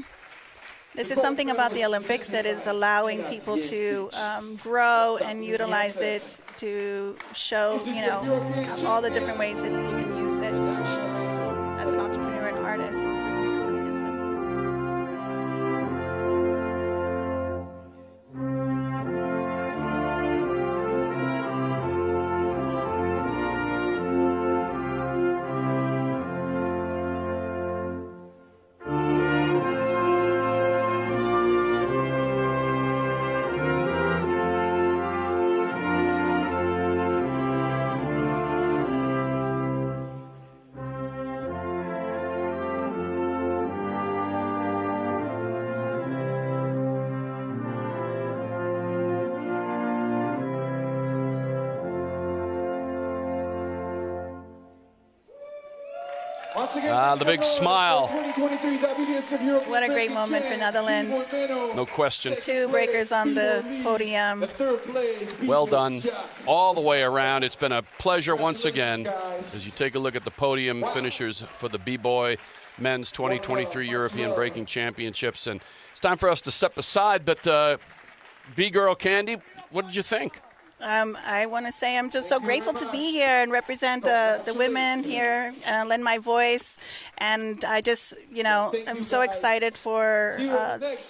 This is something about the Olympics that is allowing people to grow and utilize it to show, all the different ways that you can use it as an entrepreneur and artist. This is something really handsome. The big smile. What a great moment for Netherlands. No question. 2 breakers on the podium. Well done all the way around. It's been a pleasure once again as you take a look at the podium finishers for the B-Boy Men's 2023 European Breaking Championships. And it's time for us to step aside, but B-Girl Candy, what did you think? I want to say I'm just so grateful to be here and represent the women here, lend my voice. And I just, I'm so excited for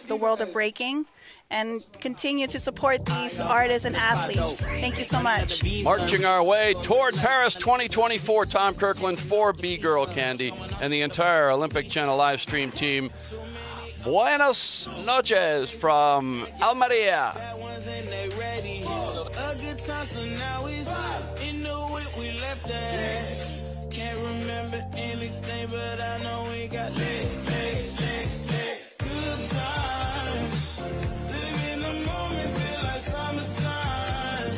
the world of breaking and continue to support these artists and athletes. Thank you so much. Marching our way toward Paris 2024, Tom Kirkland for B-Girl Candy and the entire Olympic Channel live stream team. Buenos noches from Almeria. A good time, so now it's in the whip we left at. Can't remember anything, but I know we got lit. Good times, live in the moment, feel like summertime.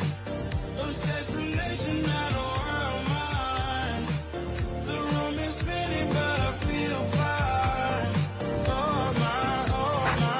Obsessive nation, I don't mind. The room is spinning, but I feel fine. Oh my, oh my.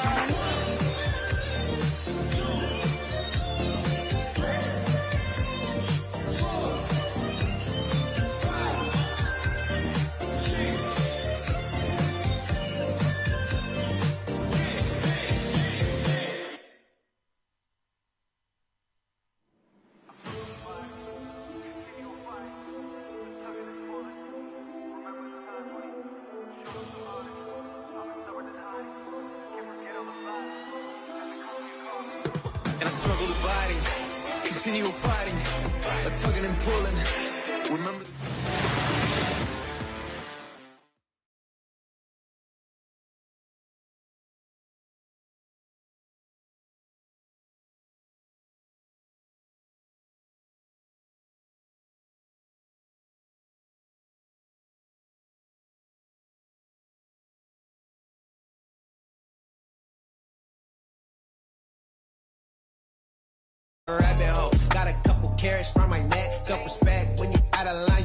And I struggle to body, continue fighting, a tugging and pulling. Remember. Rabbit hole, got a couple carrots from my neck, self-respect.